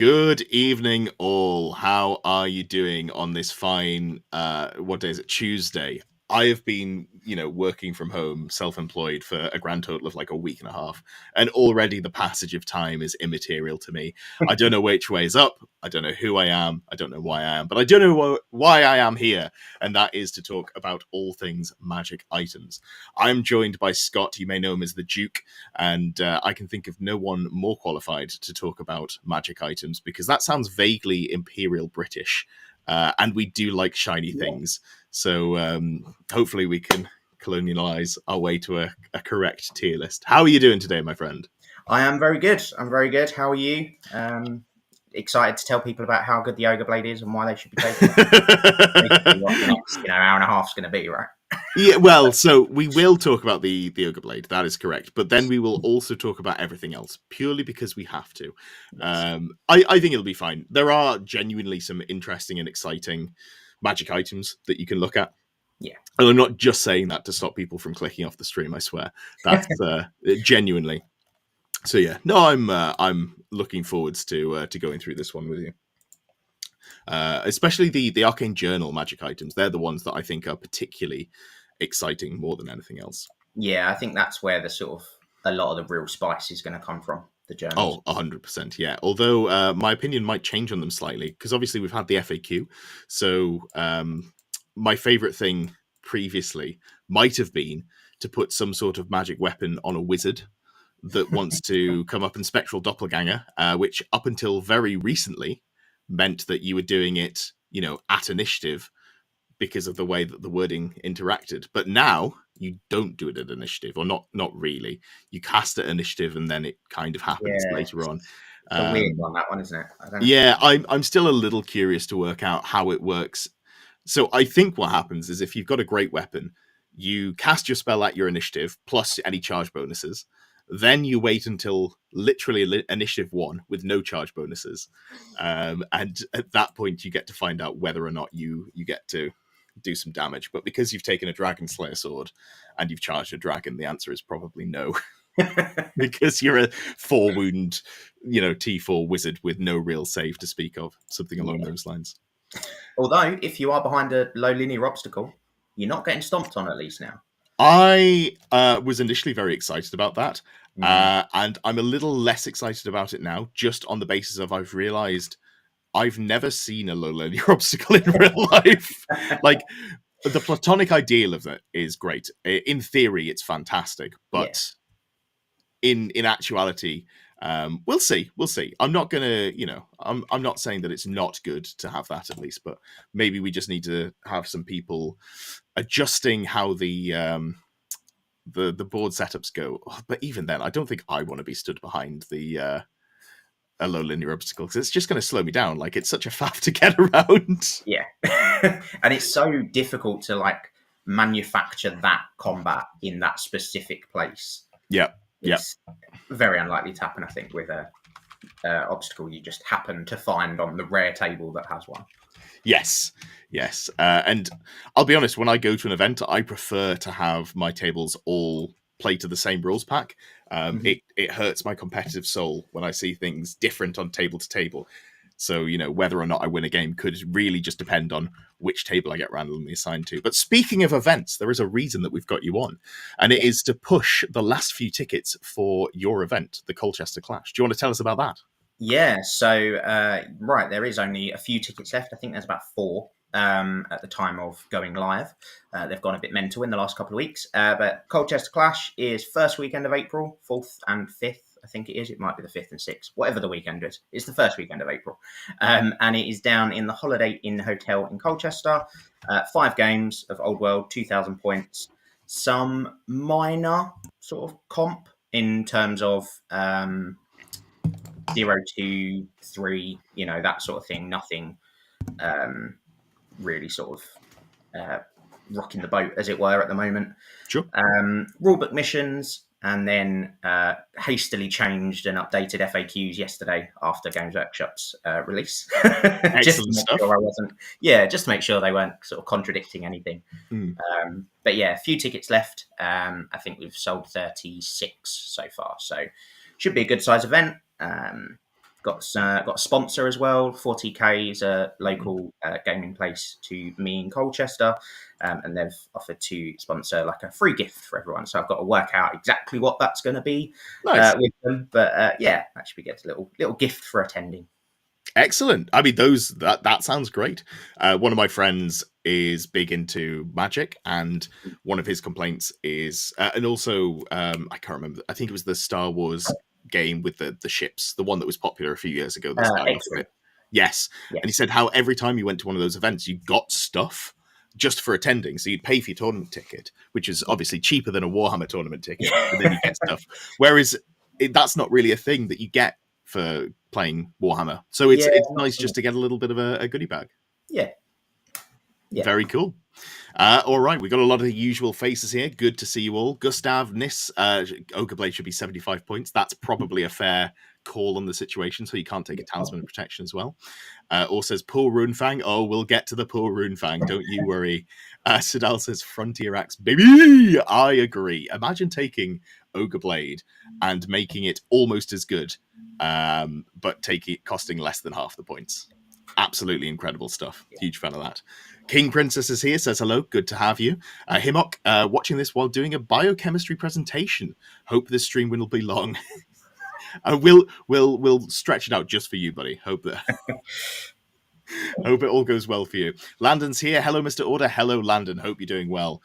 Good evening, all. How are you doing on this fine, what day is it? Tuesday. I have been, working from home, self-employed for a grand total of like a week and a half, and already the passage of time is immaterial to me. I don't know which way is up. I don't know who I am. I don't know why I am, but I do know why I am here, and that is to talk about all things magic items. I'm joined by Scott. You may know him as the Duke, and I can think of no one more qualified to talk about magic items because that sounds vaguely Imperial British, and we do like shiny things. So hopefully we can colonialize our way to a correct tier list. How are you doing today, my friend? I am very good. I'm very good. How are you? Excited to tell people about how good the Ogre Blade is and why they should be taking it. Basically what the next, hour and a half is going to be, right? Yeah, well, so we will talk about the Ogre Blade. That is correct. But then we will also talk about everything else, purely because we have to. Yes. I think it'll be fine. There are genuinely some interesting and exciting magic items that you can look at. Yeah. And I'm not just saying that to stop people from clicking off the stream, I swear. That's genuinely. So yeah, no, I'm looking forwards to going through this one with you. Especially the Arcane Journal magic items. They're the ones that I think are particularly exciting more than anything else. Yeah, I think that's where a lot of the real spice is going to come from, the journals. Oh, 100%, yeah. Although my opinion might change on them slightly, because obviously we've had the FAQ. So my favourite thing previously might have been to put some sort of magic weapon on a wizard that wants to come up in Spectral Doppelganger, which up until very recently meant that you were doing it, at initiative because of the way that the wording interacted. But now you don't do it at initiative, or not really. You cast at initiative, and then it kind of happens later on. It's a weird one, that one, isn't it? Yeah, I'm still a little curious to work out how it works. So I think what happens is if you've got a great weapon, you cast your spell at your initiative plus any charge bonuses. Then you wait until literally initiative 1 with no charge bonuses. And at that point, you get to find out whether or not you get to do some damage. But because you've taken a Dragon Slayer sword and you've charged a dragon, the answer is probably no. Because you're a 4 wound, T4 wizard with no real save to speak of. Something along those lines. Although, if you are behind a low linear obstacle, you're not getting stomped on at least now. I was initially very excited about that. And I'm a little less excited about it now, just on the basis of I've realized I've never seen a low linear obstacle in real life. Like, the platonic ideal of it is great. In theory, it's fantastic. But in actuality, we'll see. I'm not gonna, I'm not saying that it's not good to have that, at least, but maybe we just need to have some people adjusting how the board setups go. But even then, I don't think I want to be stood behind a low linear obstacle, because it's just going to slow me down. Like, it's such a faff to get around. Yeah. And it's so difficult to manufacture that combat in that specific place. Yeah. It's very unlikely to happen, I think, with a obstacle you just happen to find on the rare table that has one. Yes. And I'll be honest, when I go to an event, I prefer to have my tables all play to the same rules pack. It hurts my competitive soul when I see things different on table to table. So, whether or not I win a game could really just depend on which table I get randomly assigned to. But speaking of events, there is a reason that we've got you on, and it is to push the last few tickets for your event, the Colchester Clash. Do you want to tell us about that? Yeah, so, there is only a few tickets left. I think there's about 4 at the time of going live. They've gone a bit mental in the last couple of weeks. But Colchester Clash is first weekend of April, 4th and 5th. I think it is. It might be the 5th and 6th, whatever the weekend is. It's the first weekend of April. And it is down in the Holiday Inn Hotel in Colchester. 5 games of Old World, 2,000 points. Some minor sort of comp in terms of 0, 2, 3, that sort of thing. Nothing really sort of rocking the boat, as it were, at the moment. Sure. Rulebook missions, and then hastily changed and updated FAQs yesterday after Games Workshop's release. Excellent stuff. Just to make sure they weren't sort of contradicting anything. But yeah, a few tickets left. I think we've sold 36 so far, so should be a good size event. got a sponsor as well. 40k is a local gaming place to me in Colchester, and they've offered to sponsor like a free gift for everyone. So I've got to work out exactly what that's going to be Nice. with them. But yeah, that should be good. A little gift for attending. Excellent. I mean, that sounds great. One of my friends is big into Magic, and one of his complaints is, and also I can't remember. I think it was the Star Wars game with the ships, the one that was popular a few years ago. That started off a bit. Yes, and he said how every time you went to one of those events, you got stuff just for attending. So you'd pay for your tournament ticket, which is obviously cheaper than a Warhammer tournament ticket, and then you get stuff. Whereas that's not really a thing that you get for playing Warhammer. So it's nice just to get a little bit of a goodie bag. Yeah. Very cool. All right, we got a lot of the usual faces here. Good to see you all. Gustav Nis, Ogre Blade should be 75 points. That's probably a fair call on the situation, so you can't take a Talisman of Protection as well. Or says Poor Runefang. Oh, we'll get to the Poor Runefang, don't you worry. Sidal says Frontier Axe, baby! I agree. Imagine taking Ogre Blade and making it almost as good, but costing less than half the points. Absolutely incredible stuff. Huge fan of that. King Princess is here, says hello. Good to have you. Himok, watching this while doing a biochemistry presentation. Hope this stream will be long. We'll stretch it out just for you, buddy. Hope it all goes well for you. Landon's here. Hello, Mr. Order. Hello, Landon. Hope you're doing well.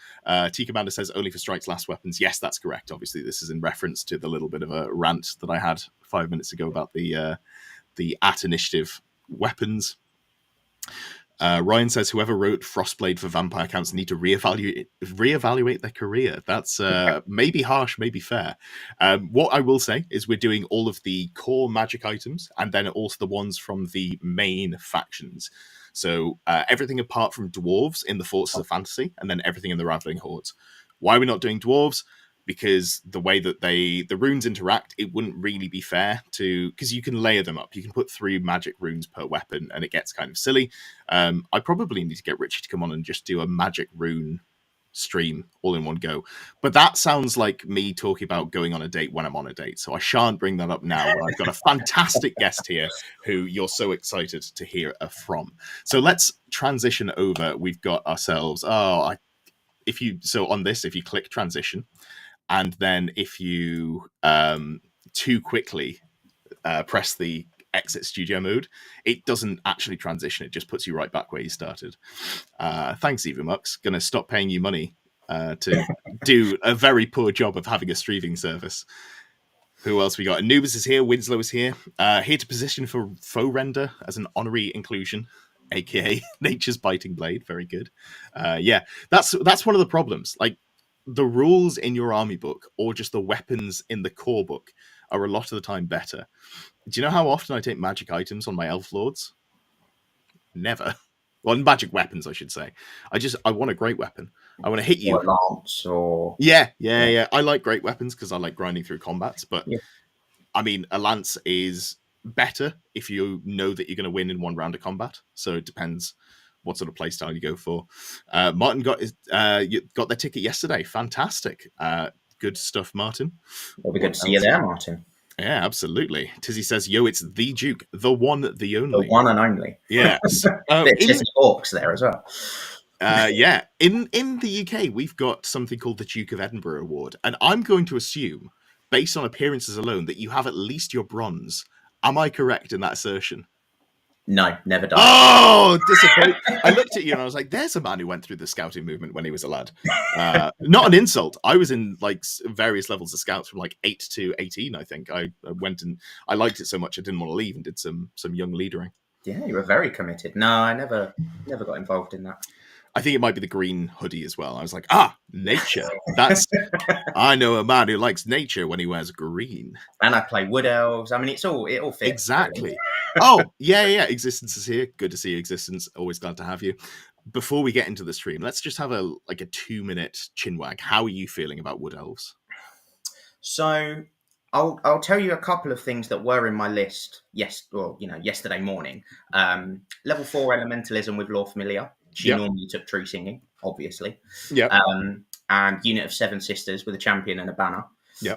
T Commander says only for strikes, last weapons. Yes, that's correct. Obviously, this is in reference to the little bit of a rant that I had 5 minutes ago about the at initiative weapons. Ryan says whoever wrote Frostblade for vampire counts need to reevaluate their career. That's maybe harsh, maybe fair. What I will say is we're doing all of the core magic items and then also the ones from the main factions. So everything apart from dwarves in the Forces of Fantasy, and then everything in the Raveling Hordes. Why are we not doing dwarves? Because the way that the runes interact, it wouldn't really be fair because you can layer them up. You can put 3 magic runes per weapon, and it gets kind of silly. I probably need to get Richie to come on and just do a magic rune stream all in one go. But that sounds like me talking about going on a date when I'm on a date, so I shan't bring that up now. I've got a fantastic guest here who you're so excited to hear from. So let's transition over. We've got ourselves. If you click transition. And then if you too quickly press the exit studio mode, it doesn't actually transition. It just puts you right back where you started. Thanks, Evamux. Going to stop paying you money to do a very poor job of having a streaming service. Who else we got? Anubis is here. Winslow is here. Here to position for Foe Render as an honorary inclusion, aka Nature's Biting Blade. Very good. That's one of the problems. Like, the rules in your army book or just the weapons in the core book are a lot of the time better. Do you know how often I take magic items on my elf lords? Never. Well, magic weapons, I should say. I want a great weapon. I want to hit you. Or a lance or... Yeah. I like great weapons because I like grinding through combats. But, I mean, a lance is better if you know that you're going to win in one round of combat. So it depends what sort of playstyle you go for. Martin got their ticket yesterday. Fantastic. Good stuff, Martin. It'll be good to see you there, Martin. Yeah, absolutely. Tizzy says, yo, it's the Duke, the one, the only. The one and only. Yes. Bit of Orcs there as well. Yeah. In the UK, we've got something called the Duke of Edinburgh Award. And I'm going to assume, based on appearances alone, that you have at least your bronze. Am I correct in that assertion? No, never done. Oh, disappointing. I looked at you and I was like, there's a man who went through the scouting movement when he was a lad. Not an insult. I was in like various levels of scouts from like 8 to 18, I think. I went and I liked it so much I didn't want to leave and did some young leadering. Yeah, you were very committed. No, I never got involved in that. I think it might be the green hoodie as well. I was like, nature. I know a man who likes nature when he wears green. And I play wood elves. I mean, it all fits. Exactly. Oh, yeah. Existence is here. Good to see you, Existence. Always glad to have you. Before we get into the stream, let's just have a 2-minute chinwag. How are you feeling about wood elves? So I'll tell you a couple of things that were in my list. Yesterday morning. Level 4 elementalism with Lore Familiar. She normally took tree singing, obviously. Yeah. And unit of 7 sisters with a champion and a banner. Yeah.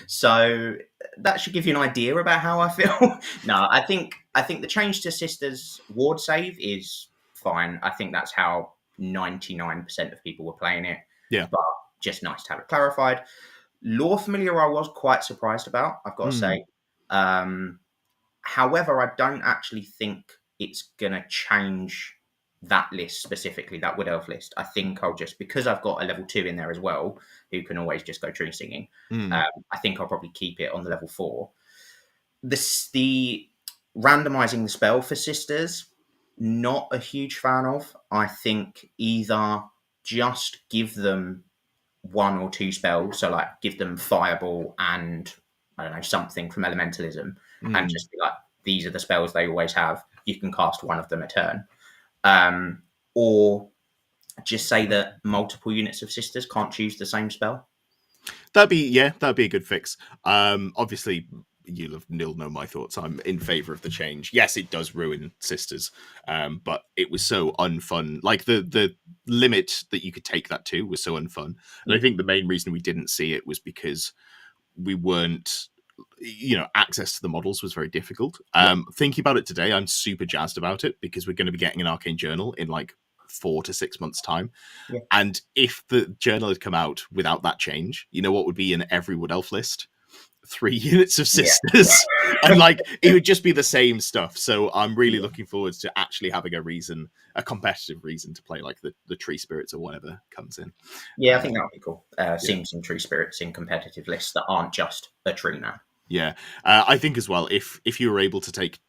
So that should give you an idea about how I feel. No, I think the change to Sisters ward save is fine. I think that's how 99% of people were playing it. Yeah. But just nice to have it clarified. Lore familiar, I was quite surprised about, I've got to Mm. say. However, I don't actually think it's gonna change that list specifically, that Wood Elf list. I think I'll just, because I've got a level 2 in there as well, who can always just go tree singing. Mm. I think I'll probably keep it on the level 4. The randomizing the spell for sisters, not a huge fan of. I think either just give them 1 or 2 spells, so like give them fireball and I don't know, something from elementalism, and Mm. just be like, these are the spells they always have. You can cast one of them a turn. Or just say that multiple units of sisters can't choose the same spell. That'd be a good fix. Obviously, you'll know my thoughts. I'm in favor of the change. Yes, it does ruin sisters, but it was so unfun. Like the limit that you could take that to was so unfun, and I think the main reason we didn't see it was because we weren't. Access to the models was very difficult. Thinking about it today, I'm super jazzed about it because we're going to be getting an Arcane Journal in like 4 to 6 months' time. Yeah. And if the journal had come out without that change, you know what would be in every Wood Elf list? 3 units of sisters. Yeah. And like it would just be the same stuff. So I'm really looking forward to actually having a competitive reason to play like the tree spirits or whatever comes in. Yeah, I think that would be cool. Seeing some tree spirits in competitive lists that aren't just a tree now. Yeah, I think as well, if you were able to take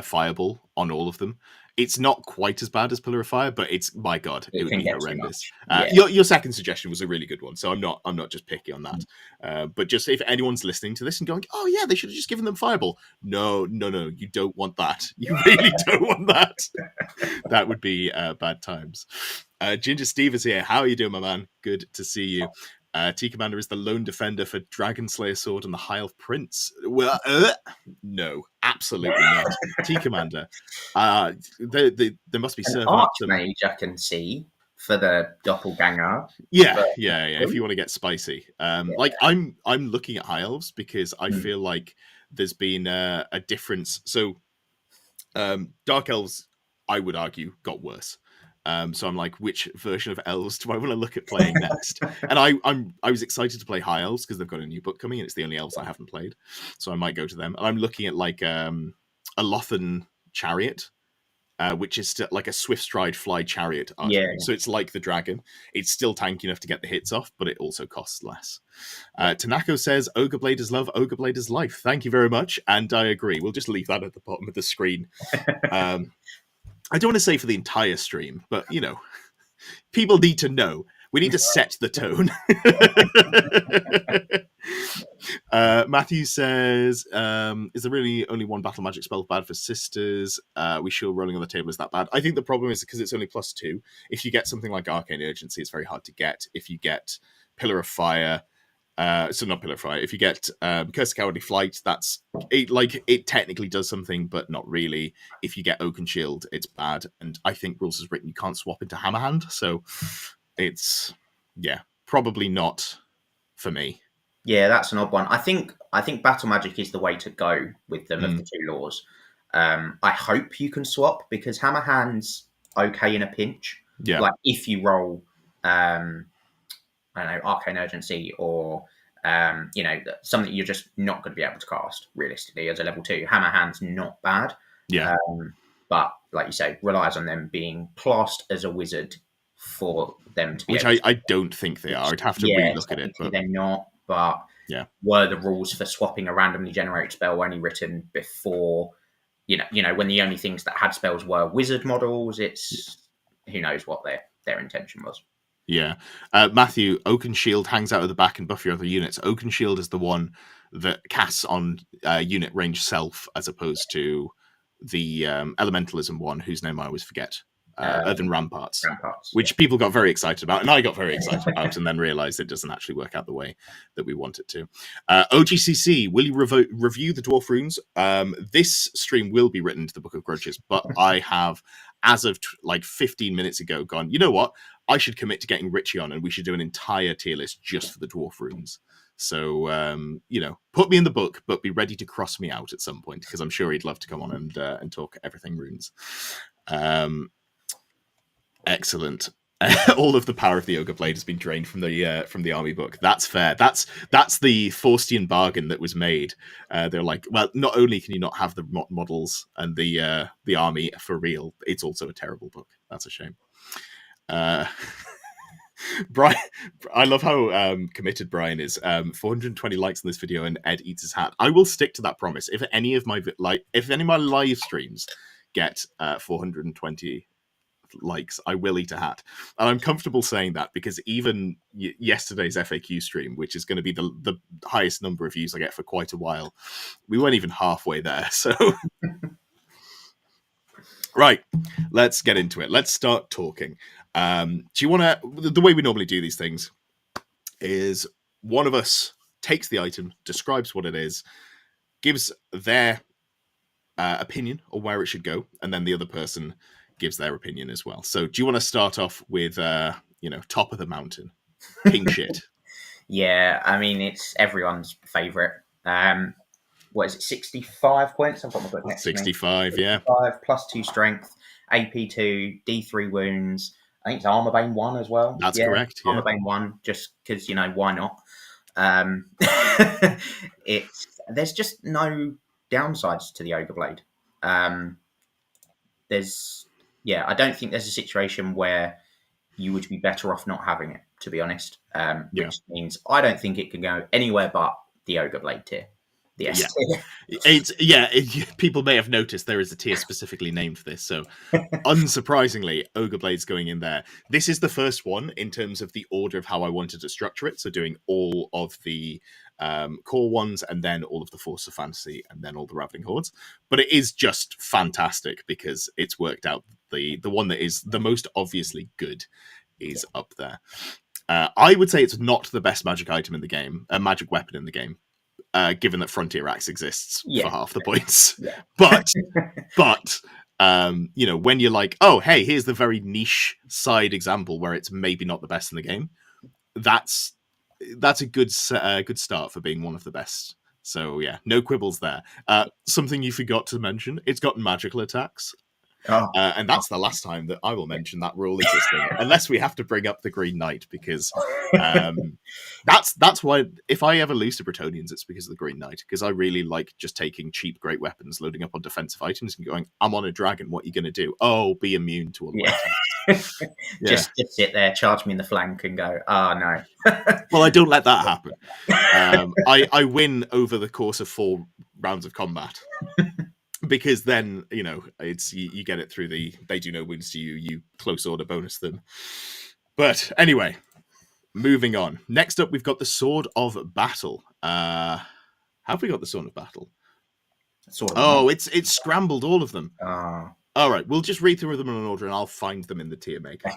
Fireball on all of them, it's not quite as bad as Pillar of Fire, but it's, my God, it would be horrendous. Your second suggestion was a really good one, so I'm not just picky on that. But just if anyone's listening to this and going, oh yeah, they should have just given them Fireball. No, you don't want that. You really don't want that. That would be bad times. Ginger Steve is here. How are you doing, my man? Good to see you. T Commander is the lone defender for Dragon Slayer Sword and the High Elf Prince. Well, no, absolutely not. T Commander, there must be an serving up some Archmage I can see for the doppelganger. Yeah. If you want to get spicy, like I'm looking at High Elves because I feel like there's been a difference. So, Dark Elves, I would argue, got worse. So I'm like, which version of Elves do I want to look at playing next? And I was excited to play High Elves because they've got a new book coming, and it's the only Elves I haven't played, so I might go to them. And I'm looking at like a Lothan Chariot, which is still like a swift stride fly chariot archery. So it's like the dragon. It's still tanky enough to get the hits off, but it also costs less. Tanako says, Ogre Blade is love, Ogre Blade is life. Thank you very much, and I agree. We'll just leave that at the bottom of the screen. I don't want to say for the entire stream, but, people need to know. We need to set the tone. Matthew says, is there really only one battle magic spell bad for sisters? We sure rolling on the table is that bad? I think the problem is because it's only +2. If you get something like Arcane Urgency, it's very hard to get. If you get Pillar of Fire, so not Pillar of Fire. If you get Curse of Cowardly Flight, that's it. Like it technically does something, but not really. If you get Oaken Shield, it's bad. And I think rules is written you can't swap into Hammerhand, so it's probably not for me. Yeah, that's an odd one. I think battle magic is the way to go with them of the two laws. I hope you can swap because Hammerhand's okay in a pinch. Yeah, like if you roll. I don't know, Arcane Urgency or, something you're just not going to be able to cast, realistically, as a level 2. Hammer Hand's not bad. Yeah. But, like you say, relies on them being classed as a wizard for them to be Which I don't think they are. I'd have to relook at it. But they're not, but were the rules for swapping a randomly generated spell only written before, when the only things that had spells were wizard models, who knows what their intention was. Yeah. Matthew, Oaken Shield hangs out at the back and buff your other units. Oaken Shield is the one that casts on unit range self as opposed to the Elementalism one, whose name I always forget. Earthen Ramparts, which people got very excited about, and I got very excited about, and then realized it doesn't actually work out the way that we want it to. OGCC, will you review the Dwarf Runes? This stream will be written to the Book of Grudges, but I have, as of 15 minutes ago, gone, you know what? I should commit to getting Richie on, and we should do an entire tier list just for the Dwarf Runes. So put me in the book, but be ready to cross me out at some point, because I'm sure he'd love to come on and talk everything runes. Excellent. All of the power of the Ogre Blade has been drained from the army book. That's fair. That's the Faustian bargain that was made. They're like, well, not only can you not have the models and the army for real, it's also a terrible book. That's a shame. Brian, I love how committed Brian is. 420 likes on this video, and Ed eats his hat. I will stick to that promise. If any of my live streams get 420 likes, I will eat a hat. And I'm comfortable saying that because even yesterday's FAQ stream, which is going to be the highest number of views I get for quite a while, we weren't even halfway there. So right, let's get into it. Let's start talking. Do you want to, the way we normally do these things is one of us takes the item, describes what it is, gives their opinion on where it should go, and then the other person gives their opinion as well. So do you want to start off with top of the mountain, pink shit? Yeah, I mean, it's everyone's favorite. What is it, 65 points? I've got my book next 65, to me. 65, yeah. plus 2 strength, AP 2, D3 wounds. I think it's Armor Bane 1 as well. That's correct. Armor Bane 1, just because, why not? There's just no downsides to the Ogre Blade. I don't think there's a situation where you would be better off not having it, to be honest. Which means I don't think it can go anywhere but the Ogre Blade tier. The S tier. People may have noticed there is a tier specifically named for this. So unsurprisingly, Ogre Blade's going in there. This is the first one in terms of the order of how I wanted to structure it. So doing all of the core ones, and then all of the Force of Fantasy, and then all the Ravening Hordes. But it is just fantastic because it's worked out. The one that is the most obviously good is up there. I would say it's not the best magic item in the game, a magic weapon in the game, given that Frontier Axe exists for half the points. Yeah. But when you're like, oh, hey, here's the very niche side example where it's maybe not the best in the game, that's a good start for being one of the best. So yeah, no quibbles there. Something you forgot to mention, it's got magical attacks. And that's the last time that I will mention that rule existing, unless we have to bring up the Green Knight, because that's why if I ever lose to Brettonians, it's because of the Green Knight, because I really like just taking cheap great weapons, loading up on defensive items, and going, I'm on a dragon, what are you going to do? Oh, be immune to all the attacks. Just sit there, charge me in the flank, and go, oh no. Well, I don't let that happen. I win over the course of 4 rounds of combat. Because then, it's you get it through they do no wounds to you, you close order bonus them. But anyway, moving on. Next up, we've got the Sword of Battle. Have we got the Sword of Battle? It's scrambled all of them. All right, we'll just read through them in an order, and I'll find them in the tier maker.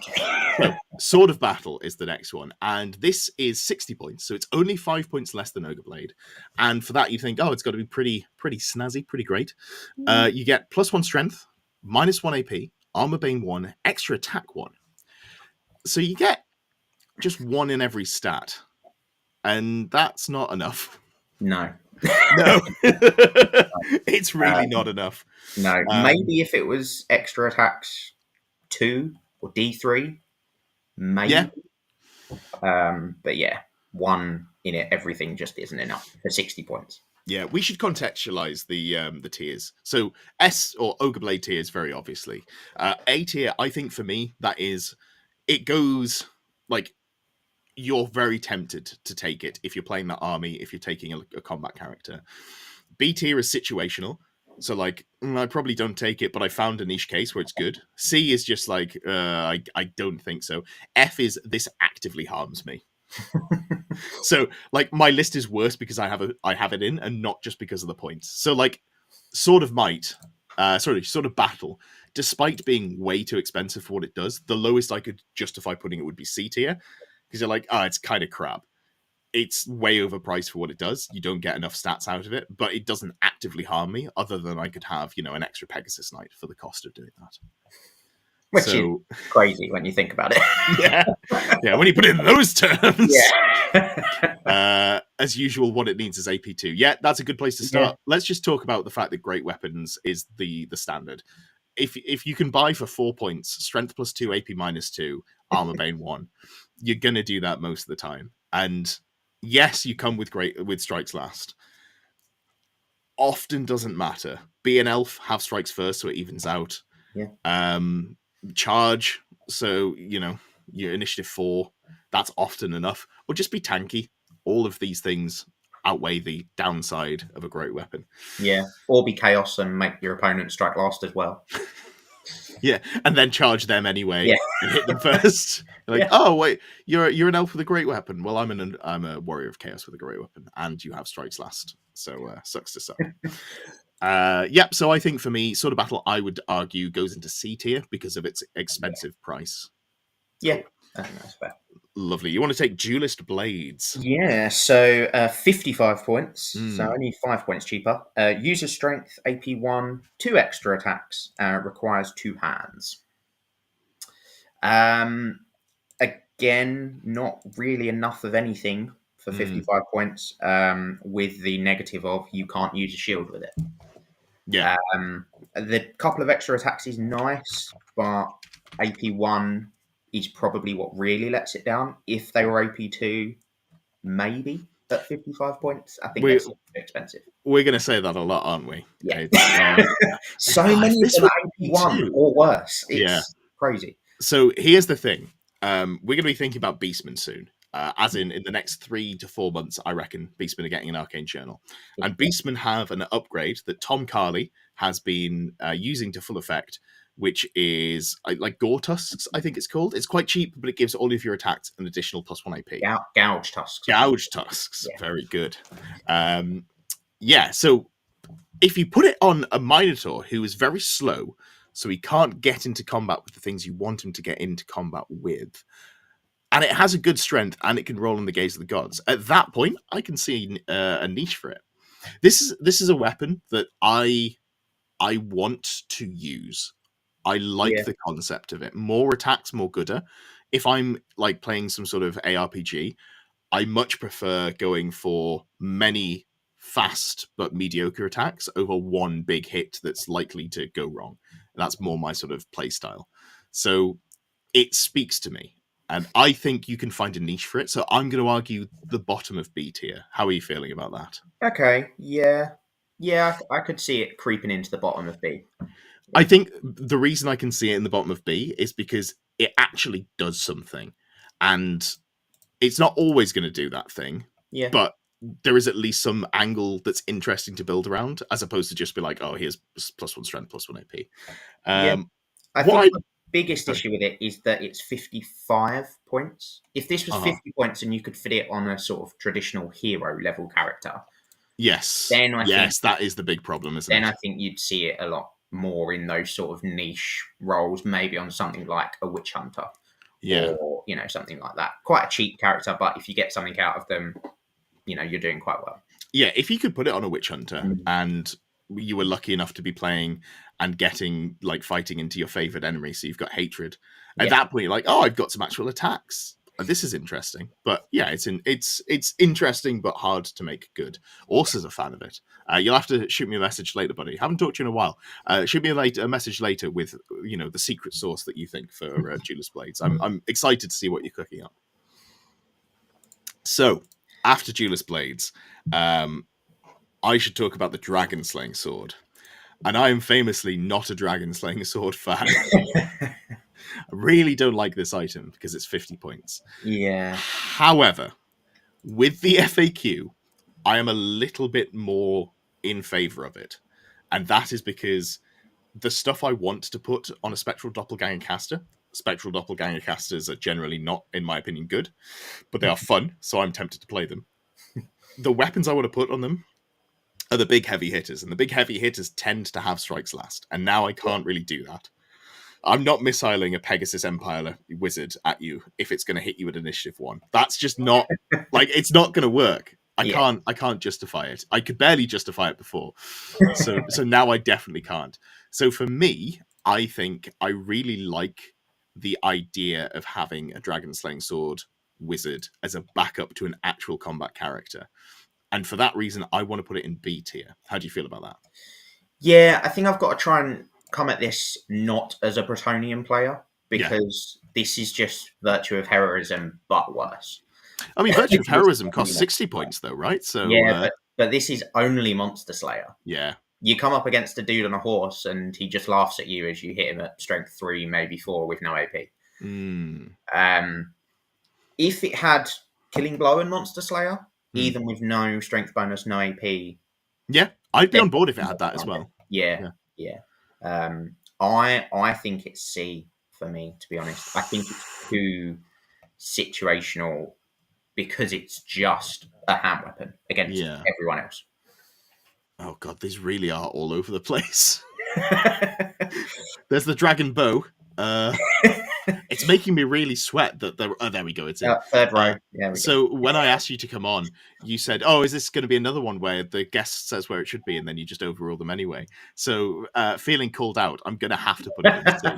So, Sword of Battle is the next one, and this is 60 points, so it's only 5 points less than Ogre Blade. And for that, you think, it's got to be pretty snazzy, pretty great. You get +1 strength, -1 AP, Armor Bane 1, extra attack 1. So you get just 1 in every stat, and that's not enough. No. No. It's really not enough. No, maybe if it was extra attacks 2 or D3, maybe. Yeah. But yeah, 1 in it, everything just isn't enough for 60 points. Yeah, we should contextualize the tiers. So S or Ogre Blade tiers, very obviously. A tier, I think for me, that is, it goes like, you're very tempted to take it if you're playing that army, if you're taking a combat character. B tier is situational. So, like, I probably don't take it, but I found a niche case where it's good. C is just like, I don't think so. F is, this actively harms me. So, like, my list is worse because I have it in, and not just because of the points. So, like, Sword of Battle, despite being way too expensive for what it does, the lowest I could justify putting it would be C tier. Because you're like, it's kind of crap. It's way overpriced for what it does. You don't get enough stats out of it, but it doesn't actively harm me, other than I could have, an extra Pegasus Knight for the cost of doing that. Which is crazy when you think about it. yeah. When you put it in those terms, Yeah. as usual, what it needs is AP2. Yeah, that's a good place to start. Let's just talk about the fact that great weapons is the standard. If you can buy for 4 points, strength +2, AP -2, armor bane 1, you're gonna do that most of the time. And yes, you come with strikes last. Often doesn't matter. Be an elf, have strikes first, so it evens out. Yeah. Charge, so your initiative 4, that's often enough. Or just be tanky. All of these things outweigh the downside of a great weapon. Yeah, or be chaos and make your opponent strike last as well. Yeah, and then charge them anyway. Yeah. And hit them first. Like, oh wait, you're an elf with a great weapon. Well, I'm a warrior of chaos with a great weapon, and you have strikes last. So sucks to suck. Yep. So I think for me, Sword of Battle, I would argue goes into C tier because of its expensive price. Yeah, I think that's fair. Lovely. You want to take Duelist Blades? Yeah, so 55 points, so only 5 points cheaper. User strength, AP1, 2 extra attacks, requires 2 hands. Again, not really enough of anything for 55 points, with the negative of you can't use a shield with it. Yeah. The couple of extra attacks is nice, but AP1 is probably what really lets it down. If they were AP2, maybe at 55 points. I think that's expensive. We're going to say that a lot, aren't we? Yeah. So many of them are AP1 or worse. It's crazy. So here's the thing. We're going to be thinking about Beastmen soon. As in the next 3 to 4 months, I reckon Beastmen are getting an Arcane Journal. And Beastmen have an upgrade that Tom Carley has been using to full effect, which is like Gore Tusks, I think it's called. It's quite cheap, but it gives all of your attacks an additional +1 AP. Gouge Tusks. Gouge Tusks. Yeah. Very good. So if you put it on a Minotaur who is very slow, so he can't get into combat with the things you want him to get into combat with, and it has a good strength, and it can roll in the gaze of the gods, at that point, I can see a niche for it. This is a weapon that I want to use. I like the concept of it. More attacks, more gooder. If I'm like playing some sort of ARPG, I much prefer going for many fast but mediocre attacks over one big hit that's likely to go wrong. And that's more my sort of play style. So it speaks to me. And I think you can find a niche for it. So I'm going to argue the bottom of B tier. How are you feeling about that? Okay, yeah. Yeah, I could see it creeping into the bottom of B. I think the reason I can see it in the bottom of B is because it actually does something. And it's not always going to do that thing. Yeah. But there is at least some angle that's interesting to build around, as opposed to just be like, oh, here's +1 strength, +1 AP. I think the biggest issue with it is that it's 55 points. If this was 50 points and you could fit it on a sort of traditional hero level character, then I think that is the big problem, isn't it? Then I think you'd see it a lot more in those sort of niche roles, maybe on something like a witch hunter, or something like that. Quite a cheap character, but if you get something out of them, you're doing quite well. Yeah, if you could put it on a witch hunter and you were lucky enough to be playing and getting like fighting into your favorite enemy, so you've got hatred. At that point, you're like, oh, I've got some actual attacks. This is interesting. But yeah, it's interesting but hard to make good. Orsa's a fan of it. You'll have to shoot me a message later, buddy. Haven't talked to you in a while. Shoot me a message later with the secret sauce that you think for Duelist Blades. I'm excited to see what you're cooking up. So after Duelist Blades, I should talk about the Dragon Slaying Sword. And I am famously not a Dragon Slaying Sword fan. I really don't like this item because it's 50 points. Yeah. However, with the FAQ, I am a little bit more in favor of it. And that is because the stuff I want to put on a Spectral Doppelganger caster, Spectral Doppelganger casters are generally not, in my opinion, good, but they are fun, so I'm tempted to play them. The weapons I want to put on them are the big heavy hitters, and the big heavy hitters tend to have strikes last, and now I can't really do that. I'm not missiling a Pegasus Empire wizard at you if it's going to hit you at initiative 1. That's just not it's not going to work. I can't justify it. I could barely justify it before. So now I definitely can't. So for me, I think I really like the idea of having a dragon slaying sword wizard as a backup to an actual combat character. And for that reason, I want to put it in B tier. How do you feel about that? Yeah, I think I've got to try and come at this not as a Brettonian player, Yeah. because this is just Virtue of Heroism, but worse. I mean, Virtue of This is Heroism costs only 60 Monster points, though, right? So, Slayer. Yeah, but this is only Monster Slayer. yeah. You come up against a dude on a horse, and he just laughs at you as you hit him at strength 3, maybe 4, with no AP. Mm. If it had Killing Blow and Monster Slayer, Mm. even with no strength bonus, no AP, Yeah, I'd be then on board if it had that as well. Yeah. I think it's C for me, to be honest. I think it's too situational because it's just a hand weapon against Yeah. everyone else. Oh god, these really are all over the place. There's the dragon bow. It's making me really sweat that there. Oh, there we go. It's in. Third row. Yeah. So when I asked you to come on, you said, "Oh, is this going to be another one where the guest says where it should be, and then you just overrule them anyway?" So feeling called out, I'm going to have to put it in C.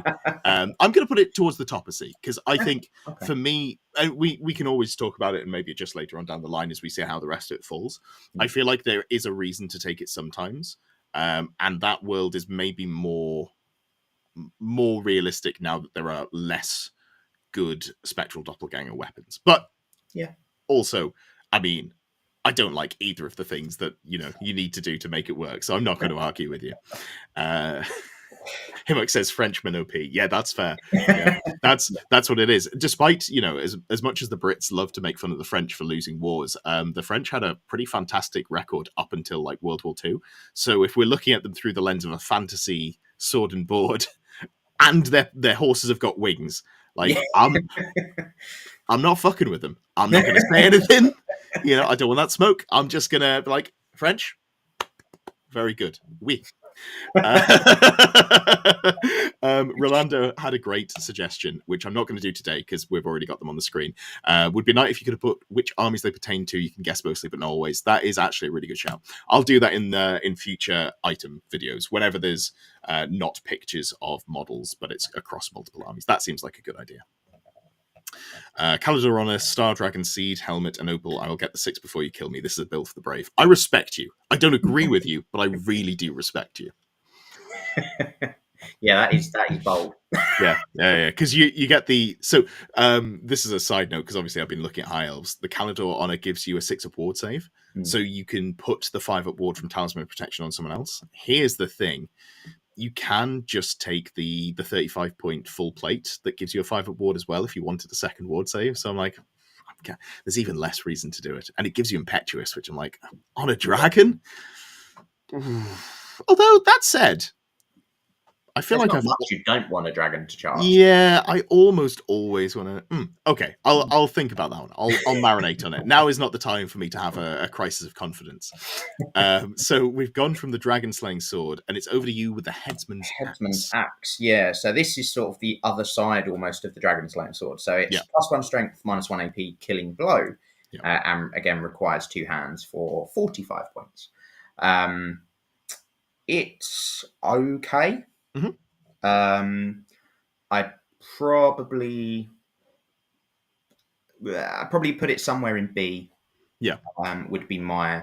I'm going to put it towards the top of C because I think for me, and we can always talk about it, and maybe just later on down the line as we see how the rest of it falls. I feel like there is a reason to take it sometimes, and that world is maybe more realistic now that there are less good spectral doppelganger weapons. But yeah, also, I mean, I don't like either of the things that you need to do to make it work, so I'm not going to argue with you. Himok says Frenchman OP. Yeah, that's fair. Yeah, that's what it is. Despite as much as the Brits love to make fun of the French for losing wars, the French had a pretty fantastic record up until like World War II. So if we're looking at them through the lens of a fantasy sword and board, and their horses have got wings, like I'm not fucking with them. I'm not going to say anything. I don't want that smoke. I'm just going to be like, French, very good. Oui. Rolando had a great suggestion, which I'm not going to do today because we've already got them on the screen. Would be nice if you could have put which armies they pertain to. You can guess mostly, but not always. That is actually a really good shout. I'll do that in future item videos whenever there's not pictures of models, but it's across multiple armies. That seems like a good idea. Calidor Honor, Star Dragon Seed, Helmet, and Opal. I will get the 6 before you kill me. This is a bill for the brave. I respect you. I don't agree with you, but I really do respect you. Yeah, that is bold. Yeah. Because you get the this is a side note because obviously I've been looking at High Elves. The Calidor Honor gives you a 6-up ward save, so you can put the 5-up ward from Talisman of Protection on someone else. Here's the thing. You can just take the 35-point full plate that gives you a 5-up ward as well if you wanted a second ward save. So I'm like, okay, there's even less reason to do it. And it gives you Impetuous, which I'm like, on a dragon? Although, that said, I feel There's like not much you don't want a dragon to charge. Yeah, I almost always want to. Okay, I'll think about that one. I'll marinate on it. Now is not the time for me to have a crisis of confidence. So we've gone from the dragon slaying sword, and it's over to you with the headsman's axe. Yeah, so this is sort of the other side almost of the dragon slaying sword. So it's +1 strength, -1 AP, killing blow, and again requires 2 hands for 45 points. It's okay. Mm-hmm. I'd probably put it somewhere in B. Yeah. Would be my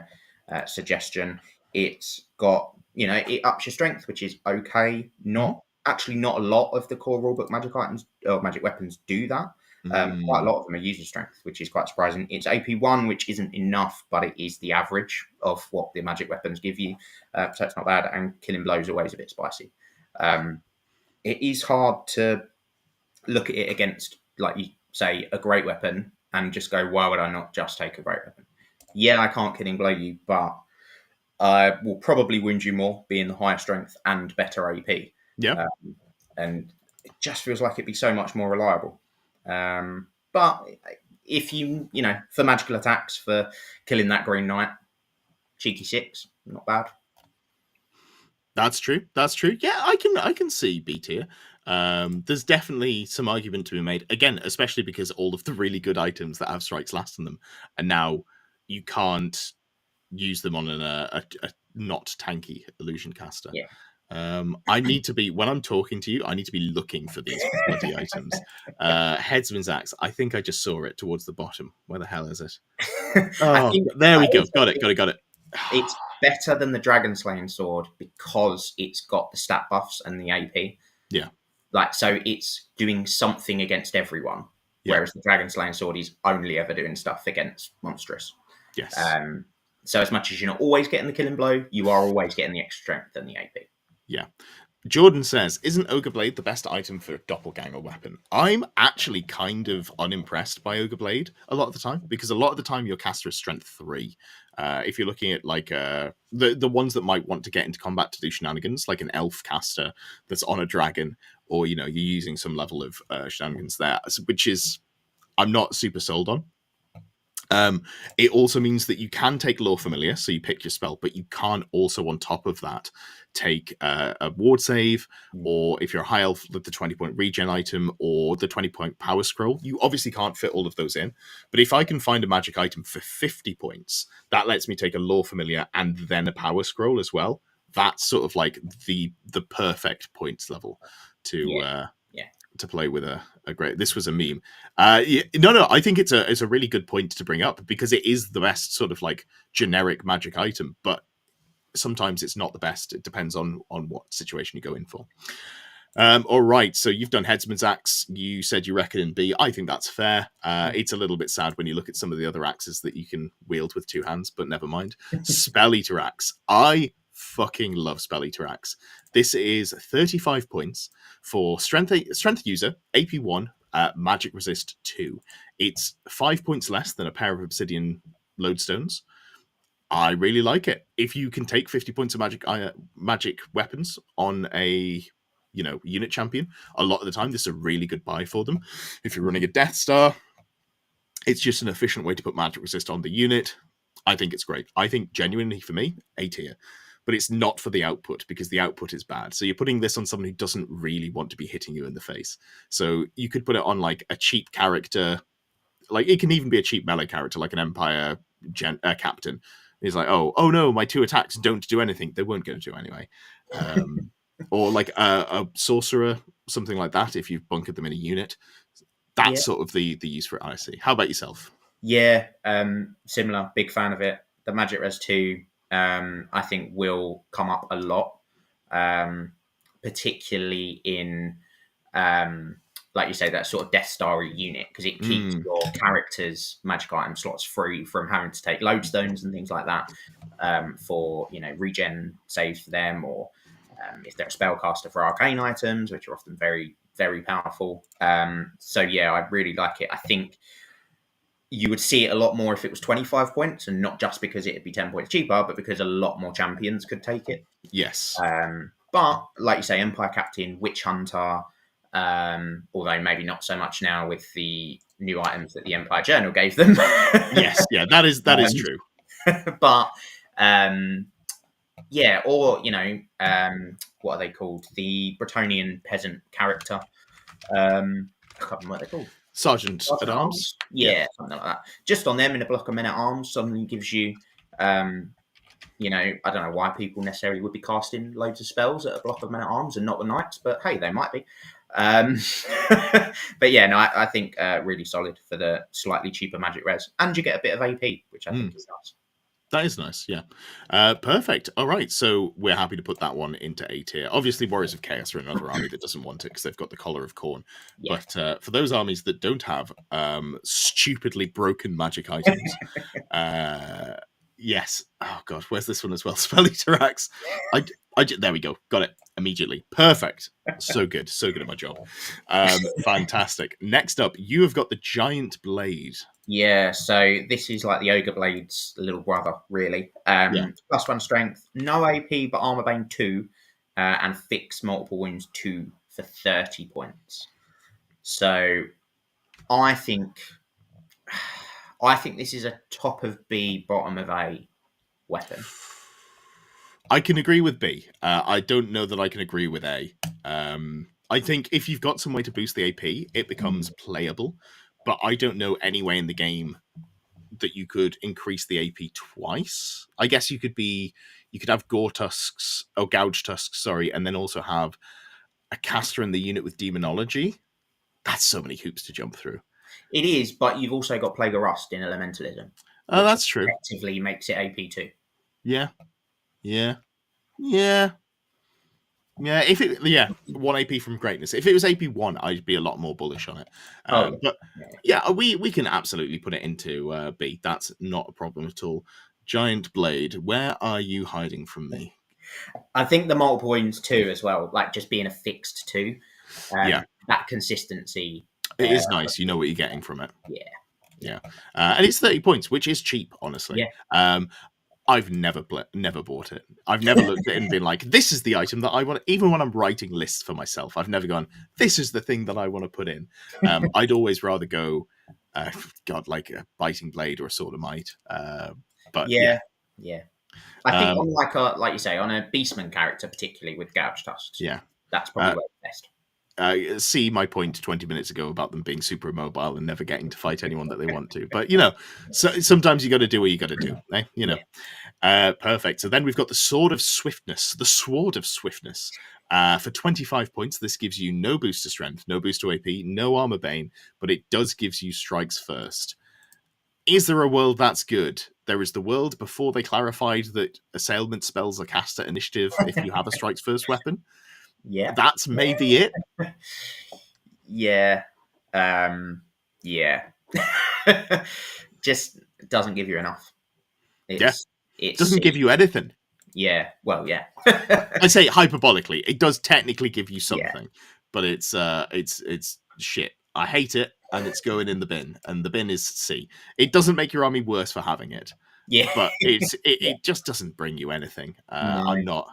suggestion. It's got, it ups your strength, which is okay. Not a lot of the core rulebook magic items or magic weapons do that. Quite a lot of them are user strength, which is quite surprising. It's AP1, which isn't enough, but it is the average of what the magic weapons give you. So it's not bad. And killing blow is always a bit spicy. It is hard to look at it against, like you say, a great weapon and just go, why would I not just take a great weapon? Yeah, I can't killing blow you, but I will probably wound you more, being the higher strength and better AP. Yeah. And it just feels like it'd be so much more reliable. But if you for magical attacks, for killing that Green Knight, cheeky 6, not bad. That's true. Yeah, I can see B tier. There's definitely some argument to be made, again, especially because all of the really good items that have strikes last in them, and now you can't use them on a not tanky illusion caster. Yeah. I need to be, when I'm talking to you, I need to be looking for these bloody items. Headsman's Axe. I think I just saw it towards the bottom. Where the hell is it? I Oh, think there we I go. also Got it. think Got it. it's better than the Dragon Slaying Sword because it's got the stat buffs and the AP. Yeah. Like, so it's doing something against everyone, Yeah. whereas the Dragon Slaying Sword is only ever doing stuff against monstrous. Yes. So as much as you're not always getting the killing blow, you are always getting the extra strength and the AP. Yeah. Jordan says, isn't Ogre Blade the best item for a doppelganger weapon? I'm actually kind of unimpressed by Ogre Blade a lot of the time, because a lot of the time your caster is strength 3. If you're looking at like the ones that might want to get into combat to do shenanigans, like an elf caster that's on a dragon, or you're using some level of shenanigans there, which is I'm not super sold on. It also means that you can take Lore Familiar, so you pick your spell, but you can't also, on top of that, take a ward save, or if you're a high elf, with the 20-point regen item, or the 20-point power scroll. You obviously can't fit all of those in, but if I can find a magic item for 50 points, that lets me take a Lore Familiar and then a power scroll as well. That's sort of like the perfect points level to play with a great. This was a meme. No, I think it's a really good point to bring up, because it is the best sort of like generic magic item, but sometimes it's not the best. It depends on what situation you go in for. All right, so you've done Headsman's Axe. You said you reckon in B. I think that's fair. It's a little bit sad when you look at some of the other axes that you can wield with 2 hands, but never mind. Spell Eater Axe. I fucking love Spell Eater Axe. This is 35 points for strength user, AP 1, magic resist 2. It's 5 points less than a pair of obsidian lodestones. I really like it. If you can take 50 points of magic weapons on a unit champion, a lot of the time this is a really good buy for them. If you're running a Death Star, it's just an efficient way to put magic resist on the unit. I think it's great. I think genuinely for me, A tier. But it's not for the output, because the output is bad. So you're putting this on someone who doesn't really want to be hitting you in the face. So you could put it on like a cheap character. Like it can even be a cheap melee character, like an Empire captain. He's like, oh no, my 2 attacks don't do anything. They weren't going to do anyway. Or like a sorcerer, something like that, if you've bunkered them in a unit. That's sort of the use for it, I see. How about yourself? Yeah, similar. Big fan of it. The Magic Res 2, I think, will come up a lot, particularly in, like you say, that sort of Death Star unit, because it keeps your character's magic item slots free from having to take lodestones and things like that for regen saves for them, or if they're a spellcaster for arcane items, which are often very, very powerful. So yeah, I really like it. I think you would see it a lot more if it was 25 points, and not just because it'd be 10 points cheaper, but because a lot more champions could take it. Yes. But like you say, Empire Captain, Witch Hunter, although maybe not so much now with the new items that the Empire Journal gave them. Yes, yeah, that is true. But yeah, or what are they called? The Brettonian peasant character. I can't remember what they're called. Sergeant at Arms? Yeah, something like that. Just on them in a block of men at arms suddenly gives you, I don't know why people necessarily would be casting loads of spells at a block of men at arms and not the knights, but hey, they might be. But yeah, no, I think really solid for the slightly cheaper magic res, and you get a bit of AP, which I think is nice. That is nice, yeah. Perfect. All right, so we're happy to put that one into A tier. Obviously, Warriors of Chaos are another army that doesn't want it because they've got the Collar of Khorne. Yeah. But for those armies that don't have stupidly broken magic items, yes. Oh god, where's this one as well? Spell Eater Axe. There we go. Got it immediately. Perfect. So good at my job. Fantastic. Next up, you have got the Giant Blade. Yeah, so this is like the Ogre Blade's little brother, really. +1 strength, no AP, but Armor Bane 2, and fix multiple wounds 2 for 30 points. So I think this is a top of B, bottom of A weapon. I can agree with B. I don't know that I can agree with A. I think if you've got some way to boost the AP, it becomes playable. But I don't know any way in the game that you could increase the AP twice. I guess you could be, You could have Gore Tusks, or Gouge Tusks, sorry, and then also have a caster in the unit with Demonology. That's so many hoops to jump through. It is, but you've also got Plague of Rust in Elementalism. Oh, that's true. Effectively makes it AP2. Yeah. Yeah. One AP from Greatness. If it was AP1, I'd be a lot more bullish on it. But we can absolutely put it into B. That's not a problem at all. Giant Blade, where are you hiding from me? I think the multiple wounds too, as well, like just being a fixed 2. That consistency. It is nice. You know what you're getting from it. Yeah. And it's 30 points, which is cheap, honestly. Yeah. I've never bought it. I've never looked at it and been like, this is the item that I want. Even when I'm writing lists for myself, I've never gone, this is the thing that I want to put in. I'd always rather go, like a Biting Blade or a Sword of Might. But yeah. I think on like you say, on a Beastman character, particularly with Gouge Tusks, that's probably where it's best. See my point 20 minutes ago about them being super immobile and never getting to fight anyone that they want to. But, so sometimes you got to do what you got to do. Perfect. So then we've got the Sword of Swiftness. The Sword of Swiftness. For 25 points, this gives you no boost to strength, no boost to AP, no armor bane, but it does gives you strikes first. Is there a world that's good? There is the world before they clarified that assailment spells are cast at initiative if you have a strikes first weapon. Yeah. That's maybe it. Yeah. Just doesn't give you enough. It doesn't give you anything. Yeah. Well, yeah. I say hyperbolically. It does technically give you something, but it's shit. I hate it, and it's going in the bin, and the bin is C. It doesn't make your army worse for having it. Yeah. But it just doesn't bring you anything. No. I'm not.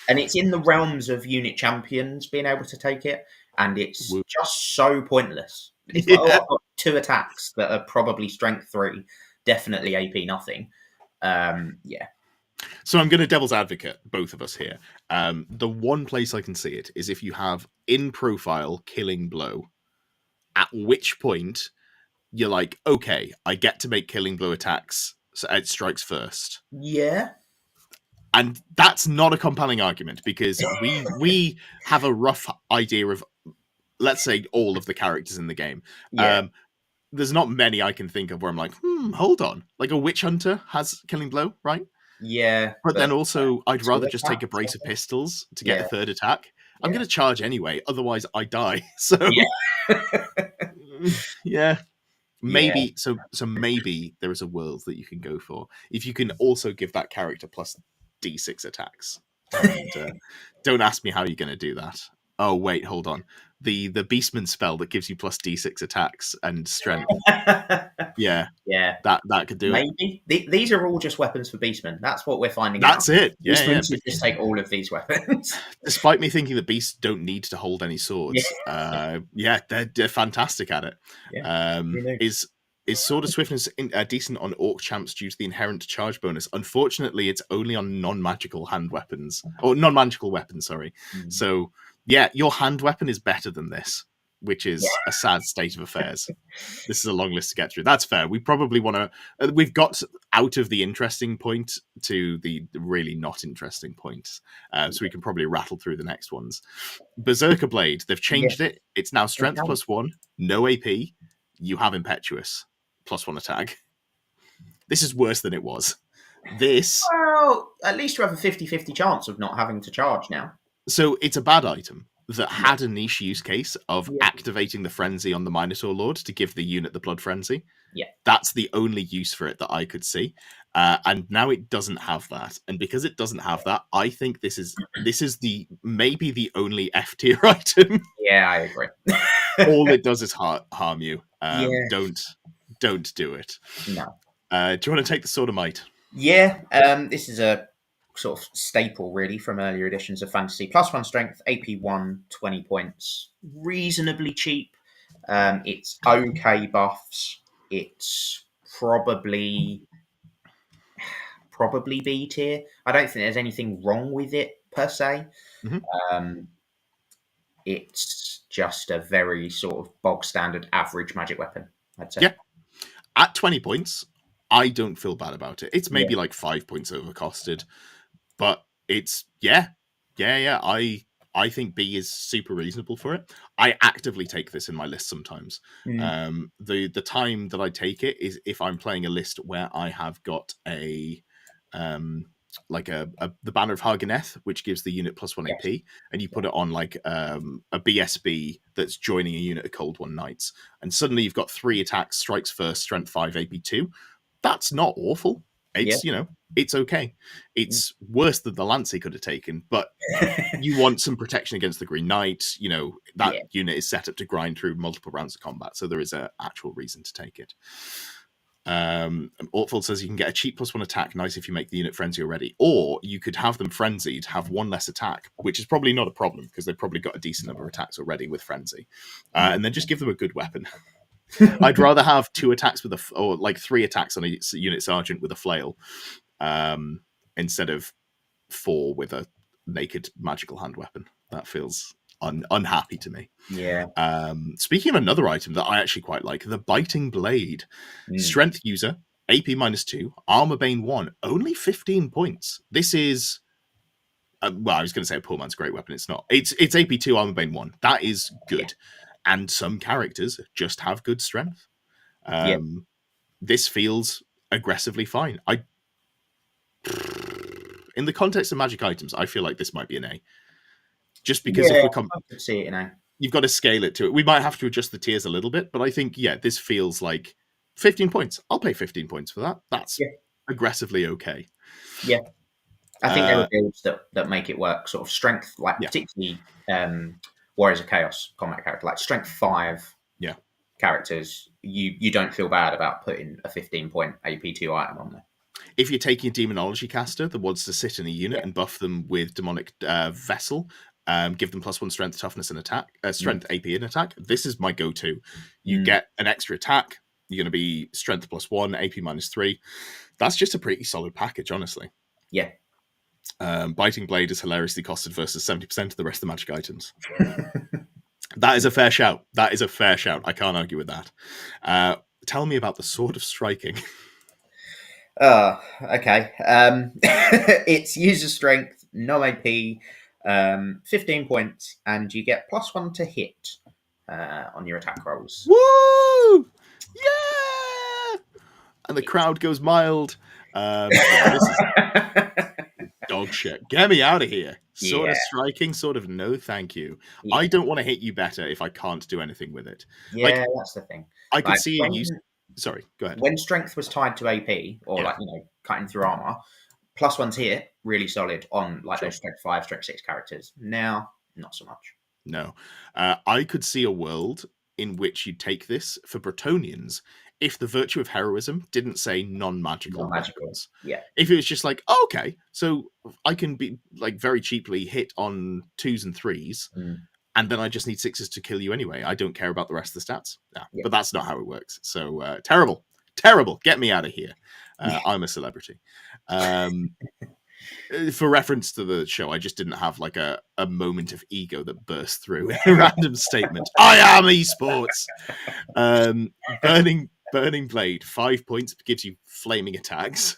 And it's in the realms of unit champions being able to take it, and it's just so pointless. It's like, I've got 2 attacks that are probably strength 3, definitely AP nothing. So I'm going to devil's advocate both of us here. The one place I can see it is if you have in profile Killing Blow, at which point you're like, okay, I get to make Killing Blow attacks, so it strikes first. Yeah. And that's not a compelling argument because we have a rough idea of, let's say, all of the characters in the game. Yeah. There's not many I can think of where I'm like, hold on. Like a Witch Hunter has Killing Blow, right? Yeah. But then also, I'd rather just take a brace of pistols to get a third attack. I'm going to charge anyway, otherwise I die. So, maybe so maybe there is a world that you can go for if you can also give that character plus D6 attacks. And, don't ask me how you're going to do that. Oh wait, hold on. The Beastman spell that gives you plus D6 attacks and strength. That could do it. Maybe these are all just weapons for Beastmen. That's what we're finding. That's out. it. Beastmen should just take all of these weapons. Despite me thinking that beasts don't need to hold any swords, they're fantastic at it. Is Sword of Swiftness decent on Orc champs due to the inherent charge bonus? Unfortunately, it's only on non-magical hand weapons or non-magical weapons. Sorry. So your hand weapon is better than this, which is a sad state of affairs. This is a long list to get through. That's fair. We probably want to. We've got out of the interesting point to the really not interesting points, so we can probably rattle through the next ones. Berserker Blade. They've changed it. It's now strength +1, no AP. You have Impetuous. +1 attack. This is worse than it was. Well, at least you have a 50-50 chance of not having to charge now. So it's a bad item that had a niche use case of activating the frenzy on the Minotaur Lord to give the unit the blood frenzy. Yeah. That's the only use for it that I could see. And now it doesn't have that. And because it doesn't have that, I think this is maybe the only F tier item. Yeah, I agree. All it does is harm you. Don't do it. No. Do you want to take the Sword of Might? Yeah. This is a sort of staple, really, from earlier editions of Fantasy. +1 strength, AP1, 20 points. Reasonably cheap. It's okay buffs. It's probably B tier. I don't think there's anything wrong with it, per se. It's just a very sort of bog standard average magic weapon, I'd say. Yeah. At 20 points, I don't feel bad about it. It's Yeah. maybe like 5 points overcosted, but it's yeah. I think B is super reasonable for it. I actively take this in my list sometimes. The time that I take it is if I'm playing a list where I have got a like the Banner of Harganeth, which gives the unit +1 Yes. AP, and you put it on like a BSB that's joining a unit of Cold One Knights, and suddenly you've got 3 attacks, strikes first, strength 5, AP 2. That's not awful. It's it's okay. It's worse than the lance he could have taken, but you want some protection against the Green Knight. That unit is set up to grind through multiple rounds of combat, so there is an actual reason to take it. Ortfold says you can get a cheap +1 attack, nice if you make the unit frenzy already, or you could have them frenzied, have 1 less attack, which is probably not a problem because they've probably got a decent number of attacks already with frenzy, and then just give them a good weapon. I'd rather have 2 attacks or like 3 attacks on a unit sergeant with a flail, instead of 4 with a naked magical hand weapon. That feels unhappy to me. Yeah. Speaking of another item that I actually quite like, the Biting Blade. Strength user, AP -2, Armor Bane 1, only 15 points. This is well, I was going to say a poor man's great weapon. It's not. It's AP 2, Armor Bane 1. That is good. And some characters just have good strength. This feels aggressively fine. In the context of magic items, I feel like this might be an A. Just because if we're I could see it, you've got to scale it to it. We might have to adjust the tiers a little bit, but I think, this feels like 15 points. I'll pay 15 points for that. That's aggressively okay. Yeah. I think there are builds that make it work. Sort of strength, like particularly Warriors of Chaos combat character, like strength 5 characters. You don't feel bad about putting a 15-point AP2 item on there. If you're taking a Demonology caster that wants to sit in a unit and buff them with Demonic Vessel, give them +1 strength, toughness, and attack, strength, AP, and attack. This is my go-to. You get an extra attack. You're going to be strength +1, AP -3. That's just a pretty solid package, honestly. Yeah. Biting Blade is hilariously costed versus 70% of the rest of the magic items. That is a fair shout. I can't argue with that. Tell me about the Sword of Striking. Okay. It's user strength, no AP, 15 points, and you get +1 to hit on your attack rolls. Woo! Yeah! And the crowd goes mild. This is dog shit. Get me out of here. Sword of Striking, sort of no thank you. I don't want to hit you better if I can't do anything with it. Yeah, that's the thing. I could see you. Sorry, go ahead. When strength was tied to AP, or cutting through armor, +1 to hit, really solid on those strength 5, strength 6 characters. Now, not so much. No. I could see a world in which you take this for Brettonians if the virtue of heroism didn't say non-magical weapons. Yeah. If it was just like, okay, so I can be very cheaply hit on 2s and 3s, and then I just need 6s to kill you anyway. I don't care about the rest of the stats. But that's not how it works. So terrible. Get me out of here. I'm a celebrity. For reference to the show, I just didn't have a moment of ego that burst through in a random statement. I am esports. Burning Blade, 5 points, gives you flaming attacks.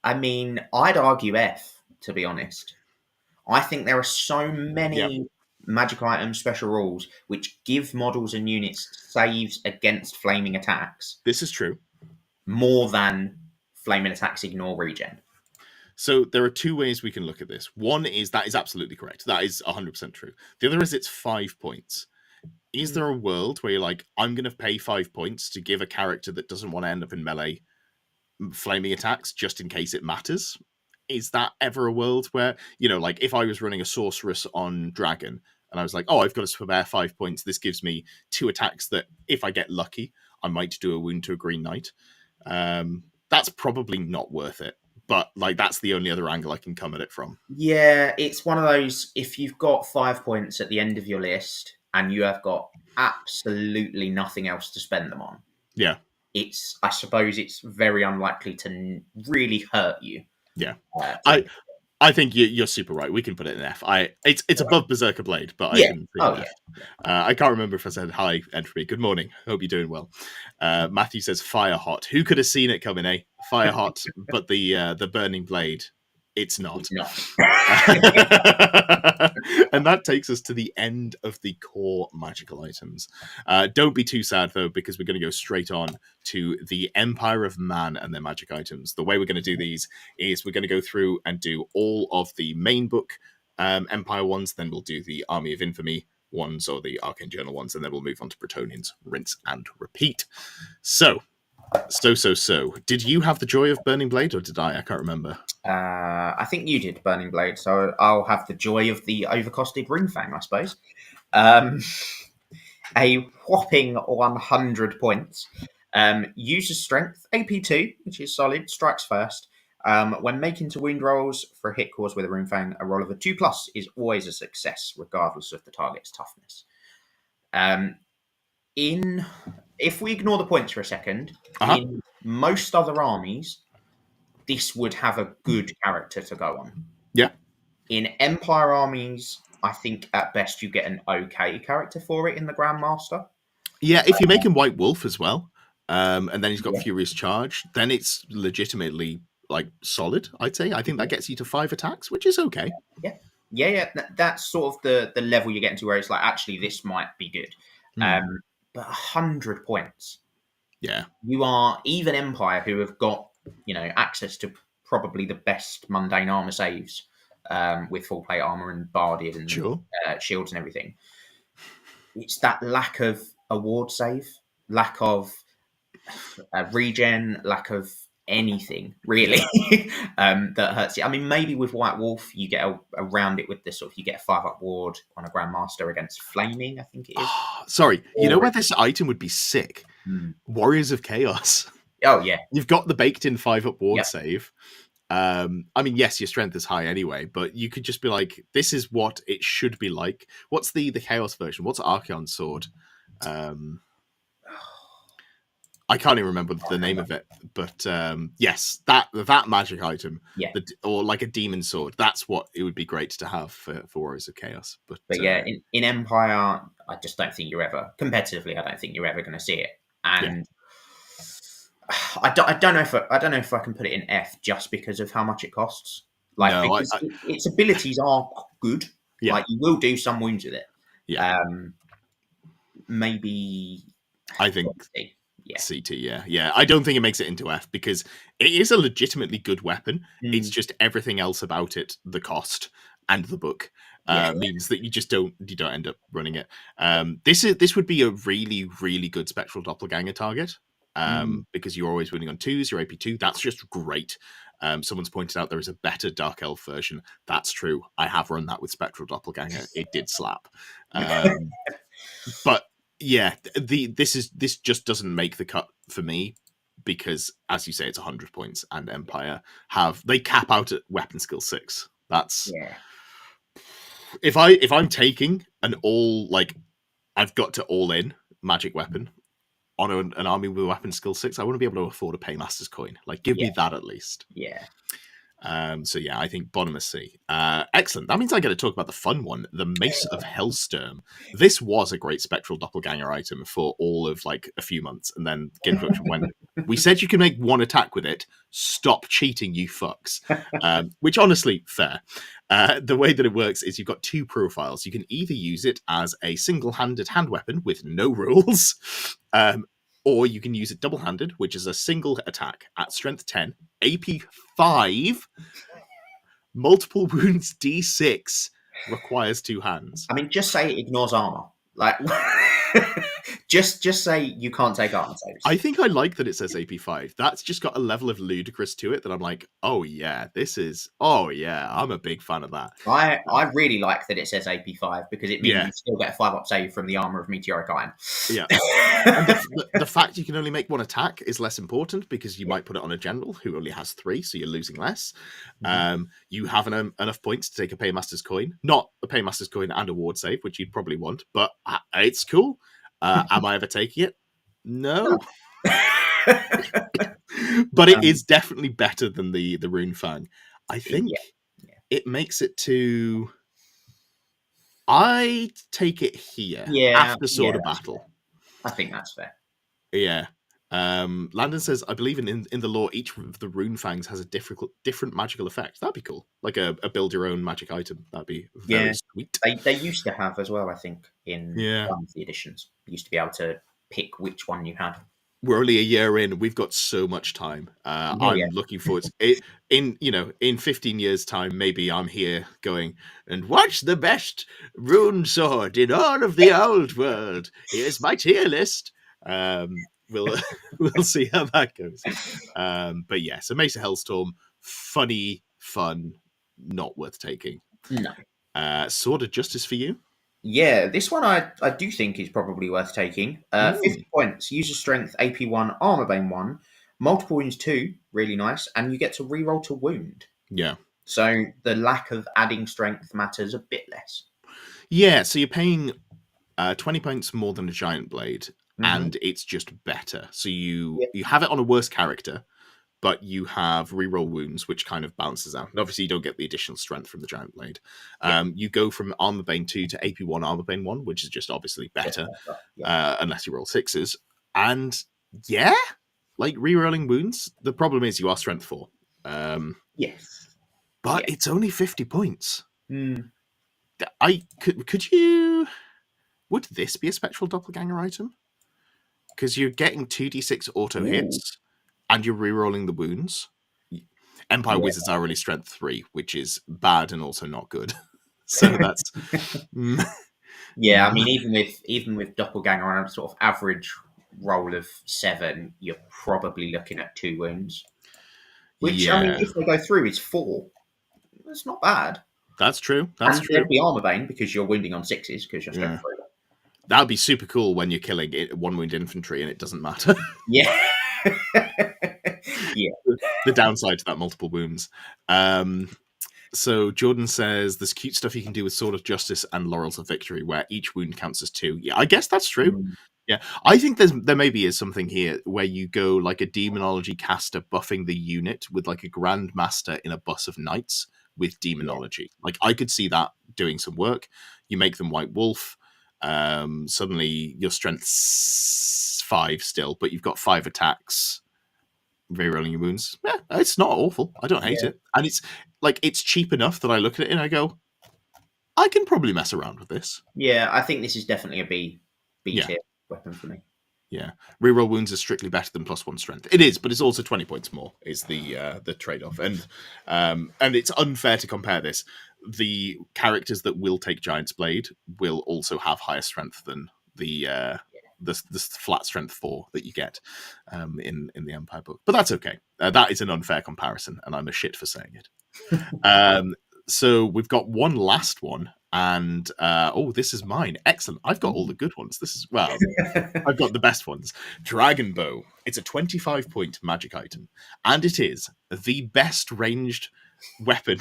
I mean, I'd argue F, to be honest. I think there are so many magic items, special rules, which give models and units saves against flaming attacks. This is true. More than flaming attacks ignore regen. So there are 2 ways we can look at this. One is that is absolutely correct. That is 100% true. The other is it's 5 points. Is there a world where you're like, I'm going to pay 5 points to give a character that doesn't want to end up in melee flaming attacks just in case it matters? Is that ever a world where, if I was running a sorceress on Dragon and I was like, oh, I've got to spare 5 points. This gives me 2 attacks that if I get lucky, I might do a wound to a Green Knight. That's probably not worth it. But that's the only other angle I can come at it from. Yeah, it's one of those, if you've got 5 points at the end of your list and you have got absolutely nothing else to spend them on. Yeah. I suppose it's very unlikely to really hurt you. Yeah. I think you're super right. We can put it in F. It's above Berserker Blade, but I Yeah. can see Oh, F. yeah. I can't remember if I said hi, Entropy. Good morning. Hope you're doing well. Matthew says fire hot. Who could have seen it coming, eh? Fire hot, but the burning blade, it's not. It's not. And that takes us to the end of the core magical items. Don't be too sad though, because we're going to go straight on to the Empire of Man and their magic items. The way we're going to do these is we're going to go through and do all of the main book Empire ones, then we'll do the Army of Infamy ones or the Arcane Journal ones, and then we'll move on to Brettonians, rinse and repeat. So. Did you have the joy of Burning Blade, or did I? I can't remember. I think you did Burning Blade, so I'll have the joy of the overcosted Ring Fang, I suppose. A whopping 100 points. User strength, AP2, which is solid, strikes first. When making to wound rolls for a hit cause with a Ring Fang, a roll of a 2+ is always a success, regardless of the target's toughness. If we ignore the points for a second, in most other armies, this would have a good character to go on. Yeah. In Empire armies, I think at best you get an okay character for it in the Grandmaster. Yeah, if you make him White Wolf as well, and then he's got Furious Charge, then it's legitimately like solid, I'd say. I think that gets you to 5 attacks, which is okay. Yeah. That's sort of the level you're getting to where it's like, actually, this might be good. But 100 points. Yeah. You are even Empire, who have got, access to probably the best mundane armor saves with full plate armor and barded and shields and everything. It's that lack of award save, lack of regen, lack of anything really that hurts you. I mean, maybe with White Wolf you get around it with this sort of, you get a 5+ ward on a Grandmaster against Flaming, I think it is. Sorry, you know where this item would be sick? Warriors of Chaos. Oh yeah, you've got the baked in 5+ ward save. I mean, yes, your strength is high anyway, but you could just be like, this is what it should be like. What's the Chaos version? What's Archeon's sword? I can't even remember the name of it, but yes, that magic item, or like a demon sword. That's what it would be great to have for Warriors of Chaos. But yeah, in Empire, I just don't think you're ever competitively. I don't think you're ever going to see it, and I don't know if I can put it in F just because of how much it costs. Like, no, because its abilities are good. Yeah. Like, you will do some wounds with it. Yeah. Maybe I think. CT, yeah. I don't think it makes it into F because it is a legitimately good weapon. It's just everything else about it, the cost and the book, means that you don't end up running it. This would be a really, really good Spectral Doppelganger target because you're always winning on 2s, your AP2. That's just great. Someone's pointed out there is a better Dark Elf version. That's true. I have run that with Spectral Doppelganger. It did slap. But yeah, this just doesn't make the cut for me because, as you say, it's 100 points, and Empire they cap out at weapon skill 6. That's if I'm taking an I've got to all in magic weapon on an army with weapon skill 6. I want to be able to afford a Paymaster's coin. Like, give me that at least. Yeah. So yeah, I think bottom of C. Excellent. That means I get to talk about the fun one, the Mace of Hellstorm. This was a great Spectral Doppelganger item for all of like a few months, and then Game Production went, we said you can make 1 attack with it. Stop cheating, you fucks. Which honestly, fair. The way that it works is you've got 2 profiles. You can either use it as a single-handed hand weapon with no rules, or you can use it double-handed, which is a single attack at strength 10, AP 5, multiple wounds D6, requires 2 hands. I mean, just say it ignores armor. Like, just say you can't take armor saves. I think I like that it says AP 5. That's just got a level of ludicrous to it that I'm like, I'm a big fan of that. I really like that it says AP 5 because it means you still get a 5+ save from the armor of Meteoric Iron. Yeah. And the fact you can only make 1 attack is less important because you might put it on a general who only has 3, so you're losing less. You have enough points to take a Paymaster's coin. Not a Paymaster's coin and a ward save, which you'd probably want, but it's cool. Am I ever taking it? No. But it is definitely better than the Rune Fang, I think. it makes it to. I take it here Yeah, after yeah, Sword of that's Battle. fair. I think that's fair. Yeah. Landon says, I believe in the lore, each of the rune fangs has a different magical effect. That'd be cool. Like a build your own magic item. That'd be very Yeah, sweet. they used to have as well. I think in Yeah. one of the editions, you used to be able to pick which one you had. We're only a year in. We've got so much time. Oh yeah, I'm looking forward to it. In 15 years' time, maybe I'm here going, and what's the best rune sword in all of the old world? Here's my tier list. We'll we'll see how that goes. But yeah, so Mesa Hellstorm, funny, fun, not worth taking. no. Sword of Justice for you? Yeah, this one I do think is probably worth taking. 50 points, user strength, AP 1, armor bane 1, multiple wounds 2, really nice, and you get to reroll to wound. Yeah. So the lack of adding strength matters a bit less. Yeah, so you're paying 20 points more than a giant blade, Mm-hmm. and it's just better. So you Yep. you have it on a worse character, but you have reroll wounds, which kind of balances out. And obviously, you don't get the additional strength from the giant blade. Yep. You go from armor bane 2 to AP 1 armor bane 1, which is just obviously better, unless you roll sixes. And yeah, like rerolling wounds. The problem is you are strength 4. Yes. But Yeah. it's only 50 points. Mm. Could you? Would this be a spectral doppelganger item? Because you're getting 2d6 auto hits and you're rerolling the wounds. Empire Wizards are only strength 3, which is bad and also not good. So that's Yeah, I mean, even with doppelganger on a sort of average roll of 7, you're probably looking at 2 wounds. Which I mean, if they go through, it's 4. That's not bad. That's true. And there'd be armor bane because you're wounding on 6s because you're strength 3. That would be super cool when you're killing one wound infantry and it doesn't matter. Yeah. Yeah. The downside to that multiple wounds. So Jordan says there's cute stuff you can do with Sword of Justice and Laurels of Victory where each wound counts as 2. Yeah, I guess that's true. Mm. Yeah, I think there maybe is something here where you go like a demonology caster buffing the unit with like a grandmaster in a bus of knights with demonology. Like I could see that doing some work. You make them White Wolf. Suddenly your strength's 5 still, but you've got 5 attacks. Rerolling your wounds. Yeah, it's not awful. I don't hate it, and it's like it's cheap enough that I look at it and I go, I can probably mess around with this. Yeah, I think this is definitely a B tier weapon for me. Yeah, reroll wounds is strictly better than +1 strength. It is, but it's also 20 points more. Is the trade off, and it's unfair to compare this. The characters that will take Giant's Blade will also have higher strength than the flat strength 4 that you get in the Empire book, but that's okay. That is an unfair comparison, and I'm a shit for saying it. So we've got one last one, and this is mine. Excellent. I've got all the good ones. I've got the best ones. Dragon Bow. It's a 25-point magic item, and it is the best ranged weapon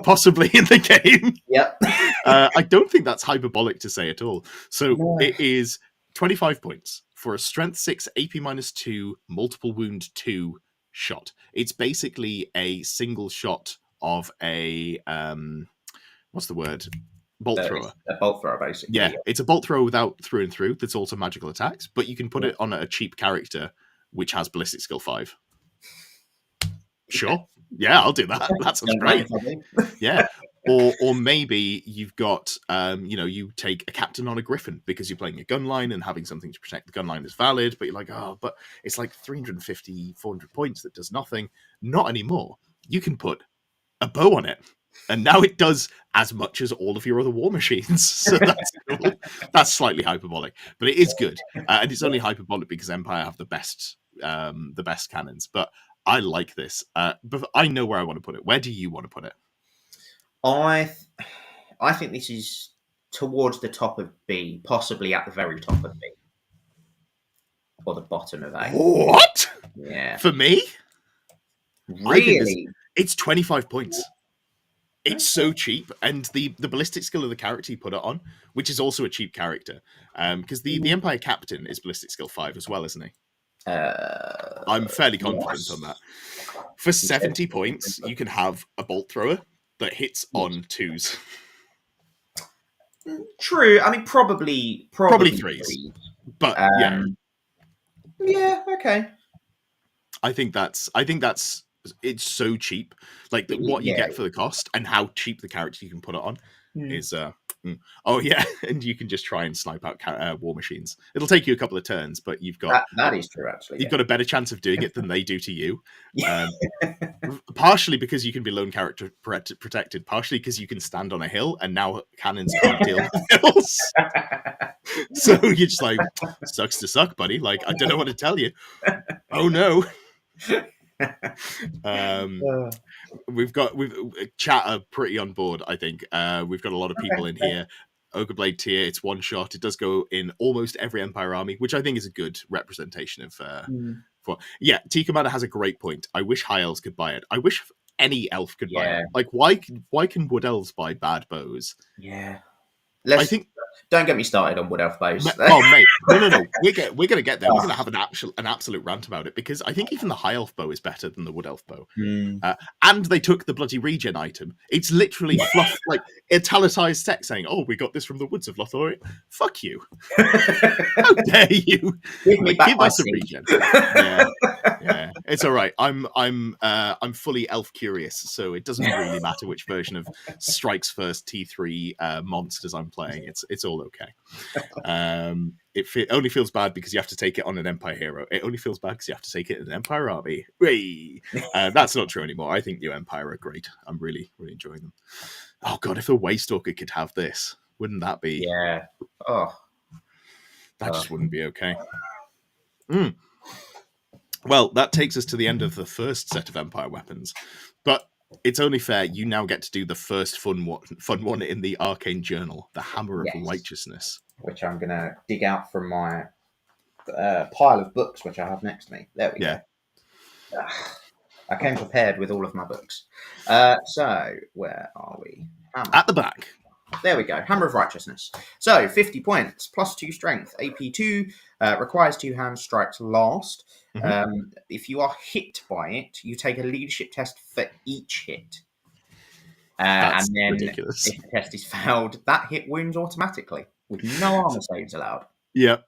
possibly in the game. Yep. I don't think that's hyperbolic to say at all. So it is 25 points for a strength 6, AP -2, multiple wound 2 shot. It's basically a single shot of a what's the word? Bolt thrower. A bolt thrower, basically. Yeah, it's a bolt thrower without through and through. That's also magical attacks, but you can put it on a cheap character which has ballistic skill 5. Sure. Yeah, I'll do that. That sounds great. Yeah. Or maybe you've got, you take a captain on a griffin because you're playing a gun line and having something to protect the gun line is valid, but you're like, but it's like 350, 400 points that does nothing. Not anymore. You can put a bow on it, and now it does as much as all of your other war machines. So that's cool. That's slightly hyperbolic, but it is good. And it's only hyperbolic because Empire have the best cannons. But I like this. But I know where I want to put it. Where do you want to put it? I think this is towards the top of B, possibly at the very top of B. Or the bottom of A. What? Yeah. For me? Really? It's 25 points. It's so cheap, and the ballistic skill of the character you put it on, which is also a cheap character, because the Empire Captain is ballistic skill 5 as well, isn't he? I'm fairly confident on that. For 70 points, you can have a bolt thrower that hits on 2s. True. I mean, probably Probably 3s. three. But yeah. Yeah, okay. I think that's it's so cheap. Like what you get for the cost and how cheap the character you can put it on is oh yeah, and you can just try and snipe out war machines. It'll take you a couple of turns, but you've got that is true actually. You've got a better chance of doing it than they do to you. Yeah. Partially because you can be lone character protected, partially because you can stand on a hill and now cannons can't deal with hills. So you're just like, sucks to suck, buddy. Like, I don't know what to tell you. Oh no. We've chat are pretty on board, I think. We've got a lot of people in here. Ogre Blade tier, it's one shot. It does go in almost every Empire army, which I think is a good representation of yeah, T Commander has a great point. I wish high elves could buy it. I wish any elf could buy it. Like, why can wood elves buy bad bows? Yeah. I think don't get me started on wood elf bows. Oh mate, no. We're gonna get there. We're gonna have an absolute rant about it because I think even the high elf bow is better than the wood elf bow. And they took the bloody regen item. It's literally fluff, like italicized text saying, "Oh, we got this from the woods of Lothlorien." Fuck you! How dare you? Give us a regen. Yeah, it's all right. I'm fully elf curious, so it doesn't really matter which version of Strikes First T3 monsters I'm playing. It's all okay. It only feels bad because you have to take it on an Empire hero. It only feels bad because you have to take it in an Empire army. That's not true anymore. I think New Empire are great. I'm really, really enjoying them. Oh god, if a Waystalker could have this, wouldn't that be? Yeah. That just wouldn't be okay. Well, that takes us to the end of the first set of Empire weapons, but it's only fair you now get to do the first fun one in the Arcane Journal, the Hammer of Righteousness, which I'm gonna dig out from my pile of books which I have next to me. There we go. I came prepared with all of my books. So where are we? Hammer. At the back. There we go. Hammer of Righteousness. So 50 points, plus 2 strength, AP 2, requires 2 hands, strikes last. If you are hit by it, you take a leadership test for each hit. And then ridiculous. If the test is failed, that hit wounds automatically with no armor saves allowed. Yep.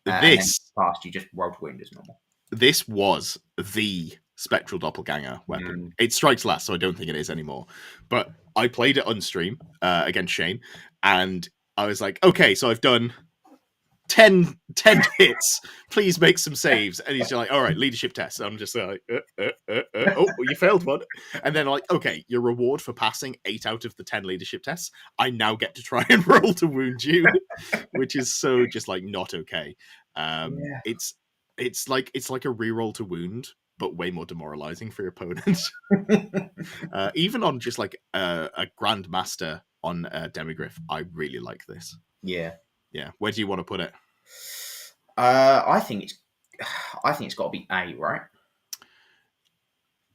This past, you just rolled wound as normal. This was the Spectral Doppelganger weapon. It strikes last, so I don't think it is anymore. But I played it on stream against Shane, and I was like, okay, so I've done 10 hits. Please make some saves. And he's like, all right, leadership test. And I'm just like, oh, you failed one. And then like, okay, your reward for passing 8 out of the 10 leadership tests, I now get to try and roll to wound you, which is so just like not okay. It's like a reroll to wound, but way more demoralizing for your opponent. Even on just like a Grandmaster on Demigryph, I really like this. Yeah. Where do you want to put it? I think it's got to be A, right?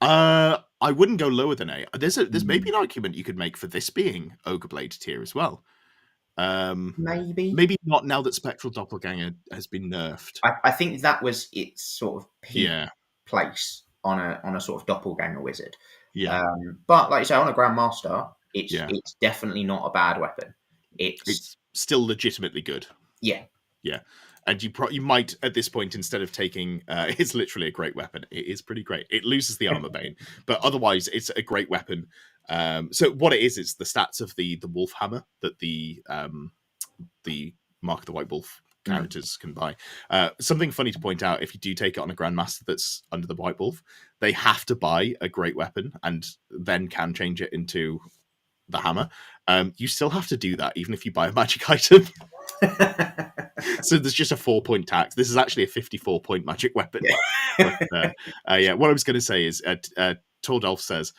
I wouldn't go lower than A. There's maybe an argument you could make for this being Ogre Blade tier as well. Maybe not now that Spectral Doppelganger has been nerfed. I think that was its sort of peak place on a sort of doppelganger wizard. But like you say, on a Grandmaster, it's definitely not a bad weapon. It's still legitimately good. Yeah. And you might at this point, instead of taking it's literally a great weapon. It is pretty great. It loses the armor bane, but otherwise it's a great weapon. So what it is the stats of the wolf hammer that the Mark of the White Wolf characters can buy. Something funny to point out, if you do take it on a Grandmaster that's under the White Wolf, they have to buy a great weapon and then can change it into the hammer. You still have to do that even if you buy a magic item. So there's just a 4-point tax. This is actually a 54-point magic weapon. But, what I was going to say is Tordolf says,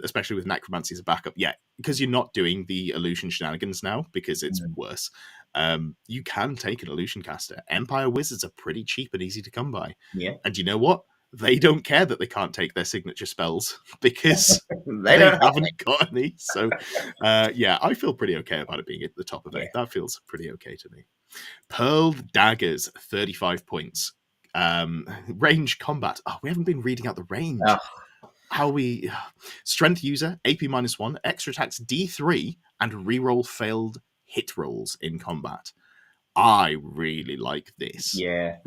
especially with necromancy as a backup, because you're not doing the illusion shenanigans now because it's worse. You can take an illusion caster. Empire wizards are pretty cheap and easy to come by. And you know what? They don't care that they can't take their signature spells because they haven't got any. So, I feel pretty okay about it being at the top of it. That feels pretty okay to me. Pearled Daggers, 35 points. Range combat. Oh, we haven't been reading out the range. how we strength user AP -1, extra attacks D3, and reroll failed hit rolls in combat. I really like this. Yeah.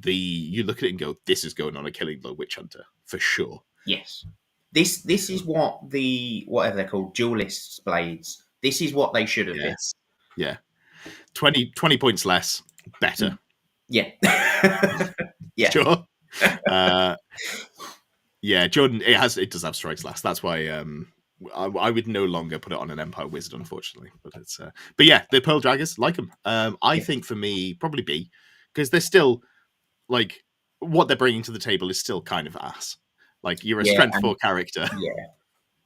You look at it and go, this is going on a killing blow witch hunter for sure. Yes. This is what whatever they're called, duelists blades. This is what they should have been. Yes. Yeah. 20 points less, better. Yeah. Yeah. Sure. Yeah, Jordan, it does have strikes last. That's why I would no longer put it on an Empire Wizard, unfortunately. But yeah, the Pearl Daggers, like them. I think for me, probably B, because they're still like what they're bringing to the table is still kind of ass. Like you're a strength 4 character. Yeah.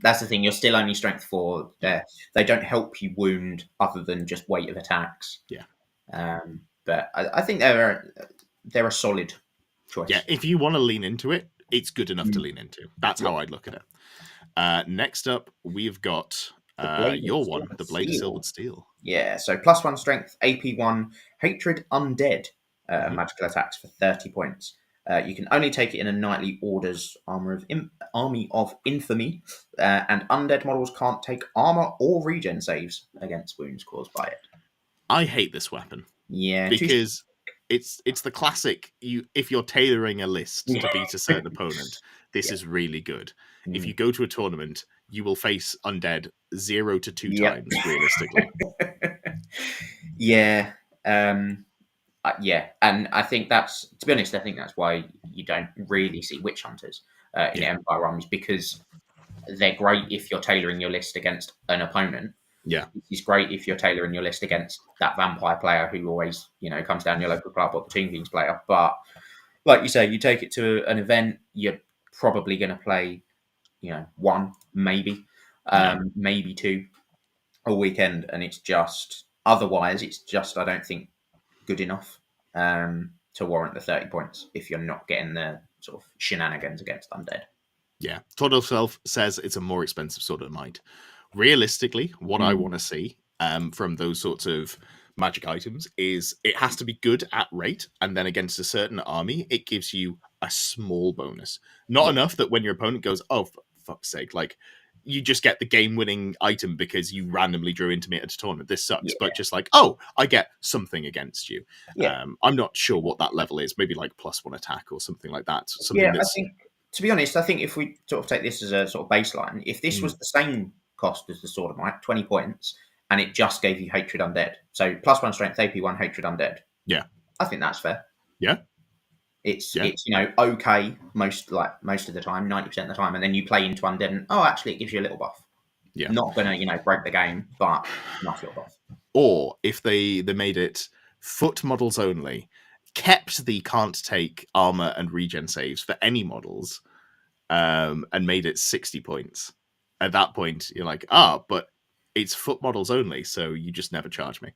That's the thing. You're still only strength 4. They don't help you wound other than just weight of attacks. Yeah. But I think they're a solid choice. Yeah, if you want to lean into it, it's good enough to lean into. That's how I'd look at it. Next up, we've got your one, the Blade of Silvered Steel. Yeah, so +1 strength, AP1, hatred undead, magical attacks for 30 points. You can only take it in a knightly orders army of infamy, and undead models can't take armor or regen saves against wounds caused by it. I hate this weapon. Yeah, because it's the classic. If you're tailoring a list to beat a certain opponent, this is really good. If you go to a tournament, you will face undead 0 to 2 times realistically. Yeah. Yeah, and I think that's, to be honest, I think that's why you don't really see witch hunters in Empire armies, because they're great if you're tailoring your list against an opponent. Yeah, it's great if you're tailoring your list against that vampire player who always, comes down your local club, or the Team Kings player. But like you say, you take it to an event, you're probably going to play, 1, maybe, maybe 2 all weekend, and it's just otherwise, I don't think good enough to warrant the 30 points if you're not getting the sort of shenanigans against undead. Yeah, Todd himself says it's a more expensive Sword of Might. Realistically, what I want to see from those sorts of magic items is it has to be good at rate, and then against a certain army, it gives you a small bonus. Not enough that when your opponent goes, oh, for fuck's sake, like, you just get the game-winning item because you randomly drew into me at a tournament. This sucks, but just like, oh, I get something against you. Yeah. I'm not sure what that level is. Maybe like +1 attack or something like that. I think, to be honest, I think if we sort of take this as a sort of baseline, if this was the same cost as the Sword of Might, 20 points, and it just gave you hatred undead, so +1 strength, AP1, hatred undead. Yeah, I think that's fair. Yeah. It's okay most of the time, 90% of the time, and then you play into undead, and actually it gives you a little buff. Yeah, not gonna break the game, but nice little buff. Or if they made it foot models only, kept the can't take armor and regen saves for any models, and made it 60 points. At that point, you're like, but it's foot models only, so you just never charge me.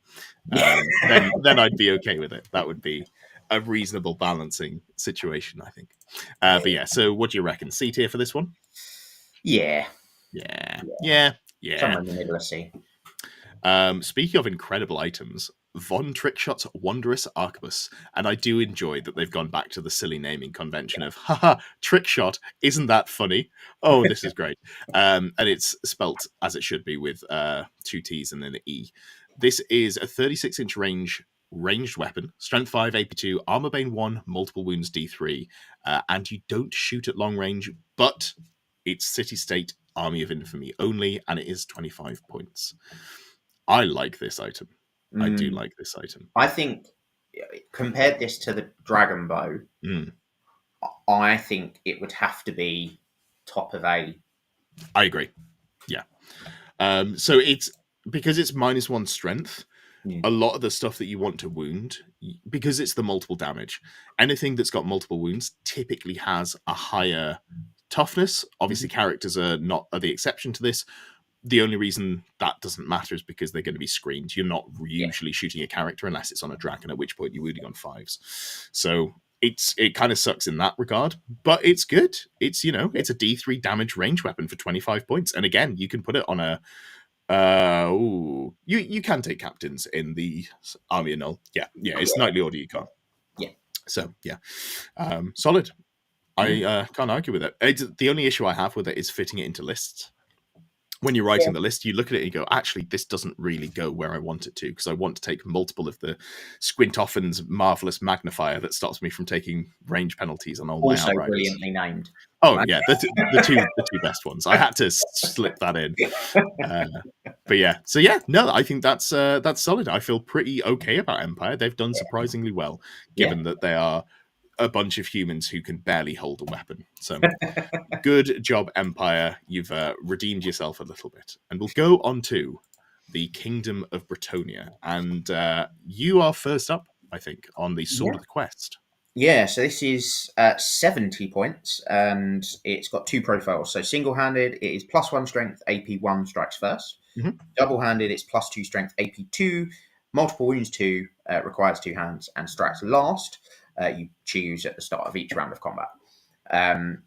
Then I'd be okay with it. That would be a reasonable balancing situation, I think. But yeah, so what do you reckon? C tier for this one? Yeah. Somewhere in the middle of C. Speaking of incredible items, Von Trickshot's Wondrous Arquebus, and I do enjoy that they've gone back to the silly naming convention of haha, Trickshot, isn't that funny? Oh, this is great. And it's spelt as it should be with 2 T's and then an E. This is a 36-inch ranged weapon, strength 5, AP2, armor bane 1, multiple wounds D3, and you don't shoot at long range, but it's city-state Army of Infamy only, and it is 25 points. I like this item. I do like this item. I think, compared this to the Dragon Bow, I think it would have to be top of A. I agree. Yeah. So it's because it's -1 strength. A lot of the stuff that you want to wound, because it's the multiple damage, anything that's got multiple wounds typically has a higher toughness. Obviously, characters are the exception to this. The only reason that doesn't matter is because they're going to be screened. You're not usually shooting a character unless it's on a dragon, at which point you're wounding on 5s. So it kind of sucks in that regard, but it's good. It's it's a D3 damage range weapon for 25 points, and again, you can put it on a. You can take captains in the Army of Null. Yeah, it's knightly order. You can't. Yeah. So yeah, solid. I can't argue with it. The only issue I have with it is fitting it into lists. When you're writing the list, you look at it and you go, actually, this doesn't really go where I want it to, because I want to take multiple of the Squint-Offen's marvelous magnifier that stops me from taking range penalties on all my Also outriders. brilliantly named. Oh yeah, the two best ones. I had to slip that in. But yeah, so yeah, no, I think that's solid. I feel pretty okay about Empire. They've done surprisingly well, given that they are a bunch of humans who can barely hold a weapon. So good job, Empire. You've redeemed yourself a little bit. And we'll go on to the Kingdom of Brettonian. And you are first up, I think, on the Sword of the Quest. Yeah, so this is 70 points, and it's got 2 profiles. So single-handed, it is +1 strength, AP1, strikes first. Mhm. Double-handed, it's +2 strength, AP2, multiple wounds 2, requires 2 hands, and strikes last. You choose at the start of each round of combat. I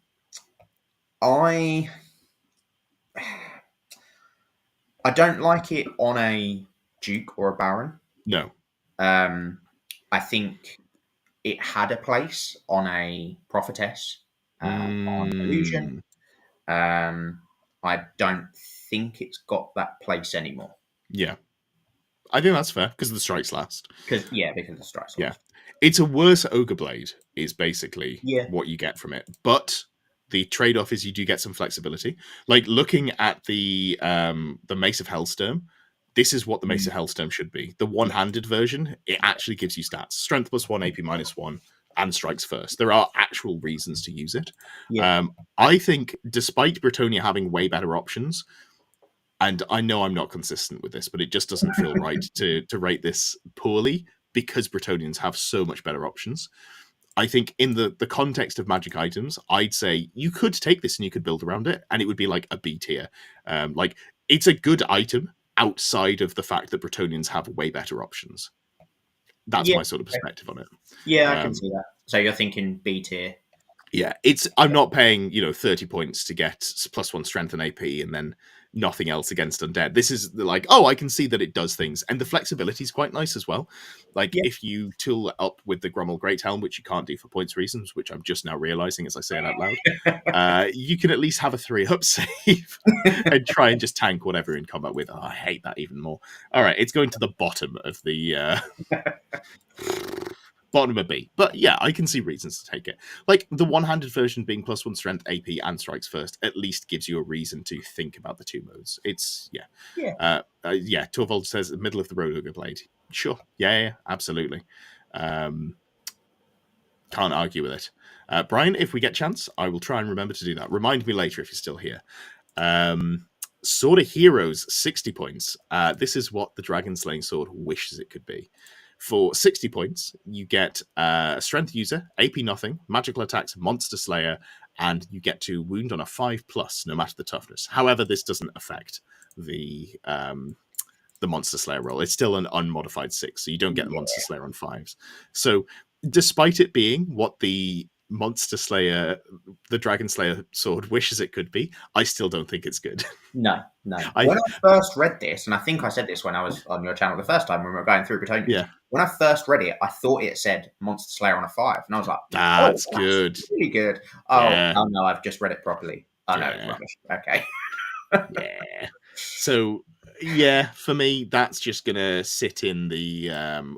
don't like it on a Duke or a Baron. No. I think it had a place on a Prophetess, on Illusion. I don't think it's got that place anymore. Yeah. I think that's fair, because the strikes last. Because the strikes last. Yeah. It's a worse Ogre Blade, is basically what you get from it. But the trade-off is you do get some flexibility. Like, looking at the Mace of Hellstorm, this is what the Mace of Hellstorm should be. The one-handed version, it actually gives you stats. Strength +1, AP -1, and strikes first. There are actual reasons to use it. I think, despite Brettonian having way better options, and I know I'm not consistent with this, but it just doesn't feel right to rate this poorly, because Brettonians have so much better options. I think in the context of magic items, I'd say you could take this and you could build around it, and it would be like a B tier. Like, it's a good item outside of the fact that Brettonians have way better options. That's my sort of perspective on it. Yeah, I can see that. So you're thinking B tier. Yeah, I'm not paying 30 points to get +1 strength and AP and then nothing else against undead. This is like, I can see that it does things, and the flexibility is quite nice as well. Like, if you tool up with the Grummel Great Helm, which you can't do for points reasons, which I'm just now realizing as I say it out loud, you can at least have a 3-up save and try and just tank whatever in combat with. I hate that even more. All right, it's going to the bottom of the bottom of B. But yeah, I can see reasons to take it. Like, the one-handed version being +1 strength, AP, and strikes first at least gives you a reason to think about the 2 modes. It's, Torvald says middle of the road Ogre Blade. Sure. Yeah, absolutely. Can't argue with it. Brian, if we get chance, I will try and remember to do that. Remind me later if you're still here. Sword of Heroes, 60 points. This is what the Dragon Slaying Sword wishes it could be. For 60 points, you get Strength User, AP nothing, Magical Attacks, Monster Slayer, and you get to wound on a 5+, no matter the toughness. However, this doesn't affect the Monster Slayer roll. It's still an unmodified 6, so you don't get the Monster Slayer on 5s. So, despite it being what the Monster Slayer, the Dragon Slayer sword wishes it could be, I still don't think it's good. No. When I first read this, and I think I said this when I was on your channel the first time when we were going through Brettonian. Yeah. When I first read it, I thought it said Monster Slayer on a 5, and I was like, that's good. Really good. Oh no, I've just read it properly. Oh no, it's rubbish. Okay. Yeah. So yeah, for me, that's just gonna sit in the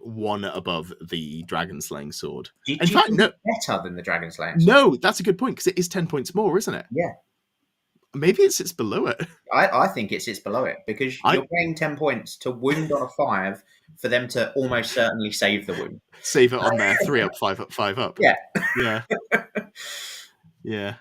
one above the Dragon Slaying Sword. In fact, no, better than the Dragon Slaying Sword. No, that's a good point, because it is 10 points more, isn't it? Yeah. Maybe it sits below it. I think it sits below it, because you're paying 10 points to wound on a 5 for them to almost certainly save the wound. Save it on their 3-up, 5-up, 5-up. Yeah. Yeah.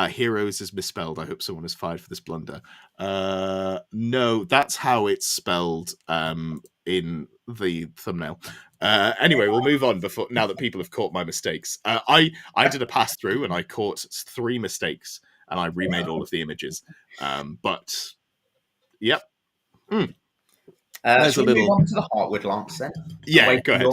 Heroes is misspelled. I hope someone is fired for this blunder. No, that's how it's spelled in the thumbnail. Anyway, we'll move on now that people have caught my mistakes. I did a pass through and I caught 3 mistakes and I remade all of the images. But yep. There's a little. Move on to the Heartwood Lance then. Yeah, go ahead.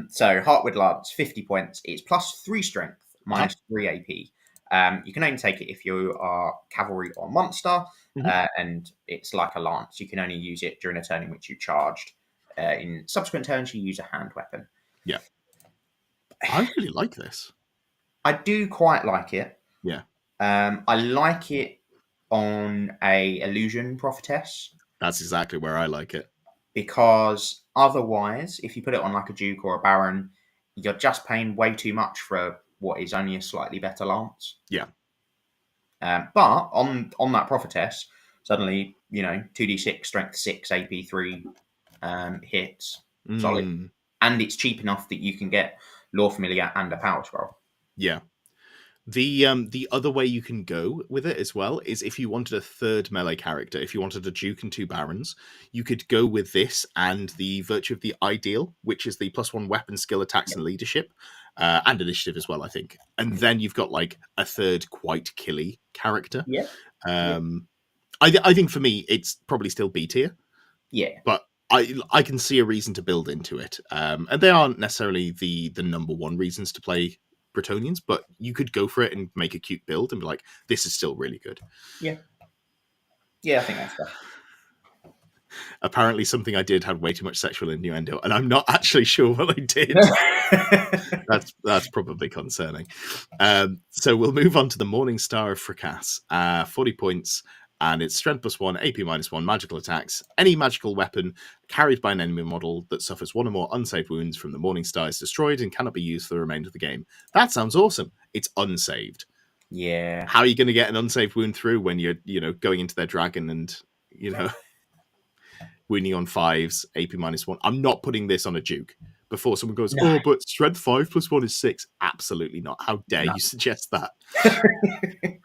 So Heartwood Lance, 50 points. It's +3 strength, -3 AP. You can only take it if you are cavalry or monster, and it's like a lance. You can only use it during a turn in which you charged. In subsequent turns, you use a hand weapon. Yeah. I really like this. I do quite like it. Yeah, I like it on a illusion prophetess, that's exactly where I like it. because otherwise, if you put it on like a duke or a baron, you're just paying way too much for what is only a slightly better lance. Yeah. But on that prophetess, suddenly 2d6 strength 6 AP3 hits, solid, Mm, and it's cheap enough that you can get lore familiar and a power scroll. yeah. The other way you can go with it as well is if you wanted a third melee character, if you wanted a duke and 2 barons, you could go with this and the Virtue of the Ideal, which is the +1 weapon skill, attacks, and leadership, and initiative as well, I think. And then you've got like a third quite killy character. Yeah, yeah, Um, I think for me it's probably still B tier, yeah. but I can see a reason to build into it. And they aren't necessarily the number one reasons to play Brettonians, but you could go for it and make a cute build and be like, this is still really good. Yeah. Yeah, I think that's fair. Apparently something I did had way too much sexual innuendo, and I'm not actually sure what I did. That's probably concerning. So we'll move on to the Morning Star of Fracas. 40 points, and it's strength +1, AP -1, magical attacks. Any magical weapon carried by an enemy model that suffers 1 or more unsaved wounds from the Morning Star is destroyed and cannot be used for the remainder of the game. That sounds awesome. It's unsaved. Yeah. How are you going to get an unsaved wound through when you're, going into their dragon and, wounding on 5s, AP -1? I'm not putting this on a duke. Before someone goes, No. oh, but strength 5 +1 is 6. Absolutely not. How dare No. you suggest that?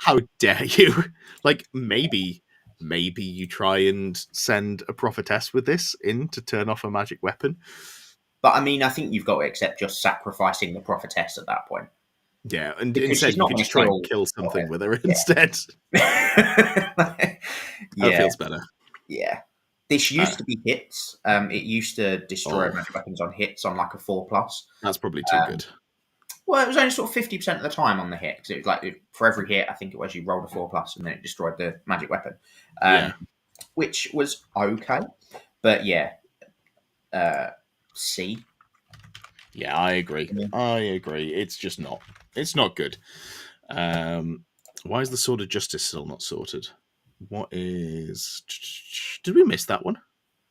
How dare you? Like, maybe you try and send a prophetess with this in to turn off a magic weapon. But I mean, I think you've got to accept just sacrificing the prophetess at that point. Yeah, and Because instead she's you not could gonna just try and kill kill something it. with her instead. That Yeah. feels better. Yeah. This used to be hits. It used to destroy Oh. magic weapons on hits on like a 4+. That's probably too good. Well, it was only sort of 50% of the time on the hit, because it was like for every hit, I think it was you rolled a 4+, and then it destroyed the magic weapon, Yeah. which was okay. But yeah, C. Yeah, I agree. Yeah. I agree. It's just not. It's not good. Why is the Sword of Justice still not sorted? What is? Did we miss that one?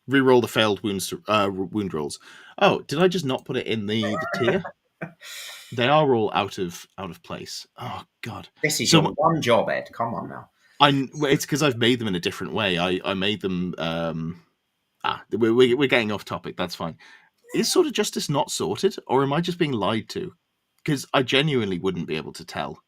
Reroll the failed wound rolls. Oh, did I just not put it in the tier? They are all out of place. Oh God! This is your one job, Ed. Come on now. It's because I've made them in a different way. I made them. We're getting off topic. That's fine. Is Sword of Justice not sorted, or am I just being lied to? Because I genuinely wouldn't be able to tell.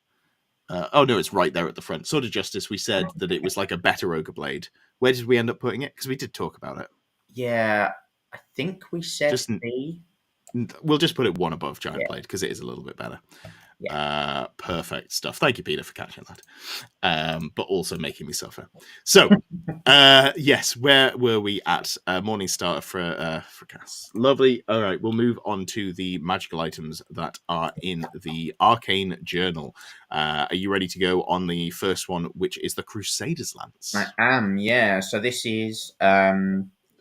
Oh no, it's right there at the front. Sword of Justice. We said that it was like a better Ogre Blade. Where did we end up putting it? Because we did talk about it. Yeah, I think we said B. We'll just put it one above Giant Blade because it is a little bit better. Yeah. Perfect stuff. Thank you, Peter, for catching that. But also making me suffer. So, yes, where were we at? Morning Star for Cass. Lovely. All right, we'll move on to the magical items that are in the Arcane Journal. Are you ready to go on the first one, which is the Crusader's Lance? I am, yeah. So this is...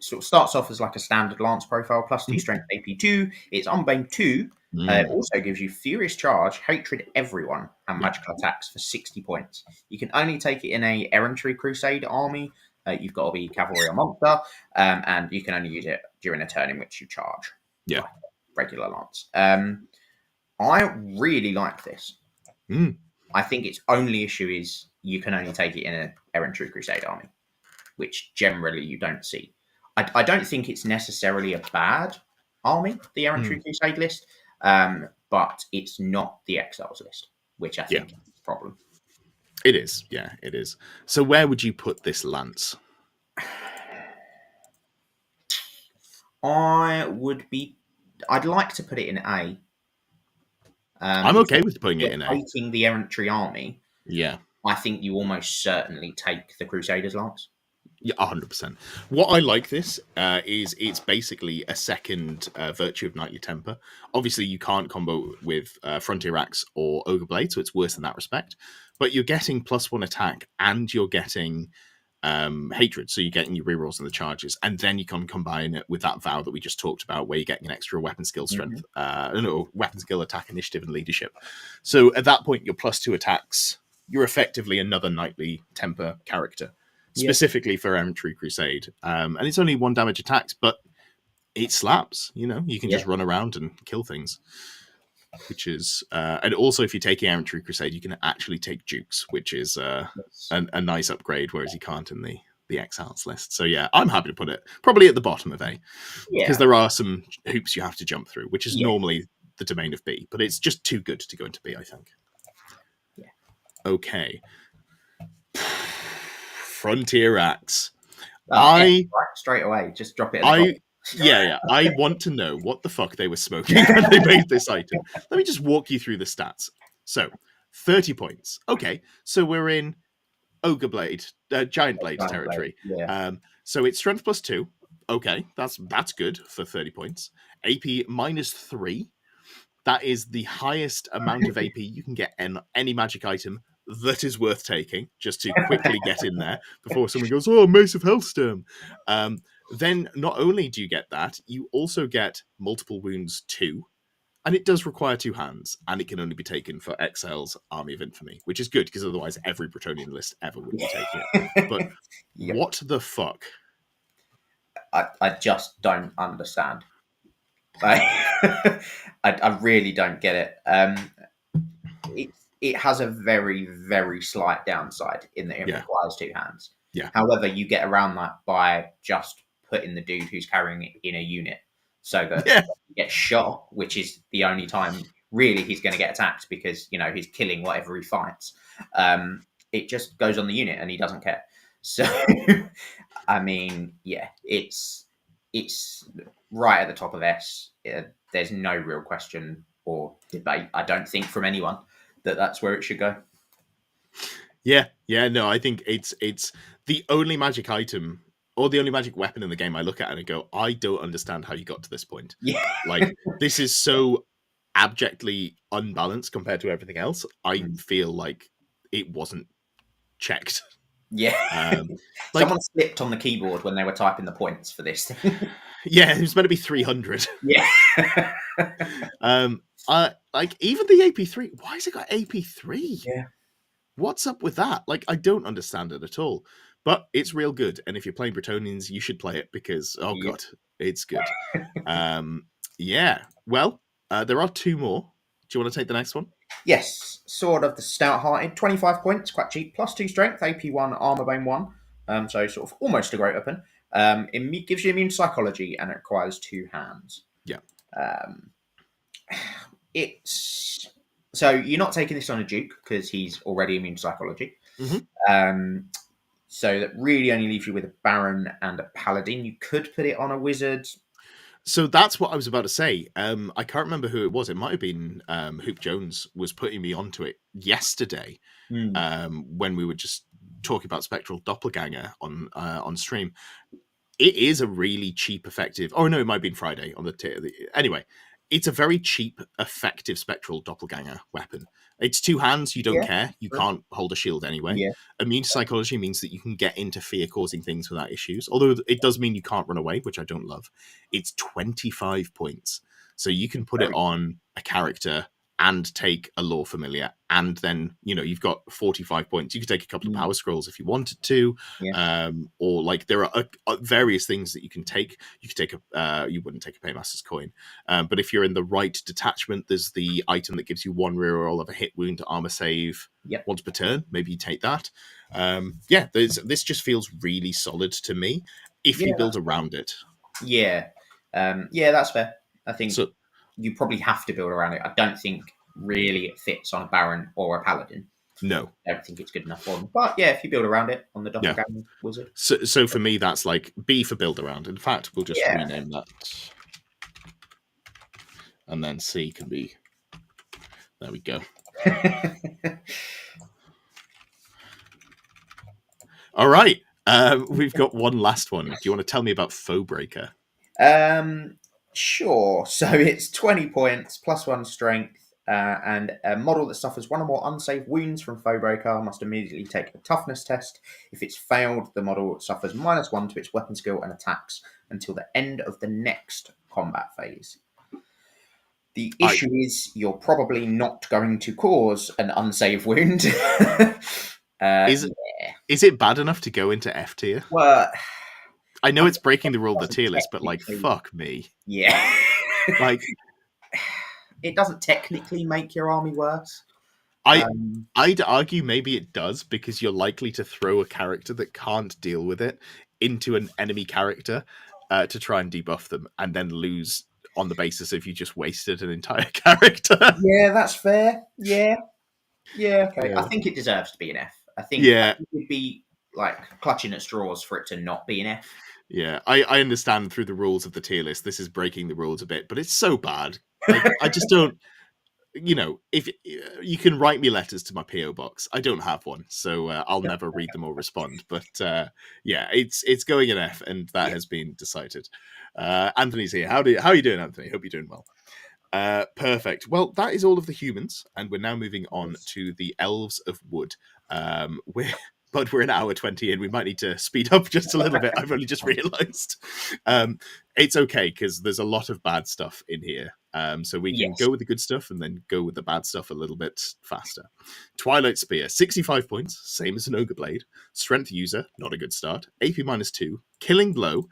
sort of starts off as like a standard lance profile, +2 strength AP2. It's Unbane 2. It also gives you Furious Charge, Hatred Everyone, and magical attacks for 60 points. You can only take it in a Errantry Crusade army. You've got to be cavalry or monster, and you can only use it during a turn in which you charge. Yeah, like regular lance. I really like this. I think its only issue is you can only take it in an Errantry Crusade army, which generally you don't see. I don't think it's necessarily a bad army, the Errantry Crusade list, but it's not the Exiles list, which I think is the problem. It is, yeah, it is. So where would you put this lance? I'd like to put it in A. I'm okay with putting it in A. Taking the Errantry army, yeah, I think you almost certainly take the Crusaders lance. Yeah, 100%. What I like this is it's basically a second Virtue of Knightly Temper. Obviously, you can't combo with Frontier Axe or Ogre Blade, so it's worse in that respect. But you're getting +1 attack, and you're getting hatred, so you're getting your rerolls and the charges, and then you can combine it with that vow that we just talked about, where you're getting an extra weapon skill strength, weapon skill, attack, initiative, and leadership. So at that point, your +2 attacks, you're effectively another knightly temper character, specifically for Errantry Crusade, and it's only 1 damage attacks, but it slaps. You can just run around and kill things. Which is, and also if you're taking Errantry Crusade, you can actually take Dukes, which is a nice upgrade, whereas you can't in the Exiles list. So yeah, I'm happy to put it probably at the bottom of A, because there are some hoops you have to jump through, which is normally the domain of B, but it's just too good to go into B, I think. Yeah. Okay. Frontier Axe. Right, straight away, just drop it. I want to know what the fuck they were smoking when they made this item. Let me just walk you through the stats. So, 30 points. Okay, so we're in Ogre Blade, Giant Blade territory. So it's strength +2. Okay, that's good for 30 points. AP -3. That is the highest amount of AP you can get in any magic item that is worth taking, just to quickly get in there before someone goes, oh, Mace of Hellstorm. Then not only do you get that, you also get multiple wounds 2, and it does require 2 hands, and it can only be taken for Exile's Army of Infamy, which is good, because otherwise every Brettonian list ever would be taking it. But what the fuck? I just don't understand. I really don't get it. It has a very, very slight downside in that it requires 2 hands. Yeah. However, you get around that by just putting the dude who's carrying it in a unit, so that he gets shot, which is the only time really he's going to get attacked, because he's killing whatever he fights. It just goes on the unit and he doesn't care. So, I mean, it's right at the top of S. There's no real question or debate, I don't think, from anyone that's where it should go. No, I think it's the only magic item or the only magic weapon in the game I look at and I go, I don't understand how you got to this point. Like, this is so abjectly unbalanced compared to everything else. I feel like it wasn't checked. Someone slipped on the keyboard when they were typing the points for this. It was meant to be 300. Like, even the AP3, why has it got AP3? What's up with that? Like, I don't understand it at all. But it's real good, and if you're playing Brettonians, you should play it, because god, it's good. Well, there are 2 more. Do you want to take the next one? Yes, Sword of the Stout-Hearted, 25 points, quite cheap, +2 strength, AP1, Armor Bane 1, so sort of almost a great weapon. It gives you immune psychology, and it requires 2 hands. It's so you're not taking this on a Duke, because he's already immune psychology. So that really only leaves you with a Baron and a Paladin. You could put it on a Wizard. So that's what I was about to say. I can't remember who it was. It might have been Hoop Jones was putting me onto it yesterday when we were just talking about Spectral Doppelganger on stream. It is a really cheap, effective... Oh, no, it might have been Friday on anyway, it's a very cheap, effective Spectral Doppelganger weapon. It's 2 hands, you don't care. You can't hold a shield anyway. Immune psychology means that you can get into fear-causing things without issues. Although it does mean you can't run away, which I don't love. It's 25 points. So you can put it on a character and take a lore familiar, and then you've got 45 points. You could take a couple of power scrolls if you wanted to, or like there are various things that you can take. You could take you wouldn't take a Paymaster's coin, but if you're in the right detachment, there's the item that gives you 1 reroll of a hit wound to armor save once per turn. Maybe you take that. This just feels really solid to me if you build around it. That's fair. I think you probably have to build around it. I don't think really it fits on a Baron or a Paladin. No. I don't think it's good enough for them. But if you build around it on the Doppelganger Wizard. So for me, that's like B for build around. In fact, we'll just rename that. And then C can be... There we go. All right. We've got one last one. Do you want to tell me about Foebreaker? Sure. So it's 20 points, +1 strength, And a model that suffers one or more unsafe wounds from Foebreaker must immediately take a toughness test. If it's failed, the model suffers -1 to its weapon skill and attacks until the end of the next combat phase. The issue is you're probably not going to cause an unsafe wound. Is it bad enough to go into F tier? Well, I know it's breaking the rule of the tier list, but like, fuck me. Yeah. Like, it doesn't technically make your army worse. I'd argue maybe it does, because you're likely to throw a character that can't deal with it into an enemy character to try and debuff them, and then lose on the basis of you just wasted an entire character. Yeah, that's fair. Yeah, okay. I think it deserves to be an F. I think it would be like clutching at straws for it to not be an F. Yeah, I understand through the rules of the tier list, this is breaking the rules a bit, but it's so bad. Like, I just don't, if you can write me letters to my PO box. I don't have one, so I'll never read them or respond. But yeah, it's going an F, and that has been decided. Anthony's here. How are you doing, Anthony? Hope you're doing well. Perfect. Well, that is all of the humans, and we're now moving on to the Elves of Wood. But we're an hour 20 in. We might need to speed up just a little bit. I've only just realised. It's okay, because there's a lot of bad stuff in here. So we can go with the good stuff and then go with the bad stuff a little bit faster. Twilight Spear, 65 points, same as an Ogre Blade. Strength user, not a good start. AP -2. Killing Blow.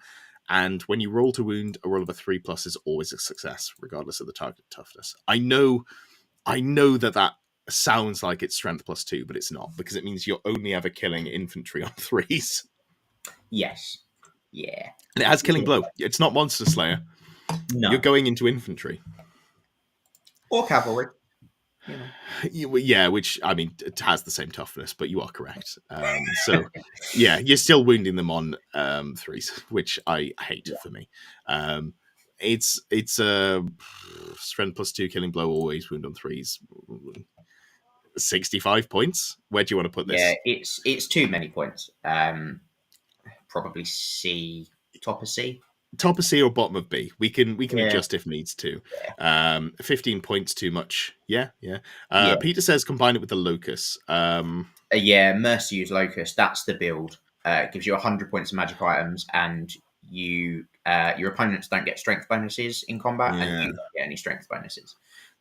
And when you roll to wound, a roll of a 3+ is always a success, regardless of the target toughness. I know that sounds like it's strength +2, but it's not, because it means you're only ever killing infantry on 3s. Yes. Yeah. And it has Killing Blow. It's not Monster Slayer. No. You're going into infantry. Or cavalry. Yeah, which, I mean, it has the same toughness, but you are correct. So, yeah, you're still wounding them on 3s, which I hate for me. It's a strength +2, Killing Blow, always wound on 3s. 65 points. Where do you want to put this? Yeah, it's too many points. Probably C, top of C. Top of C or bottom of B. We can adjust if needs to. 15 points too much. Yeah. Peter says combine it with the Locus. Mercy use Locus. That's the build. It gives you 100 points of magic items, and your opponents don't get strength bonuses in combat, and you don't get any strength bonuses.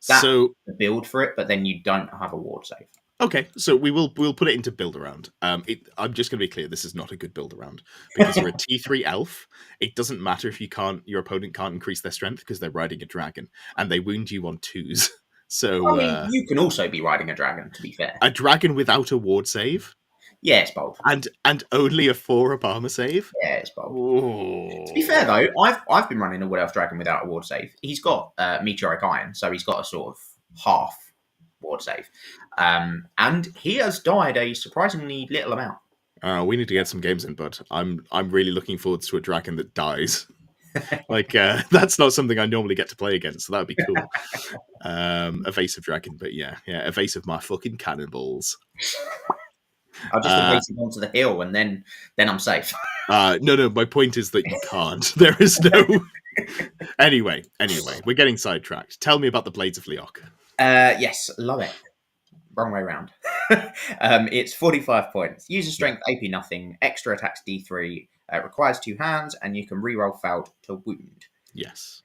That's the build for it, but then you don't have a ward save. Okay, so we'll put it into build around. I'm just going to be clear, this is not a good build around, because you're a T3 elf. It doesn't matter if your opponent can't increase their strength because they're riding a dragon, and they wound you on 2s. So I mean, you can also be riding a dragon, to be fair. A dragon without a ward save? Yeah, it's bold. And only a 4-up armor save? Yeah, it's bold. Ooh. To be fair, though, I've been running a Wood Elf Dragon without a ward save. He's got Meteoric Iron, so he's got a sort of half ward save. And he has died a surprisingly little amount. We need to get some games in, bud. I'm really looking forward to a dragon that dies. Like, that's not something I normally get to play against, so that would be cool. Evasive dragon, but yeah, evasive my fucking cannonballs. I'll just evade him onto the hill, and then I'm safe. No, my point is that you can't. There is no... Anyway, we're getting sidetracked. Tell me about the Blades of Leok. Yes, love it. Wrong way around. It's 45 points. User strength AP nothing. Extra attacks D3. Requires 2 hands, and you can reroll failed to wound. Yes.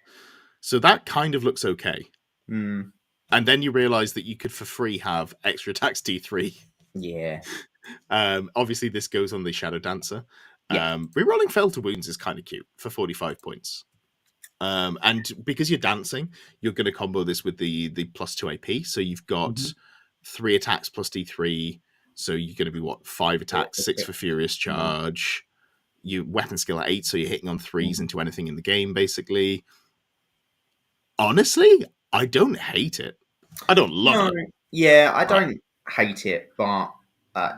So that kind of looks okay. Mm. And then you realise that you could for free have extra attacks D3. Yeah. Obviously, this goes on the Shadow Dancer. Rerolling failed to wounds is kind of cute for 45 points. And because you're dancing, you're going to combo this with the +2 AP. So you've got 3 attacks plus D3. So you're going to be 5 attacks, 6 for Furious Charge. You weapon skill at 8, so you're hitting on 3s into anything in the game, basically. Honestly, I don't hate it. I don't love it. Yeah, I don't hate it, but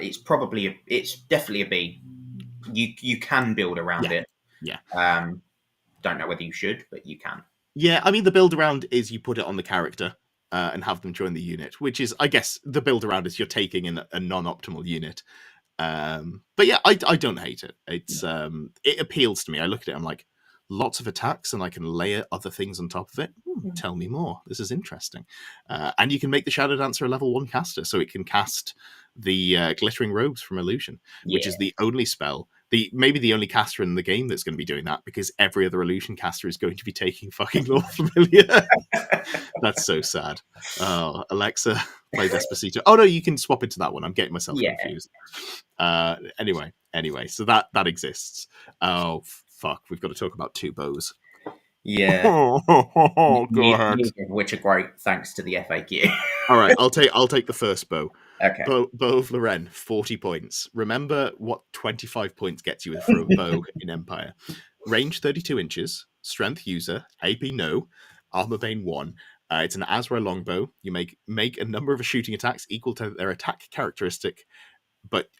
it's definitely a B. You can build around it. Yeah. Don't know whether you should, but you can. Yeah, I mean, the build around is you put it on the character and have them join the unit, which is, I guess, the build around is you're taking in a non-optimal unit. But yeah, I don't hate it. It's it appeals to me. I look at it, I'm like, lots of attacks, and I can layer other things on top of it. Tell me more. This is interesting. And you can make the Shadow Dancer a level 1 caster, so it can cast the Glittering Robes from Illusion, which is the only spell, maybe the only caster in the game that's going to be doing that, because every other Illusion caster is going to be taking fucking Lore Familiar. That's so sad. Oh, Alexa, play Despacito. Oh no, you can swap into that one. I'm getting myself confused. Anyway, so that exists. Oh fuck, we've got to talk about 2 bows. Yeah. Go ahead. Which are great thanks to the FAQ. All right, I'll take the first bow. Okay. Bow of Loren, 40 points. Remember what 25 points gets you for a bow in Empire. Range 32 inches, strength user, AP no, armor bane 1. It's an Azra longbow. You make a number of shooting attacks equal to their attack characteristic,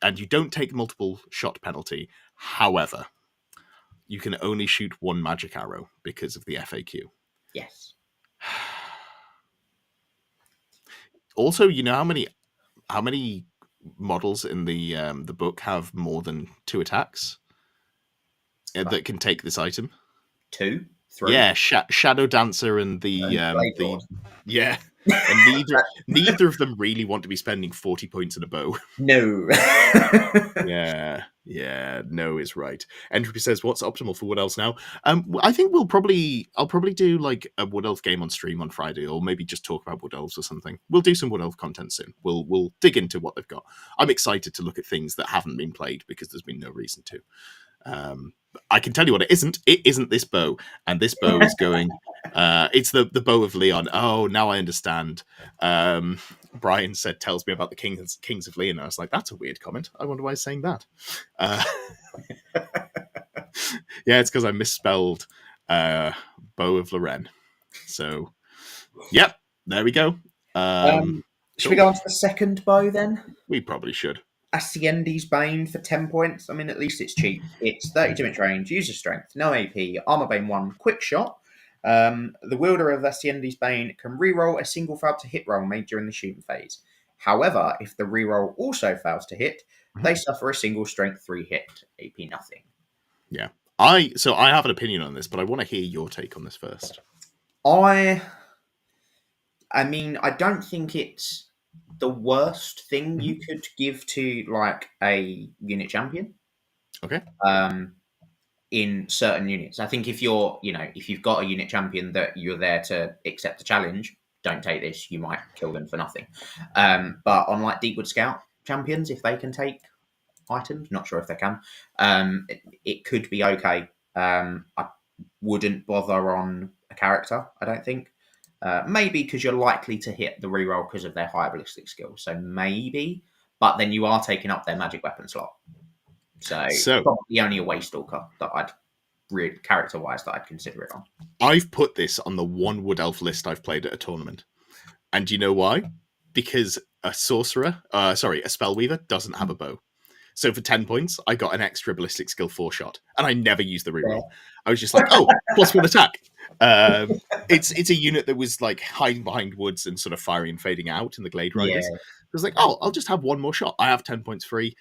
and you don't take multiple shot penalty. However, you can only shoot 1 magic arrow because of the FAQ. Yes. Also, you know how many models in the book have more than 2 attacks that can take this item? 2, 3. Yeah, Shadow Dancer and the yeah, and neither of them really want to be spending 40 points in a bow. No. Yeah, no is right. Entropy says, "What's optimal for Wood Elves now?" I think I'll probably do like a Wood Elf game on stream on Friday, or maybe just talk about Wood Elves or something. We'll do some Wood Elf content soon. We'll dig into what they've got. I'm excited to look at things that haven't been played because there's been no reason to. I can tell you what it isn't. It isn't this bow, and this bow is going. It's the bow of Leon. Oh, now I understand. Brian said, "Tells me about the kings of Leon." I was like, "That's a weird comment. I wonder why he's saying that." Yeah, it's because I misspelled bow of Loren. So, yep, there we go. Should we go on to the second bow then? We probably should. Asciendi's Bane for 10 points. I mean, at least it's cheap. It's 32 inch range, user strength, no AP, armor bane 1, quick shot. The wielder of Asciendi's Bane can reroll a single failed to hit roll made during the shooting phase. However, if the reroll also fails to hit, they suffer a single strength 3 hit, AP nothing. Yeah. I have an opinion on this, but I want to hear your take on this first. I mean, I don't think it's the worst thing you could give to like a unit champion. Okay. In certain units, I think if you've got a unit champion that you're there to accept the challenge, don't take this. You might kill them for nothing. But on like Deepwood Scout champions, if they can take items, not sure if they can, it could be okay. I wouldn't bother on a character, I don't think. Maybe because you're likely to hit the reroll because of their high ballistic skill. So maybe, but then you are taking up their magic weapon slot. So probably only a Waystalker that I'd really character-wise that I'd consider it on. I've put this on the one Wood Elf list I've played at a tournament. And do you know why? Because a Spellweaver doesn't have a bow. So for 10 points, I got an extra ballistic skill 4 shot, and I never used the reroll. Yeah. I was just like, oh, +1 attack. It's a unit that was like hiding behind woods and sort of firing and fading out in the Glade Riders. Yeah. It was like, oh, I'll just have one more shot. I have 10 points free.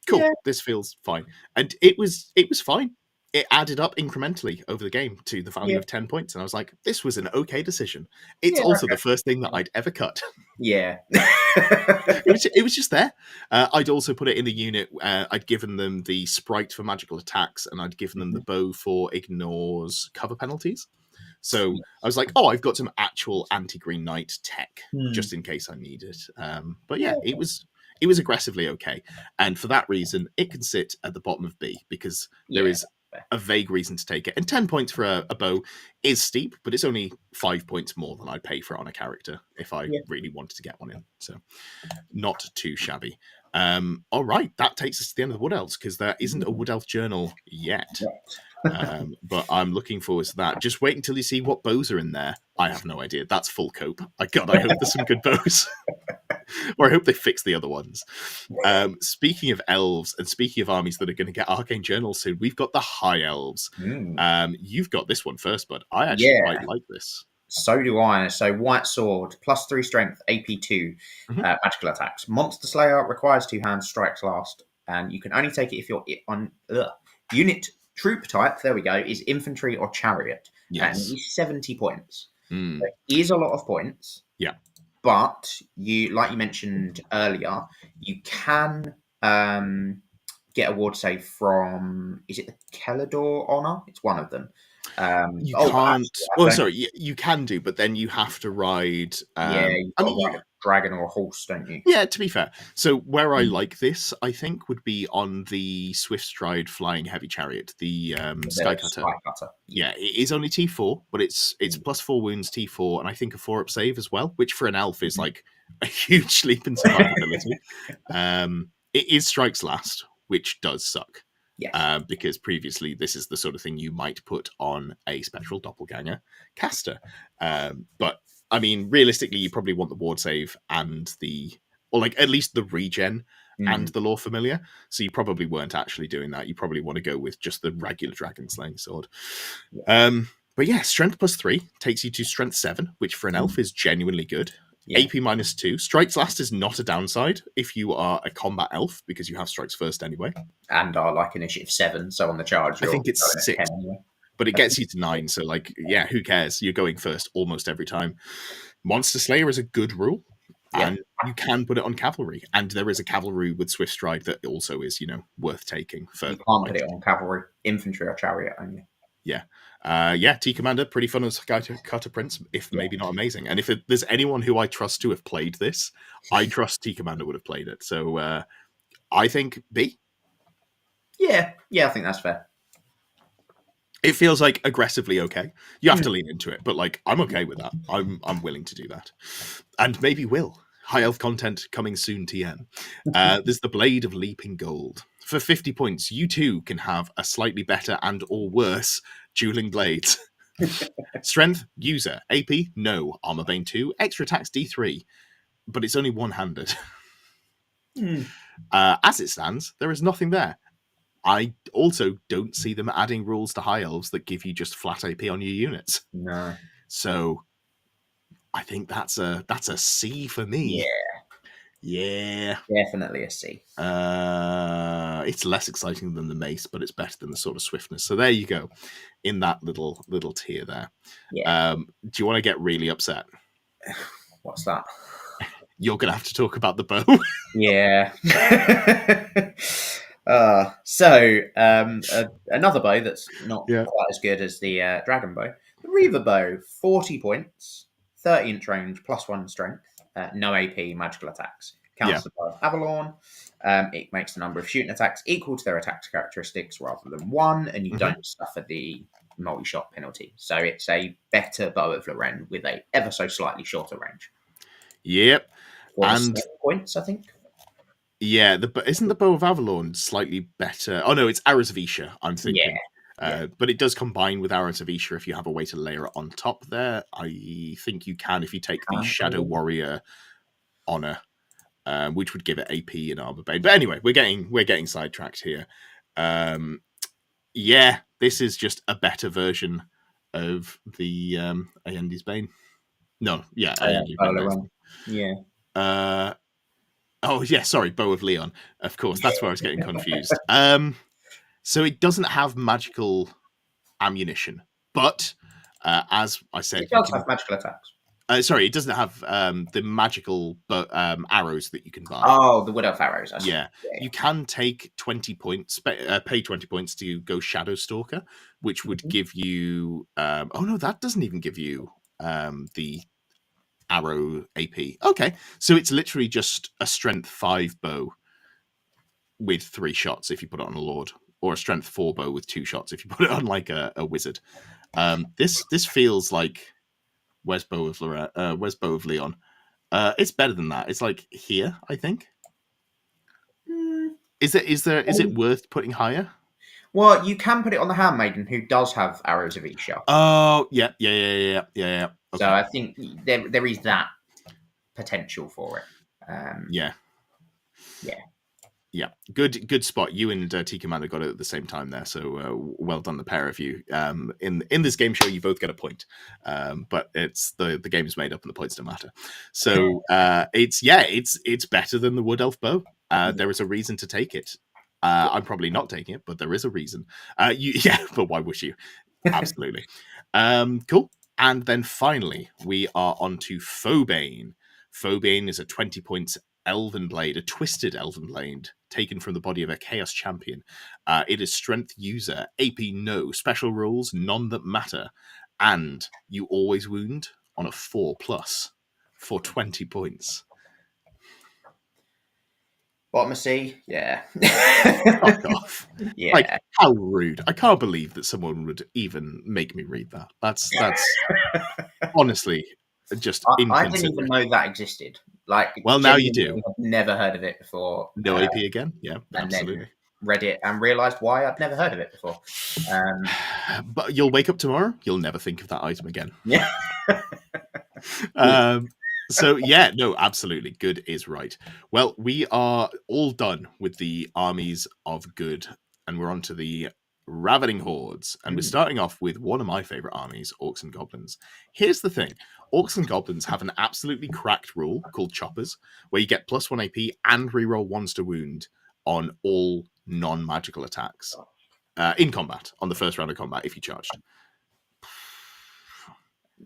Cool, yeah. This feels fine. And it was fine. It added up incrementally over the game to the value of 10 points. And I was like, this was an okay decision. It's also the first thing that I'd ever cut. Yeah. it was just there. I'd also put it in the unit. I'd given them the sprite for magical attacks, and I'd given them the bow for ignores cover penalties. So I was like, oh, I've got some actual anti-Green Knight tech just in case I need it. But yeah, it was aggressively okay. And for that reason, it can sit at the bottom of B because there is a vague reason to take it. And 10 points for a bow is steep, but it's only 5 points more than I'd pay for it on a character if I really wanted to get one in. So not too shabby. All right, that takes us to the end of the Wood Elves because there isn't a Wood Elf journal yet. But I'm looking forward to that. Just wait until you see what bows are in there. I have no idea. That's full cope. I hope there's some good bows. Or I hope they fix the other ones. Speaking of elves and speaking of armies that are going to get Arcane Journal soon, we've got the High Elves. You've got this one first, bud. I actually quite like this. So do I. So White Sword, +3 strength, AP2, magical attacks. Monster Slayer requires 2 hands, strikes last, and you can only take it if you're on unit troop type, there we go, is infantry or chariot. And Yes. it is 70 points. Mm. So it is a lot of points. Yeah. But like you mentioned earlier, you can get a ward save from, is it the Kelador Honor? It's one of them. You but can't. actually, Sorry, you can do, but then you have to ride. yeah, you've I got mean, to ride a dragon or a horse, don't you? yeah. To be fair, so where I like this, I think, would be on the Swift Stride Flying Heavy Chariot, the Skycutter. Skycutter. Yeah, it is only T4, but it's +4 wounds T4, and I think a 4-up save as well, which for an elf is like a huge leap in survivability. It is strikes last, which does suck. Yes. Because previously this is the sort of thing you might put on a Spectral Doppelganger caster. But I mean, realistically, you probably want the ward save and or like at least the regen and the Lore Familiar. So you probably weren't actually doing that. You probably want to go with just the regular Dragon Slaying Sword. Yeah. But yeah, strength +3 takes you to strength 7, which for an elf is genuinely good. Yeah. AP -2. Strikes last is not a downside if you are a combat elf, because you have strikes first anyway. And are like initiative 7, so on the charge, I think it's 6. Anyway. But it gets you to 9, so like, yeah, who cares? You're going first almost every time. Monster Slayer is a good rule, and you can put it on cavalry. And there is a cavalry with Swift Stride that also is, worth taking. You can't put it on cavalry, infantry, or chariot only. Yeah. T Commander, pretty fun as Skycutter Prince, if maybe not amazing. And if there's anyone who I trust to have played this, I trust T Commander would have played it. So I think B. Yeah, I think that's fair. It feels like aggressively okay. You have to lean into it, but like I'm okay with that. I'm willing to do that, and maybe will. High elf content coming soon. TM. There's the Blade of Leaping Gold. For 50 points, you too can have a slightly better and or worse dueling blades. Strength, user. AP, no. Armor Bane 2. Extra attacks, D3. But it's only one-handed. As it stands, there is nothing there. I also don't see them adding rules to High Elves that give you just flat AP on your units. No. So I think that's a C for me. Yeah. Definitely a C. It's less exciting than the mace, but it's better than the sort of swiftness. So there you go, in that little tier there. Yeah. Do you want to get really upset? What's that? You're going to have to talk about the bow. Yeah. Another bow that's not quite as good as the dragon bow. The Reaver bow, 40 points, 30-inch range, +1 strength. No AP, magical attacks. Counts the bow of Avalon. It makes the number of shooting attacks equal to their attack characteristics rather than 1, and you don't suffer the multi-shot penalty. So it's a better bow of Loren with a ever so slightly shorter range. Yep. And points, I think. Yeah, isn't the bow of Avalon slightly better? Oh no, it's Arrows of Isha, I'm thinking. But it does combine with Arrows of Isha if you have a way to layer it on top there. I think you can if you take the Shadow Warrior Honor, which would give it AP and Armor Bane. But anyway, we're getting sidetracked here. This is just a better version of the Ayendi's Bane. No, Ayendi's Bane. Yeah. Sorry, Bow of Leon. Of course, that's where I was getting confused. So it doesn't have magical ammunition, but as I said, it does have magical attacks. It doesn't have the magical arrows that you can buy. Oh, the Wood Elf arrows. You can take 20 points, pay 20 points to go Shadow Stalker, which would give you. That doesn't even give you the arrow AP. Okay, so it's literally just a strength 5 bow with 3 shots if you put it on a lord, or a strength 4 bow with 2 shots if you put it on like a wizard. This feels like where's Bow of Leon? It's better than that. It's like here, I think. Is it worth putting higher? Well, you can put it on the Handmaiden, who does have Arrows of Isha. Oh, yeah. Okay. So I think there is that potential for it. Yeah. Good spot. You and T Commander got it at the same time there, so well done, the pair of you. In this game show, you both get a point, but it's the game is made up and the points don't matter. So it's better than the Wood Elf bow. There is a reason to take it. I'm probably not taking it, but there is a reason. Yeah, but why would you? Absolutely. Cool. And then finally, we are on to Phobane. Phobane is a 20 points Elven Blade, a twisted Elven Blade, taken from the body of a Chaos Champion. It is Strength User, AP no, special rules, none that matter, and you always wound on a 4+ for 20 points. Bottom of C, yeah. Fuck off. Yeah. Like, how rude. I can't believe that someone would even make me read that. That's honestly just I didn't even inconsiderate. know that existed. Like, Well, now you do. I've never heard of it before. No AP again? Yeah, and absolutely. then read it and realised why I'd never heard of it before. But you'll wake up tomorrow, you'll never think of that item again. Yeah. So yeah, no, absolutely. Good is right. Well, we are all done with the armies of good, and we're on to the ravening hordes. And we're starting off with one of my favorite armies, Orcs and Goblins. Here's the thing. Orcs and Goblins have an absolutely cracked rule called Choppers, where you get +1 AP and reroll 1s to wound on all non-magical attacks in combat, on the first round of combat if you charged.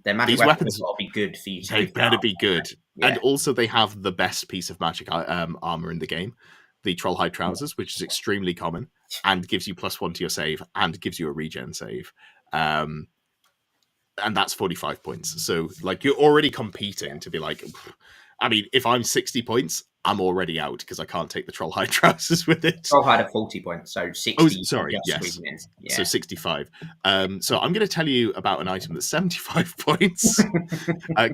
Their magic weapons will be good for you. They better be good. Yeah. And also they have the best piece of magic armor in the game, the Trollhide Trousers, which is extremely common and gives you +1 to your save and gives you a regen save. And that's 45 points. So like you're already competing to be like, I mean, if I'm 60 points, I'm already out because I can't take the Trollhide Trousers with it. Trollhide at 40 points, so 60. Oh, sorry, yes. Yeah. So 65. So I'm going to tell you about an item that's 75 points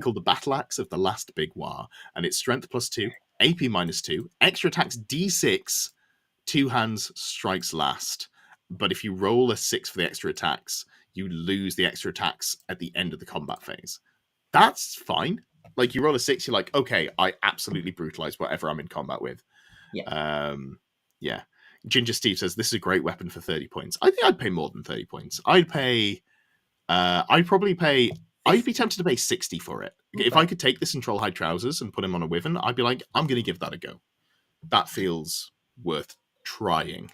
called the Battle Axe of the Last Big War. And it's Strength +2, AP -2, extra attacks D6, 2 hands, strikes last. But if you roll a 6 for the extra attacks, you lose the extra attacks at the end of the combat phase. That's fine. Like, you roll a 6, you're like, okay, I absolutely brutalize whatever I'm in combat with. Yeah. Yeah. Ginger Steve says, this is a great weapon for 30 points. I think I'd pay more than 30 points. I'd be tempted to pay 60 for it. Okay. If I could take this in Trollhide Trousers and put him on a Wyvern, I'd be like, I'm going to give that a go. That feels worth trying.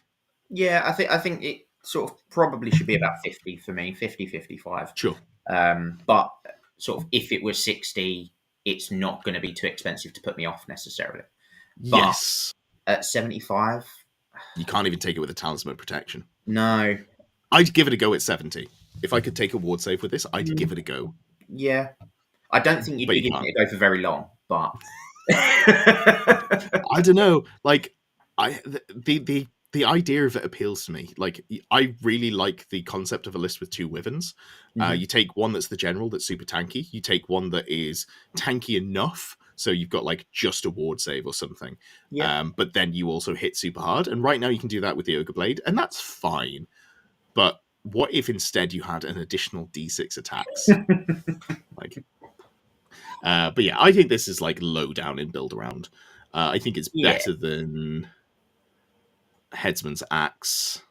Yeah, I think it sort of probably should be about 50 for me, 50, 55. Sure. But sort of if it was 60, it's not going to be too expensive to put me off necessarily. But yes. At 75, you can't even take it with a Talisman Protection. No. I'd give it a go at 70. If I could take a ward save with this, I'd give it a go. Yeah. I don't think you'd be giving it a go for very long, but I don't know. Like, the idea of it appeals to me. Like, I really like the concept of a list with 2 Wyverns. You take one that's the general that's super tanky. You take one that is tanky enough, so you've got like just a ward save or something. Yeah. But then you also hit super hard. And right now you can do that with the Ogre Blade, and that's fine. But what if instead you had an additional D6 attacks? But yeah, I think this is like low down in build around. I think it's better than Headsman's Axe.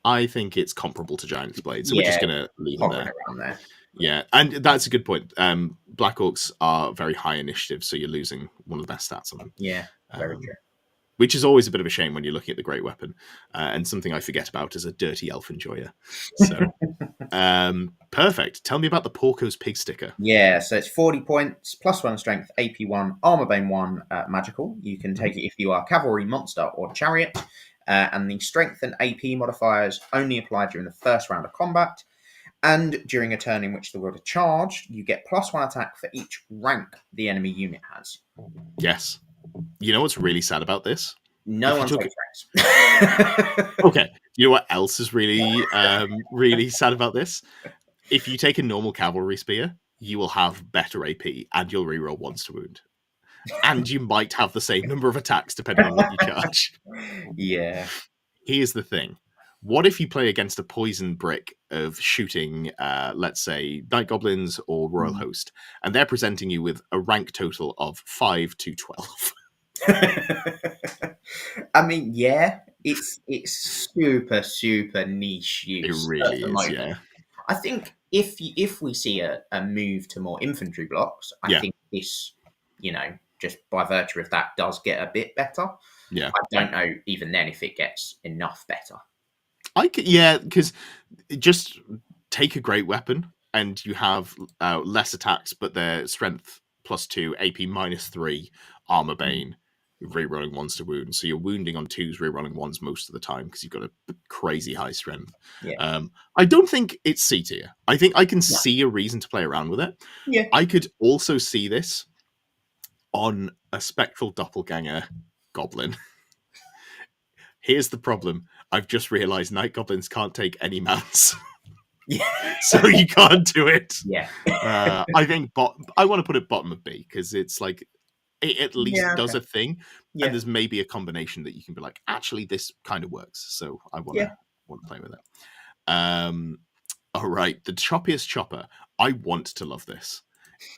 I think it's comparable to Giant's Blade, so we're just going to leave it there. Around there. Yeah, and that's a good point. Black Orcs are very high initiative, so you're losing one of the best stats on them. Yeah, very true. Which is always a bit of a shame when you're looking at the Great Weapon, and something I forget about as a dirty elf enjoyer. So, perfect. Tell me about the Porco's Pig Sticker. Yeah, so it's 40 points, +1 strength, AP 1, Armor Bane 1, magical. You can take it if you are Cavalry, Monster, or Chariot. And the strength and AP modifiers only apply during the first round of combat. And during a turn in which the world are charged, you get +1 attack for each rank the enemy unit has. Yes. You know what's really sad about this? No one takes ranks. Okay. You know what else is really, really sad about this? If you take a normal cavalry spear, you will have better AP and you'll reroll 1s to wound. And you might have the same number of attacks depending on what you charge. Yeah. Here's the thing. What if you play against a poison brick of shooting, let's say, Night Goblins or Royal Host, and they're presenting you with a rank total of 5 to 12? I mean, yeah, it's super, super niche use. It really is, yeah. I think if we see a move to more infantry blocks, I think this, just by virtue of that, does get a bit better. Yeah. I don't know even then if it gets enough better. Yeah, because just take a great weapon and you have less attacks, but their strength +2, AP -3, armor bane, rerolling ones to wound. So you're wounding on 2s, rerolling 1s most of the time because you've got a crazy high strength. Yeah. I don't think it's C tier. I think I can No. see a reason to play around with it. Yeah. I could also see this on a spectral doppelganger goblin. Here's the problem. I've just realized night goblins can't take any mounts. Yeah. So you can't do it. Yeah. I think I want to put it bottom of B because it's like it at least Yeah, does okay. a thing, Yeah. and there's maybe a combination that you can be like, actually, this kind of works. So I want to play with it. All right, the choppiest chopper. I want to love this.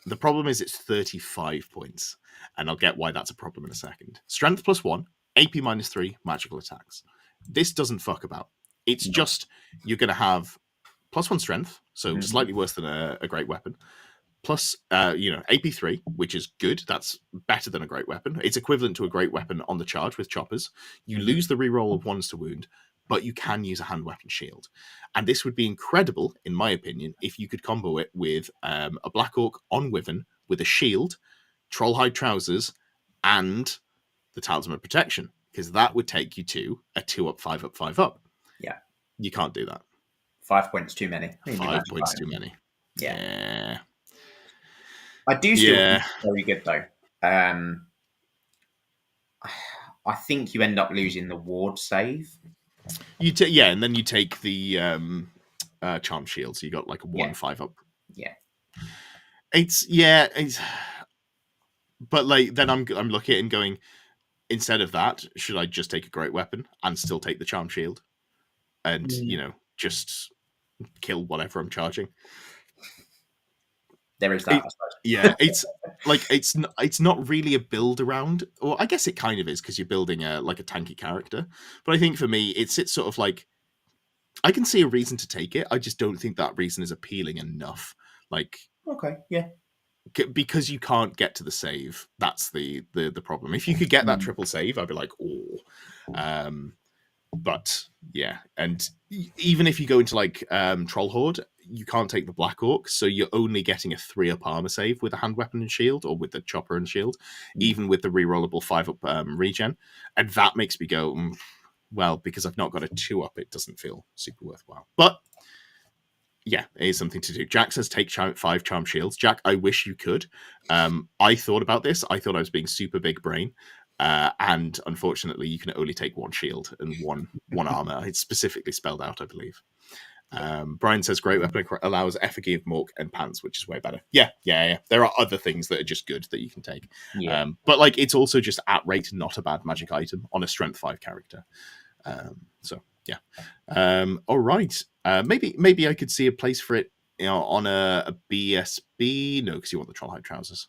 The problem is it's 35 points, and I'll get why that's a problem in a second. Strength +1, AP -3, magical attacks. This doesn't fuck about. It's just you're going to have +1 strength, so slightly worse than a great weapon. Plus, AP3, which is good. That's better than a great weapon. It's equivalent to a great weapon on the charge with choppers. You lose the reroll of 1s to wound, but you can use a hand weapon shield. And this would be incredible, in my opinion, if you could combo it with a Black Orc on Wyvern with a shield, Trollhide trousers, and the Talisman of Protection, because that would take you to a 2-up, 5-up, 5-up. Yeah. You can't do that. 5 points too many. 5 points too many. Yeah. I do still think it's very good though. I think you end up losing the ward save. And then you take the charm shield, so you got like a 1-5-up. Yeah. It's but like then I'm looking at it and going, instead of that, should I just take a great weapon and still take the charm shield? And just kill whatever I'm charging. There is that. It's like it's not really a build around, or I guess it kind of is because you're building a tanky character. But I think for me, it's sort of like I can see a reason to take it. I just don't think that reason is appealing enough. Like, okay, yeah, because you can't get to the save. That's the problem. If you could get that triple save, I'd be like, oh. But yeah, and even if you go into like Troll Horde, you can't take the Black Orc, so you're only getting a 3-up armor save with a hand weapon and shield, or with the chopper and shield, even with the rerollable 5-up regen, and that makes me go, well, because I've not got a 2-up, it doesn't feel super worthwhile. But yeah, it is something to do. Jack says take 5 charm shields. Jack, I wish you could. I thought about this. I thought I was being super big brain. And unfortunately, you can only take 1 shield and one armor. It's specifically spelled out, I believe. Brian says great weapon allows effigy of Mork and pants, which is way better. Yeah. There are other things that are just good that you can take. Yeah. But like it's also just at rate not a bad magic item on a strength 5 character. So yeah. All right. Maybe I could see a place for it, on a BSB. No, because you want the Trollhide trousers.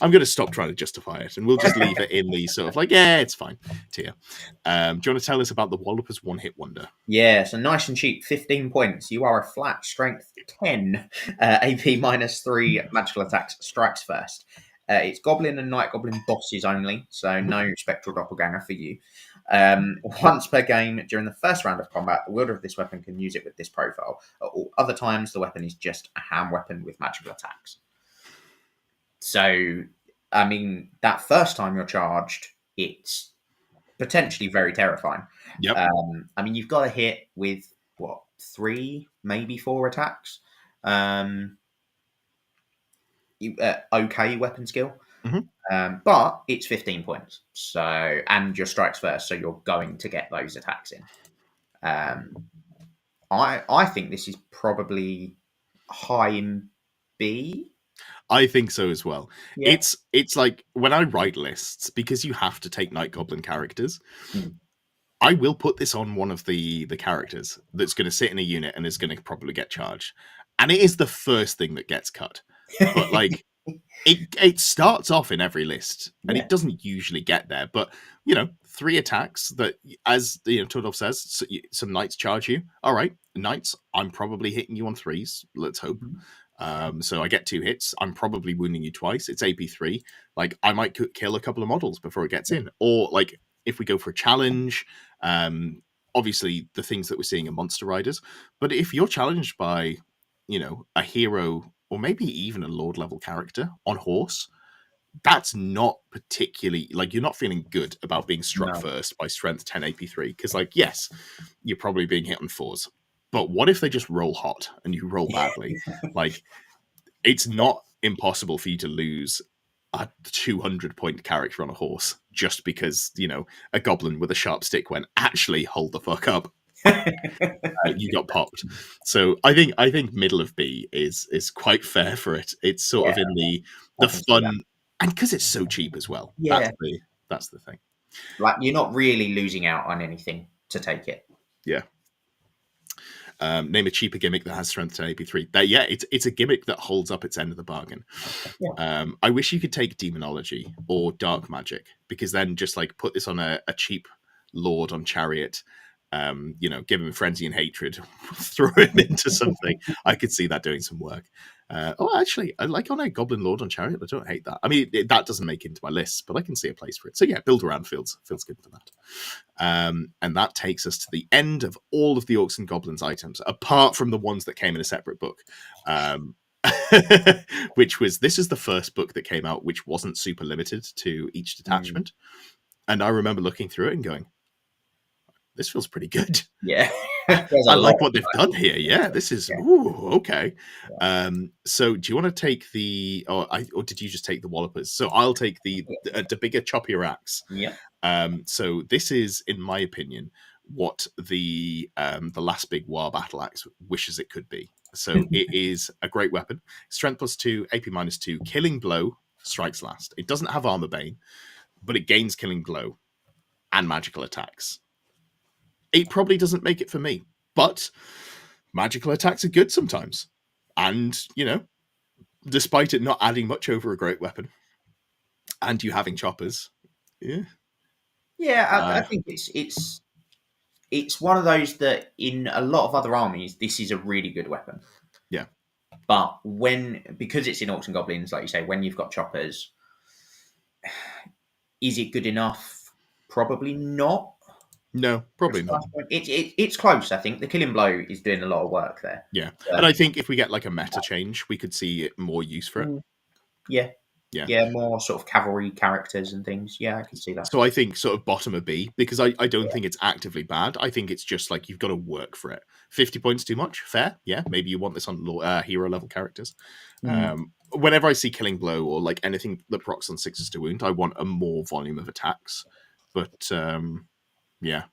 I'm going to stop trying to justify it, and we'll just leave it in the sort of like, yeah, it's fine tier. Do you want to tell us about the Wallopers one-hit wonder? Yeah, so nice and cheap, 15 points. You are a flat strength 10, AP -3, magical attacks, strikes first. It's Goblin and Night Goblin bosses only, so no Spectral Doppelganger for you. Once per game during the first round of combat, the wielder of this weapon can use it with this profile. At all other times, the weapon is just a hand weapon with magical attacks. So, I mean, that first time you're charged, it's potentially very terrifying. Yep. I mean, you've got to hit with, 3, maybe 4 attacks. Okay weapon skill. But it's 15 points. So, and your strikes first, so you're going to get those attacks in. I think this is probably high in B. I think so as well. Yeah. It's like when I write lists, because you have to take Night Goblin characters, I will put this on one of the characters that's going to sit in a unit and is going to probably get charged. And it is the first thing that gets cut. But like it starts off in every list, and it doesn't usually get there. But 3 attacks that, as Todov says, some knights charge you. All right, knights, I'm probably hitting you on 3s. Let's hope. So I get 2 hits. I'm probably wounding you twice. It's AP3. Like I might kill a couple of models before it gets in, or like if we go for a challenge, obviously the things that we're seeing are monster riders. But if you're challenged by, a hero or maybe even a lord level character on horse, that's not particularly like you're not feeling good about being struck No. first by strength 10 AP3 because, like, yes, you're probably being hit on fours, but what if they just roll hot and you roll badly? Like, it's not impossible for you to lose a 200-point character on a horse just because a goblin with a sharp stick went, actually hold the fuck up. You got popped. So I think middle of B is quite fair for it. It's sort of in the fun, and because it's so cheap as well. Yeah. That's the thing. Like, you're not really losing out on anything to take it. Yeah. Name a cheaper gimmick that has strength 10 AP3. Yeah, it's a gimmick that holds up its end of the bargain. Yeah. I wish you could take demonology or dark magic, because then just like put this on a cheap lord on chariot, give him frenzy and hatred, throw him into something. I could see that doing some work. Actually, I like on a goblin lord on chariot. I don't hate that. I mean, that doesn't make it into my list, but I can see a place for it. So yeah, build around feels good for that. And that takes us to the end of all of the Orcs and Goblins items, apart from the ones that came in a separate book. This is the first book that came out which wasn't super limited to each detachment. And I remember looking through it and going, this feels pretty good. Yeah. I like what they've done here. Yeah, this is okay. Yeah. So do you want to take the or did you just take the Wallopers? So I'll take the bigger, choppier axe. Yeah. So this is, in my opinion, what the last big war battle axe wishes it could be. So it is a great weapon. Strength +2, AP -2, killing blow, strikes last. It doesn't have armor bane, but it gains killing blow and magical attacks. It probably doesn't make it for me, but magical attacks are good sometimes. And, despite it not adding much over a great weapon and you having choppers, yeah. I think it's one of those that in a lot of other armies, this is a really good weapon. Yeah. But because it's in Orcs and Goblins, like you say, when you've got choppers, is it good enough? Probably not. No, probably not. It's close, I think. The killing blow is doing a lot of work there. Yeah. And I think if we get like a meta change, we could see more use for it. Yeah. Yeah, more sort of cavalry characters and things. Yeah, I can see that. So I think sort of bottom of B, because I don't think it's actively bad. I think it's just like you've got to work for it. 50 points too much? Fair. Yeah, maybe you want this on hero level characters. Whenever I see killing blow or like anything that procs on 6s to wound, I want a more volume of attacks. But yeah,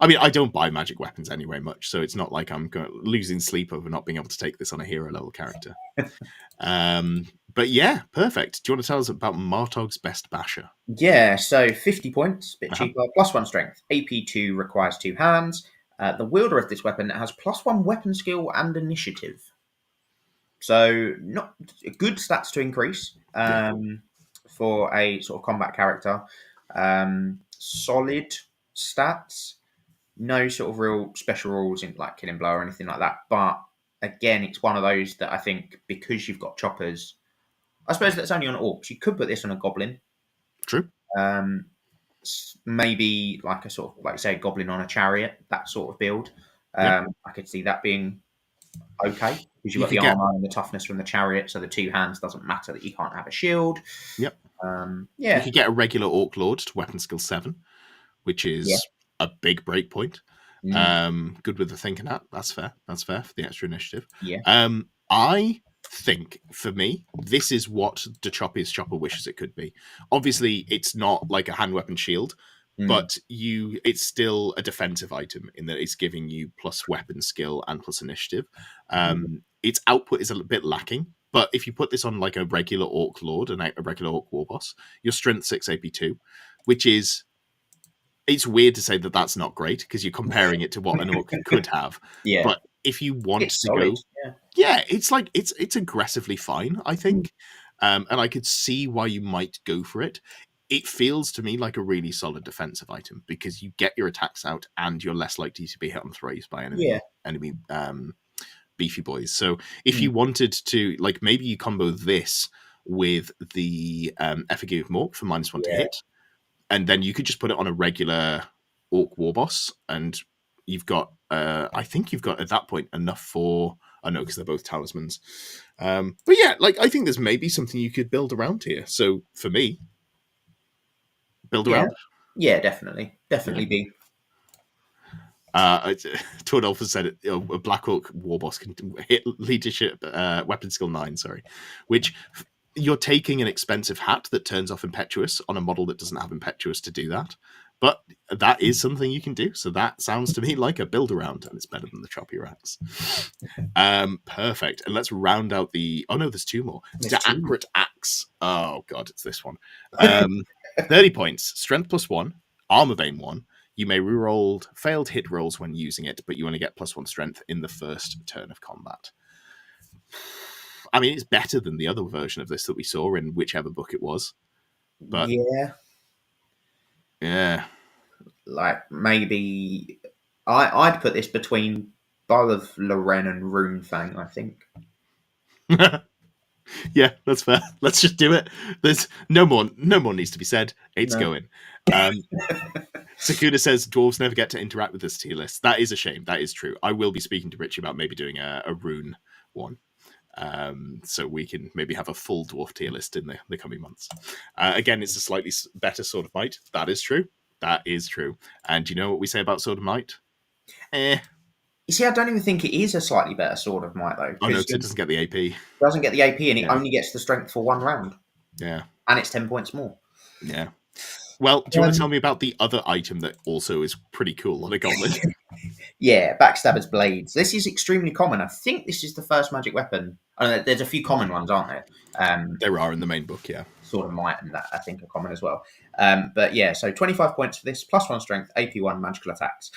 I mean, I don't buy magic weapons anyway much, so it's not like I'm losing sleep over not being able to take this on a hero level character. But yeah, perfect. Do you want to tell us about Martog's Best Basher? Yeah, so 50 points, bit cheaper, +1 strength. AP2 requires 2 hands. The wielder of this weapon has +1 weapon skill and initiative. So not good stats to increase for a sort of combat character. Solid stats. No sort of real special rules in like killing blow or anything like that. But again, it's one of those that I think because you've got choppers, I suppose that's only on orcs. You could put this on a goblin. True. Maybe like a sort of, like say, a goblin on a chariot, that sort of build. I could see that being okay because you've got the armor and the toughness from the chariot, so the 2 hands doesn't matter that you can't have a shield. Yep. You could get a regular orc lord to weapon skill 7, which is a big break point. Good with the thinking hat. That's fair. That's fair for the extra initiative. Yeah. I think for me, this is what the choppiest chopper wishes it could be. Obviously, it's not like a hand weapon shield, but it's still a defensive item in that it's giving you plus weapon skill and plus initiative. Its output is a bit lacking, but if you put this on like a regular orc lord and a regular orc war boss, your strength 6 AP2, which is, it's weird to say that that's not great because you're comparing it to what an orc could have. Yeah. But if you want to go, it's like it's aggressively fine, I think. And I could see why you might go for it. It feels to me like a really solid defensive item because you get your attacks out and you're less likely to be hit on throws by enemy beefy boys. So if you wanted to, like, maybe you combo this with the Effigy of Mork for -1 to hit, and then you could just put it on a regular orc war boss, and you've got I think you've got at that point enough for, I know because they're both talismans, but yeah, like I think there's maybe something you could build around here. So for me, build Yeah, around. yeah, definitely be. Tordolf has said it, a Black Orc war boss can hit leadership weapon skill 9, sorry, which you're taking an expensive hat that turns off impetuous on a model that doesn't have impetuous to do that. But that is something you can do. So that sounds to me like a build around, and it's better than the choppy racks. Perfect. And let's round out the. Oh no, there's 2 more. There's 2. Accurate axe. Oh god, it's this one. 30 points. Strength +1. Armor Bane 1. You may reroll failed hit rolls when using it, but you only get +1 strength in the first turn of combat. I mean, it's better than the other version of this that we saw in whichever book it was. But yeah. Like maybe I'd put this between Bow of Loren and Runefang, I think. Yeah, that's fair. Let's just do it. There's no more needs to be said. It's going. Sakuna says dwarves never get to interact with this tier list. That is a shame. That is true. I will be speaking to Richie about maybe doing a rune one. So we can maybe have a full dwarf tier list in the coming months. Again, it's a slightly better Sword of Might. That is true. That is true. And do you know what we say about Sword of Might? You see, I don't even think it is a slightly better Sword of Might, though. Oh, no, because it doesn't get the AP. It doesn't get the AP, and it only gets the strength for 1 round. Yeah. And it's 10 points more. Yeah. Well, do you want to tell me about the other item that also is pretty cool on a goblin? Yeah, Backstabber's Blades. This is extremely common. I think this is the first magic weapon. There's a few common ones, aren't there? There are in the main book, yeah. Sword of Might and that, I think, are common as well. But yeah, so 25 points for this, +1 strength, AP1 magical attacks.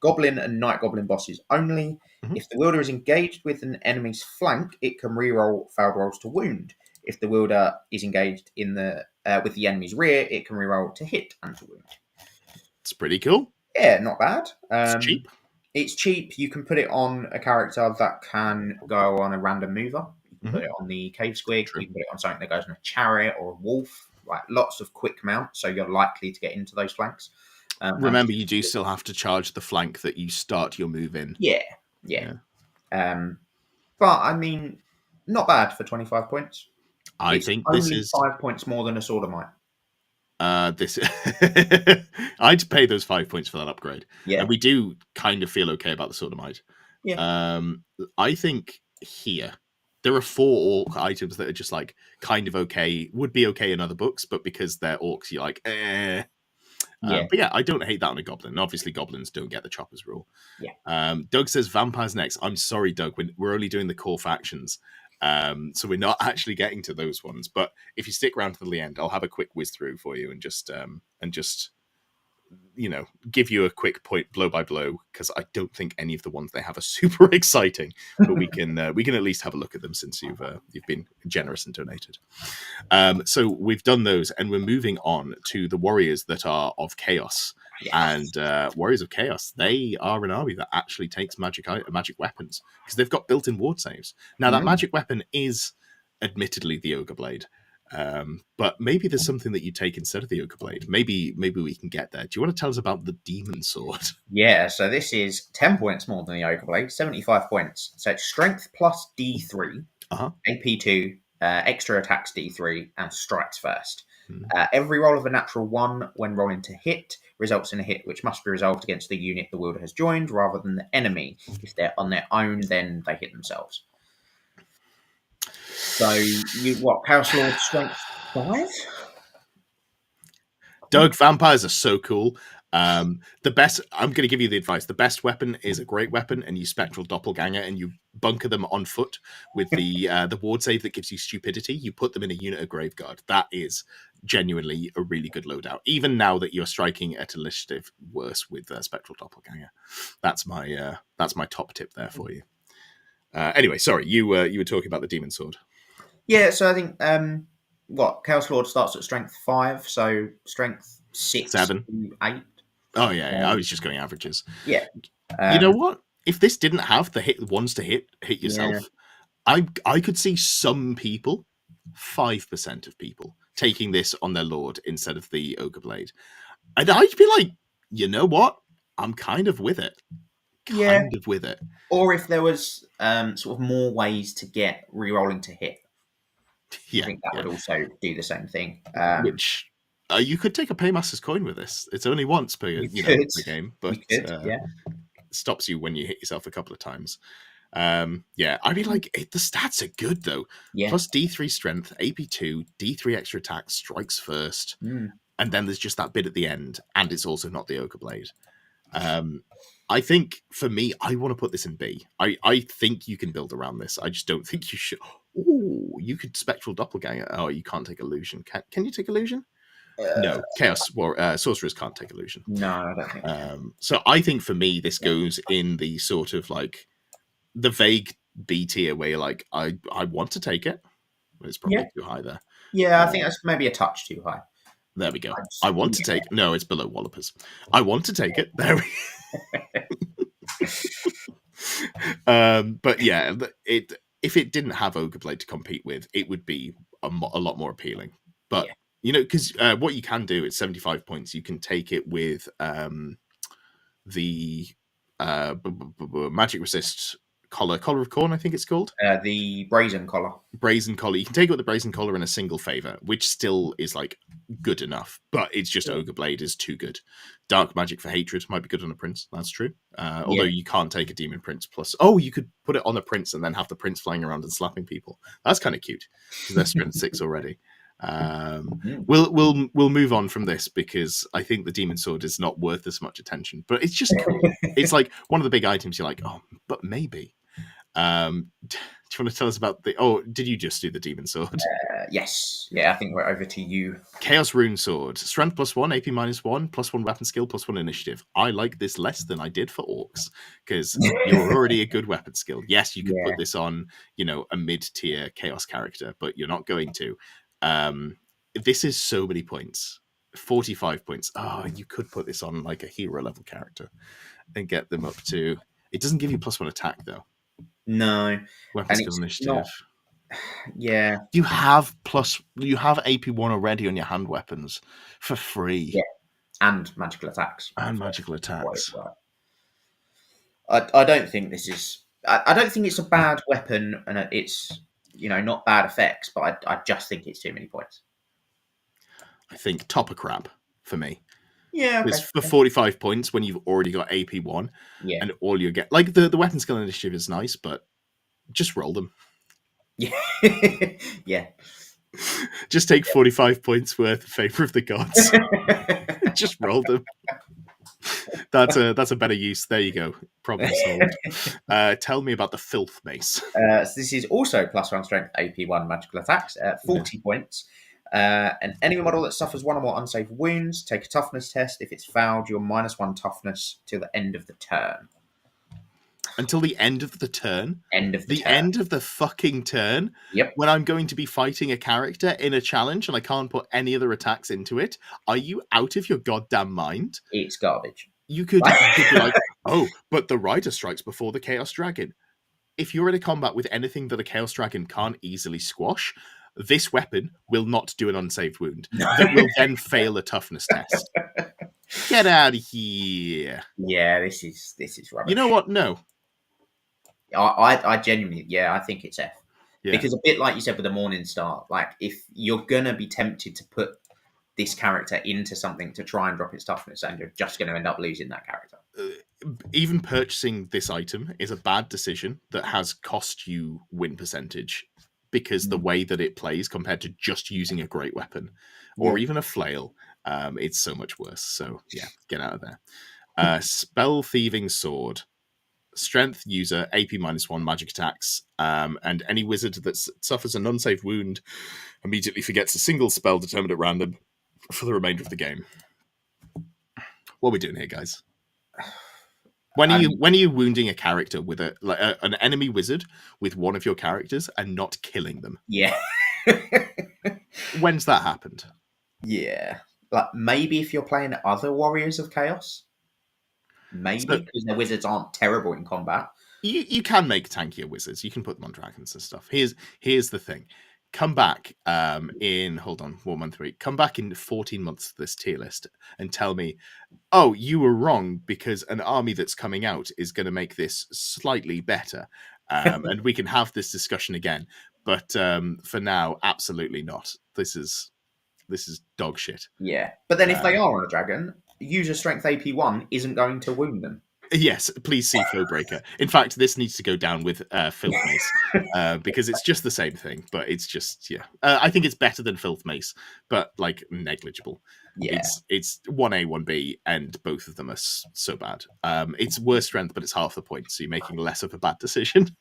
Goblin and Night Goblin bosses only. Mm-hmm. If the wielder is engaged with an enemy's flank, it can reroll failed rolls to wound. If the wielder is engaged in with the enemy's rear, it can reroll to hit and to wound. It's pretty cool. Yeah, not bad. It's cheap. It's cheap. You can put it on a character that can go on a random mover. You can put it on the Cave Squig. You can put it on something that goes on a chariot or a wolf. Like lots of quick mounts, so you're likely to get into those flanks. Remember, you do still have to charge the flank that you start your move in. Yeah. But I mean, not bad for 25 points. I think this is 5 points more than a Sword of Might. I'd pay those 5 points for that upgrade. Yeah, and we do kind of feel okay about the Sword of Might. Yeah. I think here there are 4 orc items that are just like kind of okay, would be okay in other books, but because they're orcs, you're like, But yeah, I don't hate that on a goblin. Obviously, goblins don't get the choppers rule. Yeah. Doug says vampires next. I'm sorry, Doug. We're only doing the core factions. So we're not actually getting to those ones. But if you stick around to the end, I'll have a quick whiz through for you and just give you a quick point blow by blow, because I don't think any of the ones they have are super exciting. But we can at least have a look at them since you've been generous and donated. So we've done those, and we're moving on to the warriors that are of chaos. Yes. And warriors of chaos, they are an army that actually takes magic weapons because they've got built-in ward saves. Now that magic weapon is admittedly the Ogre Blade. But maybe there's something that you take instead of the Ogre Blade. Maybe we can get there. Do you want to tell us about the Demon Sword? Yeah, so this is 10 points more than the Ogre Blade, 75 points. So it's strength plus D3, AP2, extra attacks D3, and strikes first. Every roll of a natural 1 when rolling to hit results in a hit which must be resolved against the unit the wielder has joined rather than the enemy. If they're on their own, then they hit themselves. So, Chaos Lord strength 5? Doug, vampires are so cool. I'm going to give you the advice. The best weapon is a great weapon, and you spectral doppelganger, and you bunker them on foot with the ward save that gives you stupidity. You put them in a unit of Graveguard. That is genuinely a really good loadout. Even now that you're striking at initiative worse with spectral doppelganger, that's my top tip there for you. Anyway, sorry, you were talking about the Demon Sword. Yeah, so I think Chaos Lord starts at strength 5, so strength 6, 7, 8. Oh yeah, I was just going averages. Yeah. You know what? If this didn't have the ones to hit yourself, I could see some people, 5% of people, taking this on their Lord instead of the Ogre Blade. And I'd be like, you know what? I'm kind of with it. Yeah. Kind of with it. Or if there was sort of more ways to get rerolling to hit. I Yeah, think that yeah. would also do the same thing. Which you could take a Paymaster's coin with this. It's only once per You per could. game, You but could, yeah. stops you when you hit yourself a couple of times. Yeah, I mean, like the stats are good though. Yeah. Plus D3 strength, AP2, D3 extra attack, strikes first, and then there's just that bit at the end, and it's also not the Ogre Blade. I think for me, I want to put this in B. I think you can build around this. I just don't think you should. Oh, you could Spectral Doppelganger. Oh, you can't take Illusion. Can you take Illusion? No, Chaos Sorcerers can't take Illusion. No, I don't think. So I think for me, this goes in the sort of like the vague B tier where you're like, I want to take it, but it's probably too high there. Yeah, I think that's maybe a touch too high. There we go. I want to take. No, it's below Wallopers. I want to take it. There we. But yeah, if it didn't have Ogre Blade to compete with, it would be a lot more appealing. But you know, because what you can do at 75 points, you can take it with the magic resist collar of corn, I think it's called. The brazen collar. Brazen collar. You can take it with the brazen collar in a single favor, which still is like good enough, but it's just Ogre Blade is too good. Dark magic for hatred might be good on a prince. That's true. Although you can't take a demon prince plus. Oh, you could put it on a prince and then have the prince flying around and slapping people. That's kind of cute because they're strength 6 already. We'll move on from this because I think the demon sword is not worth as much attention, but it's just cool. It's like one of the big items you're like, oh, but maybe. Do you want to tell us about the? Oh, did you just do the demon sword? Yes. Yeah, I think we're over to you. Chaos rune sword, strength +1, AP -1, +1 weapon skill, +1 initiative. I like this less than I did for orcs because you're already a good weapon skill. Yes, you could put this on, a mid-tier chaos character, but you're not going to. This is so many points. 45 points. Oh, you could put this on like a hero level character and get them up to. It doesn't give you +1 attack though. No. Weapon skill initiative. Yeah. You have AP1 already on your hand weapons for free. Yeah. And magical attacks. I don't think this is. I don't think it's a bad weapon, and it's not bad effects, but I just think it's too many points. I think top of crap for me. Yeah, okay. It's for 45 points when you've already got AP1, and all you get, like the weapon skill initiative is nice, but just roll them. Yeah, yeah. Just take 45 points worth in favor of the gods. Just roll them. That's a better use. There you go. Problem solved. Tell me about the filth mace. So this is also +1 strength, AP1 magical attacks, 40 points. An enemy model that suffers 1 or more unsafe wounds, take a toughness test. If it's fouled, you're -1 toughness till the end of the turn. Until the end of the turn? End of the turn. End of the fucking turn? Yep. When I'm going to be fighting a character in a challenge and I can't put any other attacks into it? Are you out of your goddamn mind? It's garbage. You could be like, oh, but the rider strikes before the Chaos Dragon. If you're in a combat with anything that a Chaos Dragon can't easily squash, this weapon will not do an unsaved wound. No. That will then fail a toughness test. Get out of here. Yeah, this is rubbish. You know what? No. I genuinely, I think it's F. Yeah. Because a bit like you said with the Morning Star, like if you're going to be tempted to put this character into something to try and drop its toughness, and you're just going to end up losing that character. Even purchasing this item is a bad decision that has cost you win percentage because the way that it plays compared to just using a great weapon or even a flail, it's so much worse. So yeah, get out of there. Spell Thieving Sword. Strength user, AP -1 magic attacks, and any wizard that suffers an unsafe wound immediately forgets a single spell determined at random for the remainder of the game. What are we doing here, guys? When are you wounding a character with an enemy wizard with one of your characters and not killing them? Yeah. When's that happened? Yeah. Like maybe if you're playing other Warriors of Chaos. Maybe because their wizards aren't terrible in combat. You can make tankier wizards. You can put them on dragons and stuff. Here's the thing. come back in, hold on, what month are we? Come back in 14 months to this tier list and tell me, oh, you were wrong because an army that's coming out is going to make this slightly better. And we can have this discussion again. But for now, absolutely not. This is dog shit. Yeah. But then if they are on a dragon, user strength AP1 isn't going to wound them. Yes, please see Flowbreaker. In fact, this needs to go down with Filth Mace because it's just the same thing, but it's just I think it's better than Filth Mace, but like negligible. Yeah. It's 1A, 1B, and both of them are so bad. It's worse strength, but it's half the point, so you're making less of a bad decision.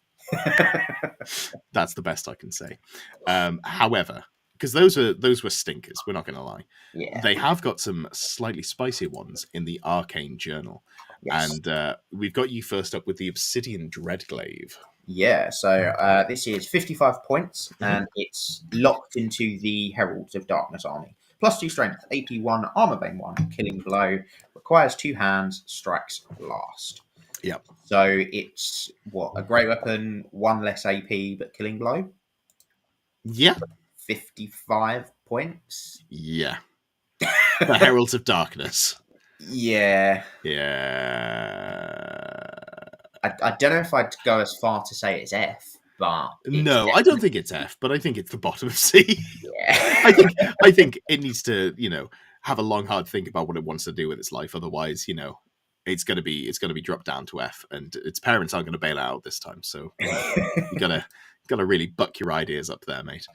That's the best I can say. However, because those were stinkers, we're not going to lie. Yeah. They have got some slightly spicier ones in the Arcane Journal. Yes. And we've got you first up with the Obsidian Dreadglaive. Yeah, so this is 55 points, and it's locked into the Heralds of Darkness army. +2 strength, AP1, armor bane 1, killing blow, requires 2 hands, strikes last. Yep. So it's a great weapon, 1 less AP, but killing blow. Yeah. 55 points. Yeah. The Heralds of Darkness. Yeah. Yeah. I don't know if I'd go as far to say it's F, but no, I don't think it's F, but I think it's the bottom of C. Yeah. I think it needs to, have a long, hard think about what it wants to do with its life. Otherwise, it's gonna be dropped down to F, and its parents aren't gonna bail it out this time. So you gotta really buck your ideas up there, mate.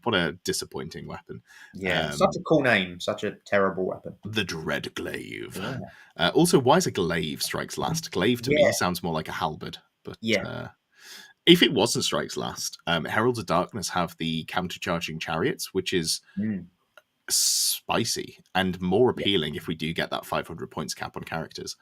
What a disappointing weapon. Yeah, such a cool name, such a terrible weapon. The Dreadglaive. Yeah. Also, why is a glaive strikes last? Glaive to me sounds more like a halberd, but if it wasn't strikes last, Heralds of Darkness have the countercharging chariots, which is spicy and more appealing if we do get that 500 points cap on characters.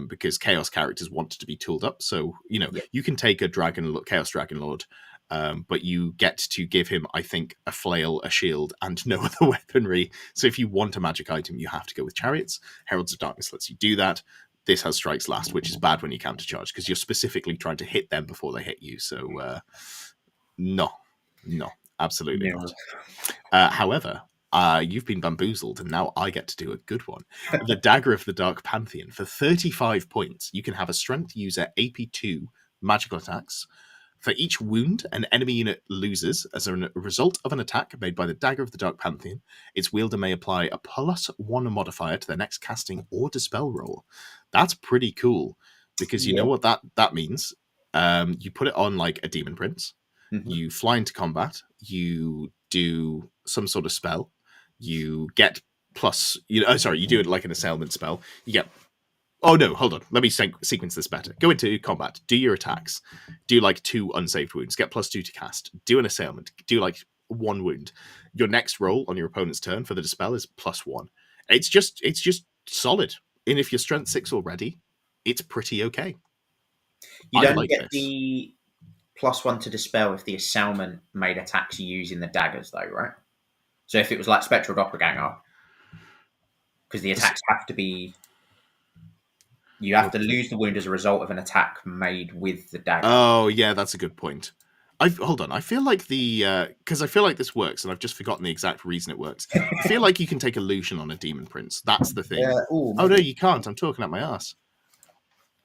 Because Chaos characters want to be tooled up, so you can take a Chaos Dragon Lord, but you get to give him, I think, a flail, a shield, and no other weaponry. So if you want a magic item, you have to go with chariots. Heralds of Darkness lets you do that. This has strikes last, which is bad when you countercharge because you're specifically trying to hit them before they hit you. So no, absolutely not. However, you've been bamboozled, and now I get to do a good one. The Dagger of the Dark Pantheon. For 35 points, you can have a strength user AP2 magical attacks. For each wound an enemy unit loses as a result of an attack made by the Dagger of the Dark Pantheon, its wielder may apply a +1 modifier to their next casting or dispel roll. That's pretty cool, because you know what that means? You put it on like a Demon Prince, you fly into combat, you do some sort of spell, you get you do it like an assailment spell, you get oh no, hold on, let me sequence this better. Go into combat, do your attacks, do like 2 unsaved wounds, get +2 to cast, do an assailment, do like 1 wound. Your next roll on your opponent's turn for the dispel is +1. It's just solid, and if you're strength 6 already, it's pretty okay. You don't get the +1 to dispel if the assailment made attacks using the daggers, though, right? So if it was like Spectral Doppelganger, because the attacks have to be... You have to lose the wound as a result of an attack made with the dagger. Oh, yeah, that's a good point. Hold on. I feel like because I feel like this works, and I've just forgotten the exact reason it works. I feel like you can take illusion on a Demon Prince. That's the thing. Oh no, you can't. I'm talking out my ass.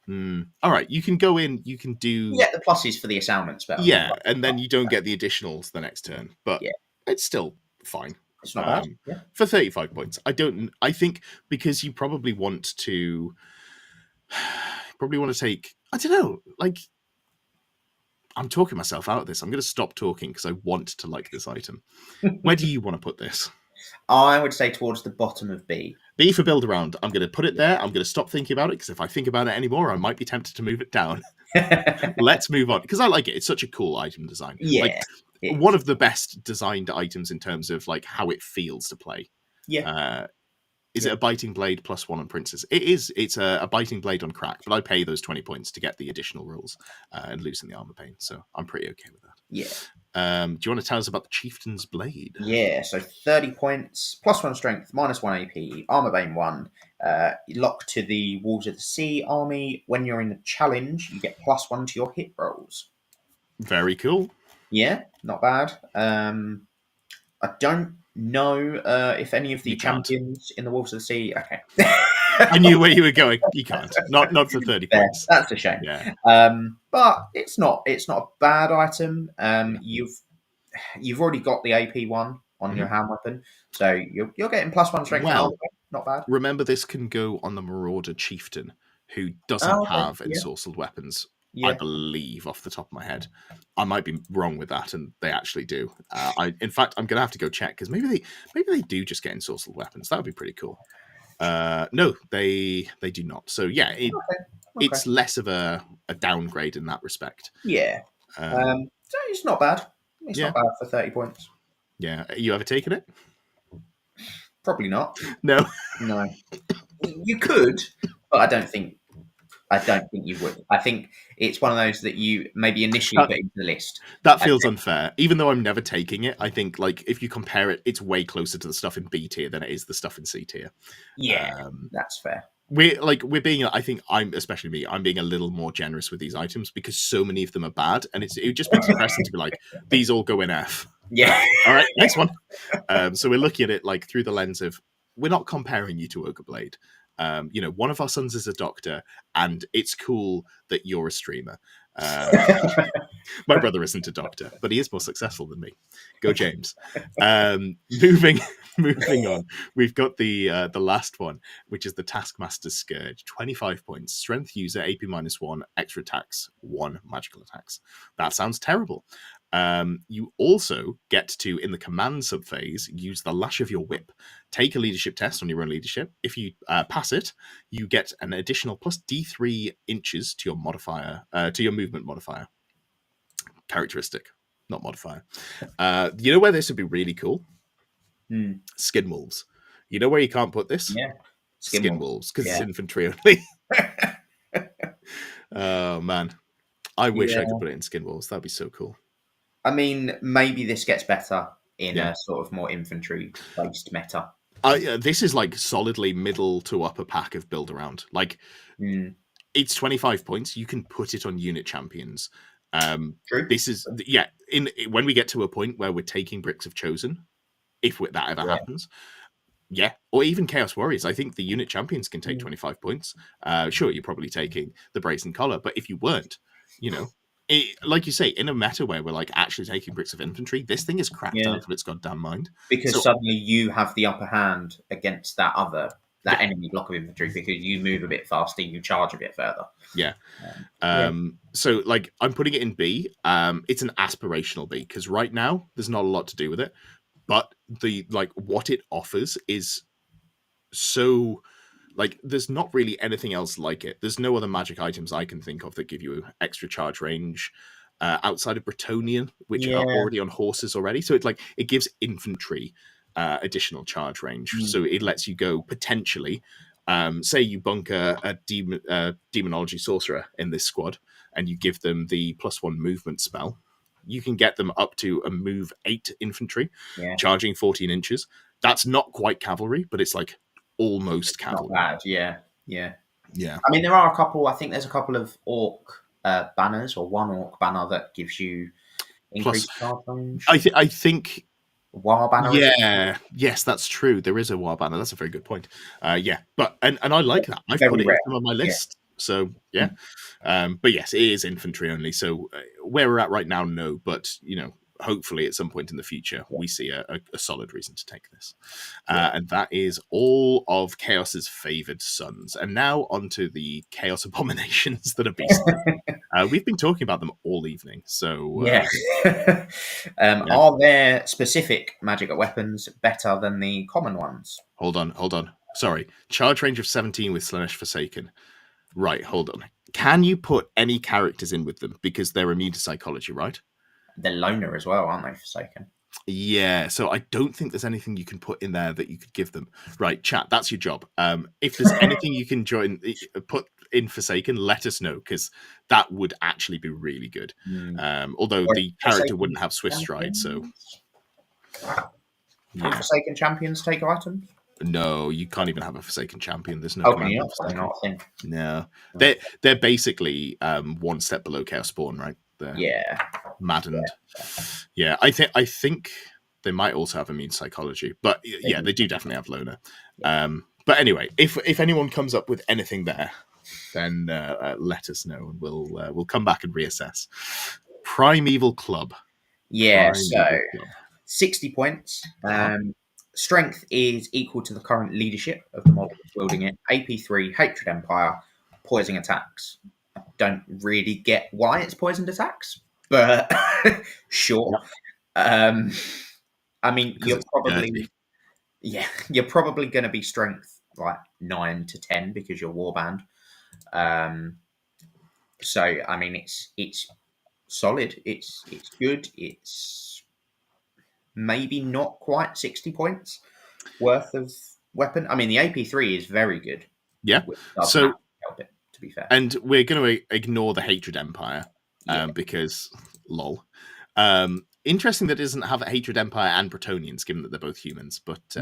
All right, you can go in. You can do. You get the pluses for the assailment spell. Yeah, and then you don't get the additionals the next turn, but it's still fine. It's not bad. Yeah. For 35 points. I think because you probably want to take. I don't know. Like, I'm talking myself out of this. I'm going to stop talking because I want to like this item. Where do you want to put this? I would say towards the bottom of B. B for build around. I'm going to put it there. I'm going to stop thinking about it because if I think about it anymore, I might be tempted to move it down. Let's move on because I like it. It's such a cool item design. Yeah. Like, one of the best designed items in terms of like how it feels to play. Yeah. Is it a biting blade +1 on princes? It is. It's a biting blade on crack, but I pay those 20 points to get the additional rolls and loosen the armor pane. So I'm pretty okay with that. Yeah. Do you want to tell us about the Chieftain's Blade? Yeah. So 30 points, +1 strength, -1 AP, armor bane 1. Locked to the Wolves of the Sea army. When you're in the challenge, you get +1 to your hit rolls. Very cool. Yeah, not bad. I don't know if any of the You can't. champions in the Wolves of the Sea. Okay, I knew where you were going. You can't. Not for 30 there. points. That's a shame. Yeah. But it's not a bad item. You've already got the AP one on your Mhm. hand weapon, so you're getting +1 strength and Well, armor. Not bad. remember this can go on the Marauder Chieftain, who doesn't Oh, okay. have Yeah. ensorcelled weapons, I Yeah. believe, off the top of my head. I might be wrong with that, and they actually do. In fact, I'm going to have to go check, because maybe they do just get ensorcelled weapons. That would be pretty cool. No, they do not. So yeah, Okay. Okay. it's less of a downgrade in that respect. Yeah. Um, So it's not bad. It's yeah, not bad for 30 points. yeah. You ever taken it? Probably not. No. No. You could, but I don't think you would. I think it's one of those that you maybe initially That, put into the list. that And feels unfair. Even though I'm never taking it, I think like if you compare it, it's way closer to the stuff in B tier than it is the stuff in C tier. yeah, Um, that's fair. we're being, I think especially me, I'm being a little more generous with these items because so many of them are bad, and it just makes it depressing to be like, these all go in F. Yeah. All right, next one. So we're looking at it like through the lens of, we're not comparing you to Ogre Blade. One of our sons is a doctor, and it's cool that you're a streamer. My brother isn't a doctor, but he is more successful than me. Go James. Moving on, we've got the last one, which is the Taskmaster's Scourge. 25 points, strength user, AP -1, extra attacks, 1 magical attacks. That sounds terrible. You also get to, in the command subphase, use the lash of your whip. Take a leadership test on your own leadership. If you pass it, you get an additional plus D3 inches to your modifier, to your movement modifier. Characteristic, not modifier. You know where this would be really cool? Skin Wolves. You know where you can't put this? Yeah. Skin Wolves, because it's Yeah. infantry only. Oh, man. I wish I Yeah. could put it in Skin Wolves. That'd be so cool. I mean, maybe this gets better in Yeah. a sort of more infantry-based meta. This is like solidly middle to upper pack of build around. Like, it's 25 points. You can put it on unit champions. True. This is, yeah, when we get to a point where we're taking Bricks of Chosen, if that ever happens, yeah, or even Chaos Warriors, I think the unit champions can take 25 points. Sure, you're probably taking the Brazen Collar, but if you weren't, like you say, in a meta where we're like actually taking Bricks of Infantry, this thing is cracked out of its goddamn mind. Because So, suddenly you have the upper hand against that enemy block of infantry because you move a bit faster, you charge a bit further. Yeah. So like I'm putting it in B. It's an aspirational B because right now there's not a lot to do with it, but what it offers is so like there's not really anything else like it. There's no other magic items I can think of that give you extra charge range outside of Brettonian, which are already on horses already. So it gives infantry additional charge range. So it lets you go potentially. Say you bunker a demonology sorcerer in this squad, and you give them the +1 movement spell. You can get them up to a move 8 infantry, charging 14 inches. That's not quite cavalry, but it's like almost cavalry. Not bad, yeah. Yeah. I mean, there are a couple. I think there's a couple of orc banners, or one orc banner that gives you increased charge range. I think War banner. Yeah, yes, that's true. There is a war banner. That's a very good point. Yeah, but and I like that. I've put it in some of my list. So yeah, but yes, it is infantry only. So where we're at right now, no. But hopefully at some point in the future, we see a solid reason to take this. And that is all of Chaos's favored sons. And now onto the Chaos abominations that are beasts. We've been talking about them all evening. So are there specific magic weapons better than the common ones? Hold on. Sorry. Charge range of 17 with Slanesh Forsaken. Right, hold on. Can you put any characters in with them? Because they're immune to psychology, right? They're loner as well, aren't they, Forsaken? Yeah, so I don't think there's anything you can put in there that you could give them. Right, chat, that's your job. If there's anything you can put in Forsaken, let us know, because that would actually be really good. Although the character wouldn't have Swift Stride, so... Forsaken champions take items? No, you can't even have a Forsaken champion. There's no Oh, can command you of not? Probably Forsaken. not. I think. No, No. they're basically one step below Chaos Spawn, right? They're Yeah. maddened. Yeah, I think they might also have immune psychology, but yeah, they do definitely have loner. Yeah. But anyway, if anyone comes up with anything there, then let us know, and we'll come back and reassess. Primeval Club. Yeah. So Primeval Club. 60 points. Uh-huh. Strength is equal to the current leadership of the mob wielding it. AP3, Hatred Empire, poison attacks. I don't really get why it's poisoned attacks, but sure. I mean, Because you're it's probably dirty. you're probably going to be strength like 9 to 10 because you're warband. So I mean, it's solid. It's good. It's maybe not quite 60 points worth of weapon. I mean, the AP3 is very good. Yeah. Which does So, massively help it, to be fair. and we're going to ignore the Hatred Empire Yeah. because, lol. Interesting that it doesn't have Hatred Empire and Brettonians, given that they're both humans. But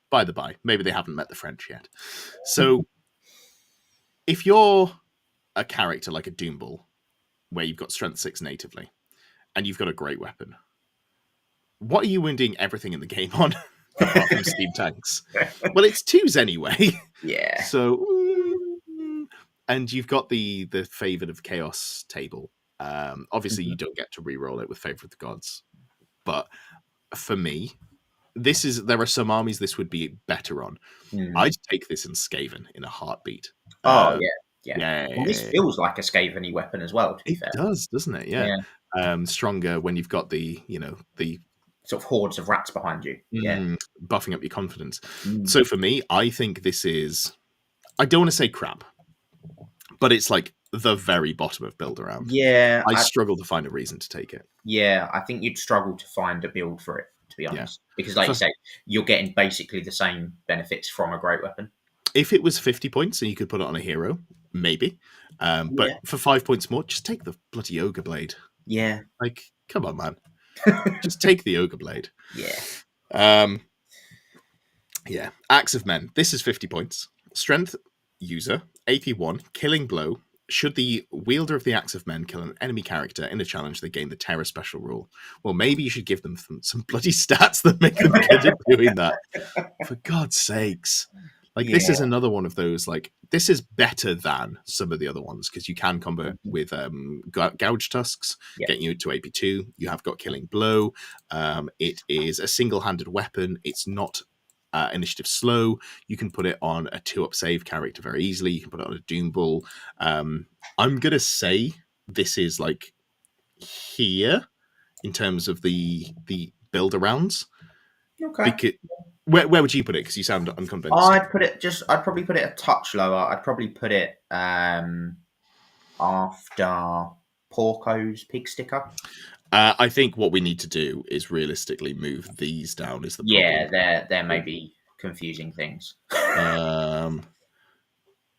by the by, maybe they haven't met the French yet. So, if you're a character like a Doom Bull, where you've got Strength 6 natively, and you've got a great weapon, what are you wounding everything in the game on, apart from steam tanks? Well, it's 2s anyway. Yeah. So, and you've got the Favored of Chaos table. Obviously, you don't get to re-roll it with Favor of the Gods, but for me, there are some armies this would be better on. I'd take this in Skaven in a heartbeat. Oh, yeah. Yeah, Well, this feels like a Skaven-y weapon as well, to be it fair. does, doesn't it? Yeah. Stronger when you've got the Sort of hordes of rats behind you. Yeah. buffing up your confidence. So for me, I think this is, I don't want to say crap, but it's like the very bottom of build around. Yeah. I struggle to find a reason to take it. Yeah, I think you'd struggle to find a build for it, to be honest. Because, like you say, you're getting basically the same benefits from a great weapon. If it was 50 points and you could put it on a hero, maybe. But for 5 points more, just take the bloody Ogre Blade. Yeah. Like, come on, man. Just take the Ogre Blade. Yeah. Yeah. Axe of Men. This is 50 points. Strength user, AP1, killing blow. Should the wielder of the Axe of Men kill an enemy character in a challenge, they gain the Terror special rule. Well, maybe you should give them some bloody stats that make them good at doing that. For God's sakes. Like, this is another one of those, like, this is better than some of the other ones, because you can combo with Gouge Tusks, getting you to AP2. You have got Killing Blow. It is a single-handed weapon. It's not initiative slow. You can put it on a 2-up save character very easily. You can put it on a Doom Bull. I'm going to say this is, like, here in terms of the build-arounds. Okay. Because, where would you put it? Because you sound unconvinced. I'd probably put it a touch lower. I'd probably put it after Porco's Pig Sticker. I think what we need to do is realistically move these down. Is the problem? Yeah, there may be confusing things.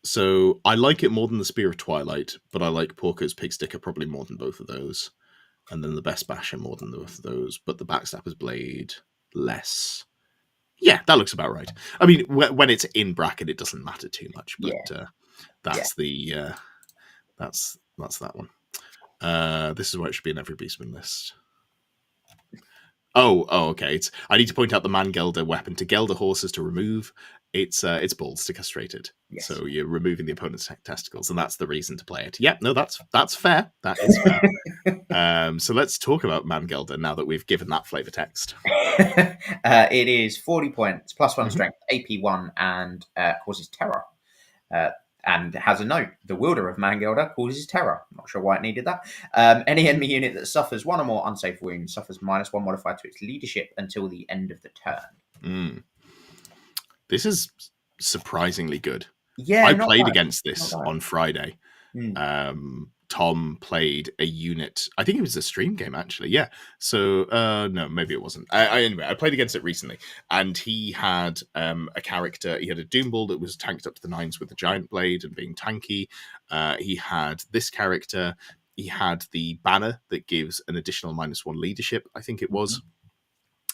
So I like it more than the Spear of Twilight, but I like Porco's Pig Sticker probably more than both of those, and then the Best Basher more than both of those. But the Backstabber's Blade less. Yeah, that looks about right. I mean, when it's in bracket, it doesn't matter too much. But that's that's that one. This is where it should be in every Beastman list. Oh, okay. I need to point out the Man-Gelder weapon. To Gelder horses to remove, it's balls to castrate it. Yes. So you're removing the opponent's testicles, and that's the reason to play it. Yeah, no, that's fair. That is fair. So let's talk about Man-Gelder now that we've given that flavor text. It is 40 points, +1 strength, AP1, and causes terror. And has a note. The wielder of Man-Gelder causes terror. Not sure why it needed that. Any enemy unit that suffers 1 or more unsafe wounds suffers -1 modifier to its leadership until the end of the turn. This is surprisingly good. Yeah, I played against this on Friday. Mm. Tom played a unit. I think it was a stream game, actually. Yeah. So, no, maybe it wasn't. Anyway, I played against it recently, and he had a character. He had a Doom Bull that was tanked up to the 9s with a Giant Blade and being tanky. He had this character. He had the banner that gives an additional -1 leadership, I think it was.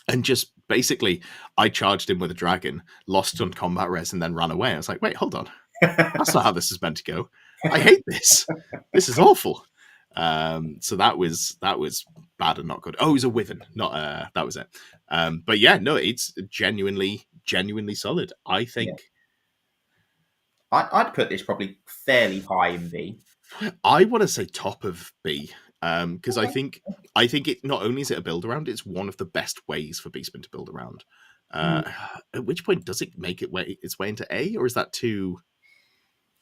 And just basically, I charged him with a dragon, lost on combat res, and then ran away. I was like, wait, hold on. That's not how this is meant to go. I hate this. This is awful. So that was bad and not good. Oh, it was a Wyvern, not that was it. But yeah, no, it's genuinely solid. I think I'd put this probably fairly high in B. I want to say top of B. Because I think it not only is it a build around, it's one of the best ways for Beastman to build around. At which point does it make its way into A, or is that too?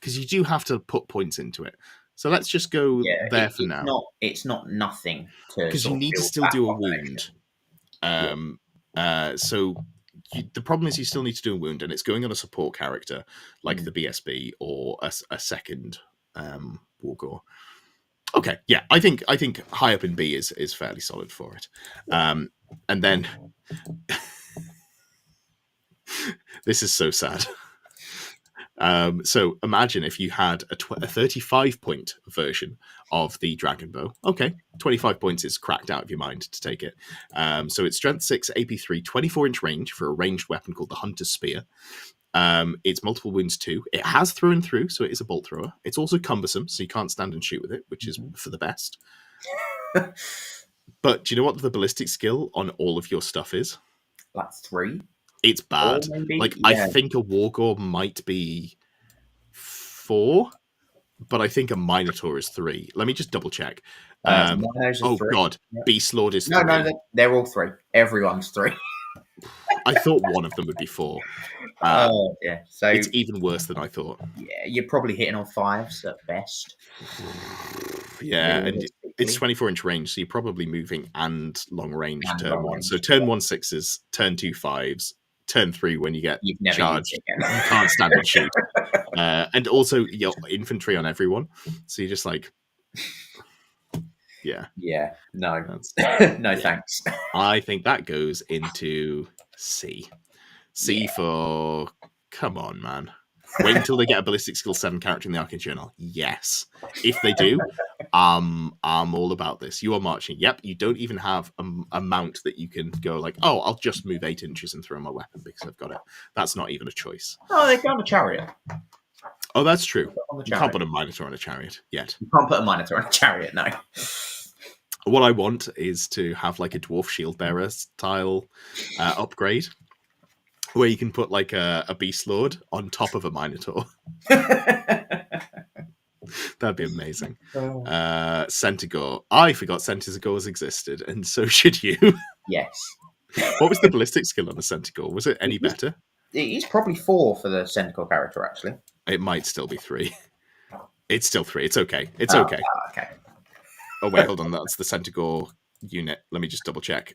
Because you do have to put points into it. So let's just go there for now. It's not nothing to because you need to still do a wound. So the problem is you still need to do a wound, and it's going on a support character like the BSB or a second Wargore. Okay, yeah, I think high up in B is fairly solid for it. And then this is so sad. So imagine if you had a 35-point version of the Dragon Bow. Okay, 25 points is cracked out of your mind to take it. So it's Strength 6, AP 3, 24-inch range for a ranged weapon called the Hunter's Spear. It's multiple wounds 2. It has through and through, so it is a bolt thrower. It's also cumbersome, so you can't stand and shoot with it, which is for the best. But do you know what the ballistic skill on all of your stuff is? Like 3? It's bad. I think a Wargore might be 4, but I think a Minotaur is 3. Let me just double check. Oh 3. God, Beast Lord is 3. No, they're all 3. Everyone's 3. I thought one of them would be 4. Yeah, so it's even worse than I thought. Yeah, you're probably hitting on 5s at best. Yeah, and it's 24-inch range, so you're probably moving and long range turn 1. So turn 1 6s, turn 2 5s, turn 3 when you get charged. You can't stand and shoot. And also your infantry on everyone. So you're just like, yeah. Yeah, no. No, thanks. I think that goes into C. C for, come on, man. Wait until they get a ballistic skill 7 character in the Arcane Journal. Yes. If they do, I'm all about this. You are marching. Yep, you don't even have a mount that you can go like, oh, I'll just move 8 inches and throw my weapon because I've got it. That's not even a choice. Oh, they can have a chariot. Oh, that's true. You can't put a Minotaur on a chariot yet. You can't put a Minotaur on a chariot, no. What I want is to have like a Dwarf Shield Bearer style upgrade, where you can put like a Beast Lord on top of a Minotaur. That'd be amazing. Centaur. I forgot Centaurs existed, and so should you. Yes. What was the ballistic skill on the Centaur? Was it any better? It's probably 4 for the Centaur character, actually. It might still be 3. It's still 3. It's okay. It's okay. Okay. Oh, wait, hold on. That's the Centaur unit. Let me just double check.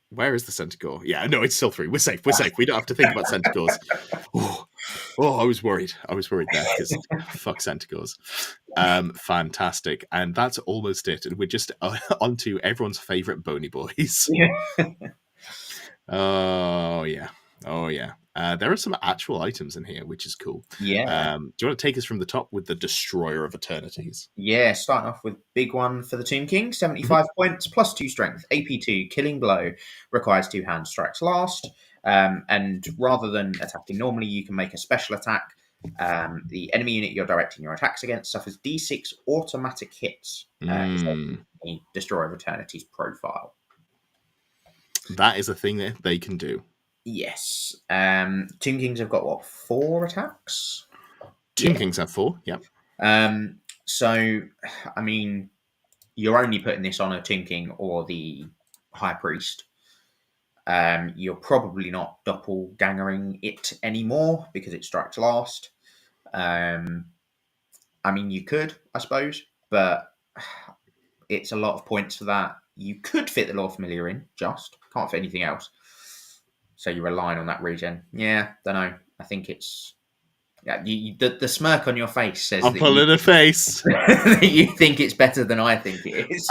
Where is the Centaur? Yeah, no, it's still 3. We're safe. We're safe. We don't have to think about Centaurs. Oh, I was worried. I was worried there because fuck Centaurs. Fantastic. And that's almost it. And we're just on to everyone's favorite bony boys. Oh, yeah. Oh, yeah. There are some actual items in here, which is cool. Yeah. Do you want to take us from the top with the Destroyer of Eternities? Yeah, starting off with big one for the Tomb King, 75 points, plus 2 strength, AP2, killing blow, requires 2 hand strikes last. And rather than attacking normally, you can make a special attack. The enemy unit you're directing your attacks against suffers D6 automatic hits. The Destroyer of Eternities profile. That is a thing that they can do. Yes. Tomb Kings have got, 4 attacks? Tomb Kings have 4, yep. So, I mean, you're only putting this on a Tomb King or the High Priest. You're probably not doppelgangering it anymore because it strikes last. I mean, you could, I suppose, but it's a lot of points for that. You could fit the Law Familiar in, just. Can't fit anything else. So you're relying on that regen. Yeah, don't know. I think it's... Yeah, the smirk on your face says... I'm pulling a face. That you think it's better than I think it is.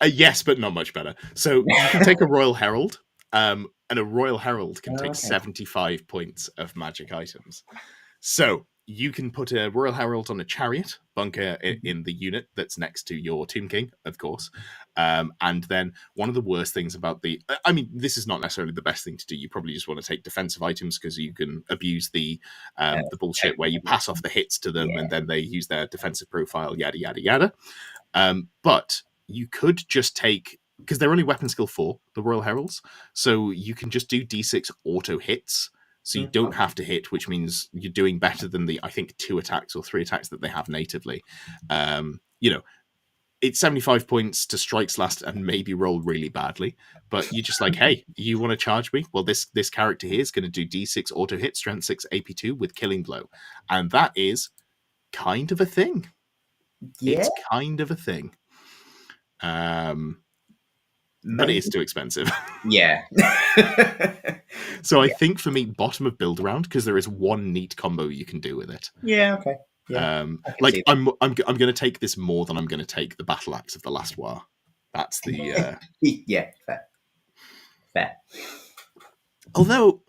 Yes, but not much better. So you can take a Royal Herald, and a Royal Herald can take 75 points of magic items. So you can put a Royal Herald on a chariot bunker in the unit that's next to your Tomb King, of course. And then one of the worst things about I mean, this is not necessarily the best thing to do. You probably just want to take defensive items because you can abuse the bullshit where you pass off the hits to them and then they use their defensive profile, yada, yada, yada. But you could just take, because they're only weapon skill 4, the Royal Heralds, so you can just do D6 auto hits. So you don't have to hit, which means you're doing better than the, I think, 2 attacks or 3 attacks that they have natively. It's 75 points to strikes last and maybe roll really badly. But you're just like, hey, you want to charge me? Well, this character here is going to do D6 auto hit, strength 6, AP2 with killing blow. And that is kind of a thing. Yeah. It's kind of a thing. But it is too expensive. Yeah. So I think for me, bottom of build around, because there is one neat combo you can do with it. Yeah, okay. Yeah, like I'm going to take this more than I'm going to take the battle axe of the last war. That's the yeah, fair. Although,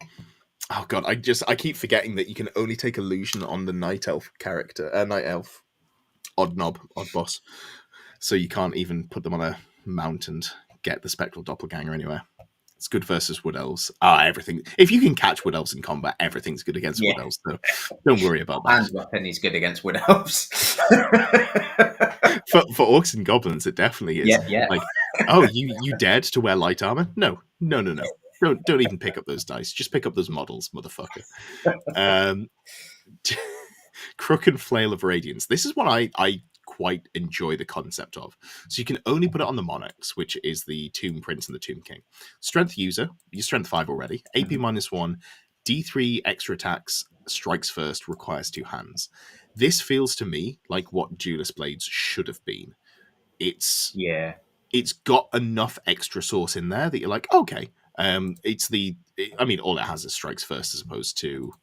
oh god, I keep forgetting that you can only take illusion on the night elf character, night elf, odd boss. So you can't even put them on a mount and get the spectral doppelganger anywhere. It's good versus wood elves. Everything. If you can catch wood elves in combat, everything's good against wood elves. So don't worry about that. And weapon is good against wood elves. for orcs and goblins, it definitely is. Yeah. Like, you dared to wear light armor? No. Don't even pick up those dice. Just pick up those models, motherfucker. Crook and Flail of Radiance. This is what I quite enjoy the concept of. So you can only put it on the Monarchs, which is the Tomb Prince and the Tomb King. Strength user, you're strength 5 already. AP -1, D3 extra attacks, strikes first, requires 2 hands. This feels to me like what Duelist Blades should have been. It's got enough extra source in there that you're like, okay. All it has is strikes first as opposed to,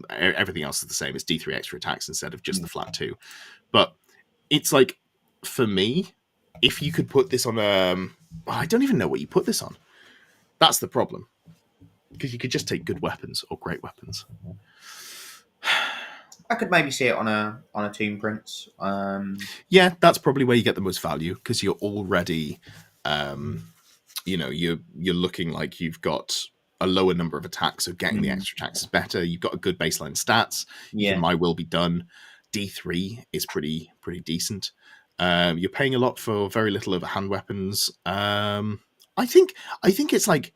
everything else is the same. It's D3 extra attacks instead of just the flat 2. But it's like, for me, if you could put this on I don't even know what you put this on. That's the problem. Because you could just take good weapons or great weapons. I could maybe see it on a Tomb Prince. Yeah, that's probably where you get the most value, because you're already you're looking like you've got a lower number of attacks, so getting the extra attacks is better. You've got a good baseline stats. You can My Will Be Done. D3 is pretty decent. You're paying a lot for very little of hand weapons. I think it's like,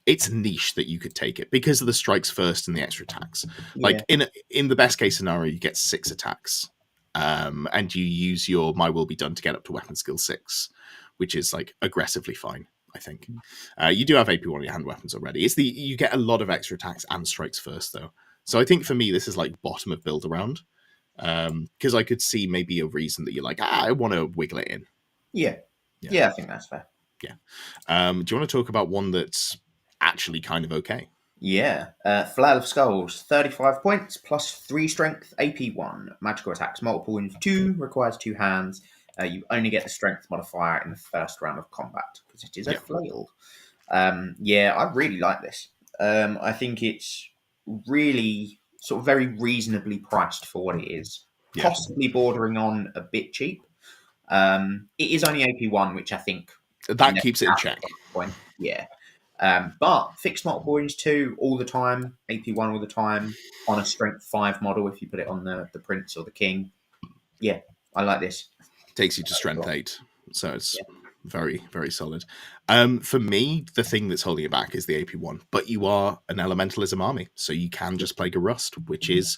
it's niche that you could take it because of the strikes first and the extra attacks. Like in the best case scenario, you get 6 attacks, and you use your My Will Be Done to get up to weapon skill 6, which is like aggressively fine. I think you do have AP1 on your hand weapons already. You get a lot of extra attacks and strikes first though. So I think for me, this is like bottom of build around. Because I could see maybe a reason that you're like, I want to wiggle it in. Yeah, I think that's fair. Yeah. Do you want to talk about one that's actually kind of okay? Yeah. Flail of Skulls, 35 points, plus 3 strength, AP1. Magical attacks, multiple wounds 2, requires 2 hands. You only get the strength modifier in the first round of combat, because it is a flail. I really like this. I think it's really sort of very reasonably priced for what it is. Possibly bordering on a bit cheap. It is only AP1, which I think that keeps it in check. Point. Yeah. But fixed multiple wounds 2 all the time, AP1 all the time, on a strength 5 model if you put it on the Prince or the King. Yeah, I like this. Takes you to strength 8. So it's very, very solid. For me, the thing that's holding it back is the AP1, but you are an elementalism army, so you can just play Rust, which is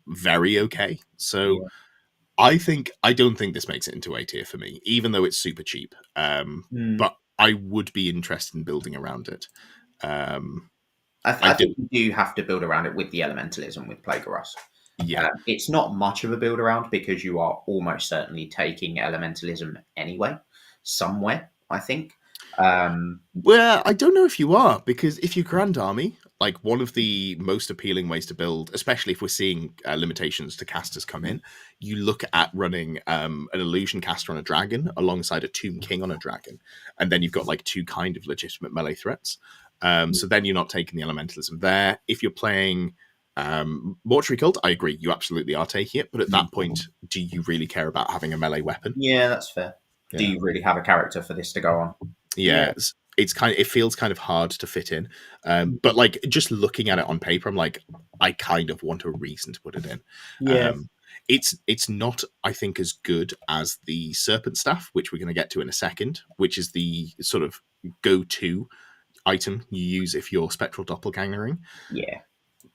very okay. So I don't think this makes it into A tier for me, even though it's super cheap. But I would be interested in building around it. I think you do have to build around it with the elementalism with Plague of Rust. Yeah, it's not much of a build around because you are almost certainly taking elementalism anyway, somewhere, I think. Well, I don't know if you are, because if you Grand Army, like one of the most appealing ways to build, especially if we're seeing limitations to casters come in, you look at running an illusion caster on a dragon alongside a Tomb King on a dragon, and then you've got like 2 kind of legitimate melee threats. So then you're not taking the elementalism there. If you're playing Mortuary Cult, I agree, you absolutely are taking it, but at that point, do you really care about having a melee weapon? Yeah, that's fair. Yeah. Do you really have a character for this to go on? Yeah, it's kind of, it feels kind of hard to fit in. But like just looking at it on paper, I'm like, I kind of want a reason to put it in. Yeah. It's not, I think, as good as the Serpent Staff, which we're going to get to in a second, which is the sort of go-to item you use if you're spectral doppelgangering. Yeah.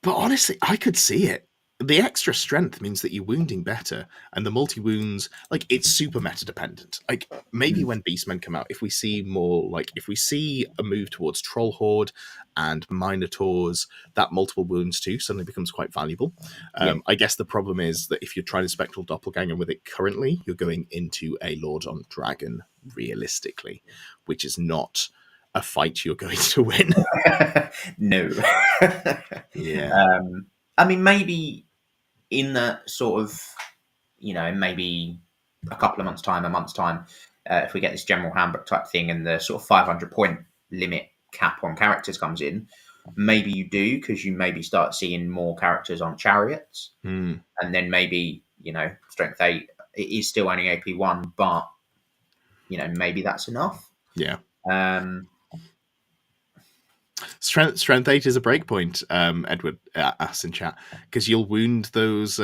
But honestly, I could see it. The extra strength means that you're wounding better, and the multi-wounds, like, it's super meta-dependent. Like, maybe when Beastmen come out, if we see more, like, if we see a move towards Troll Horde and Minotaurs, that multiple wounds too suddenly becomes quite valuable. I guess the problem is that if you're trying to Spectral Doppelganger with it currently, you're going into a Lord on Dragon, realistically, which is not a fight you're going to win. No. Yeah. I mean, maybe in that sort of, maybe a couple of months' time, a month's time, if we get this general handbook type thing and the sort of 500 point limit cap on characters comes in, maybe you do, because you maybe start seeing more characters on chariots. And then maybe, strength 8, it is still only AP1, but, maybe that's enough. Yeah. Strength 8 is a breakpoint, Edward asks in chat, because you'll wound those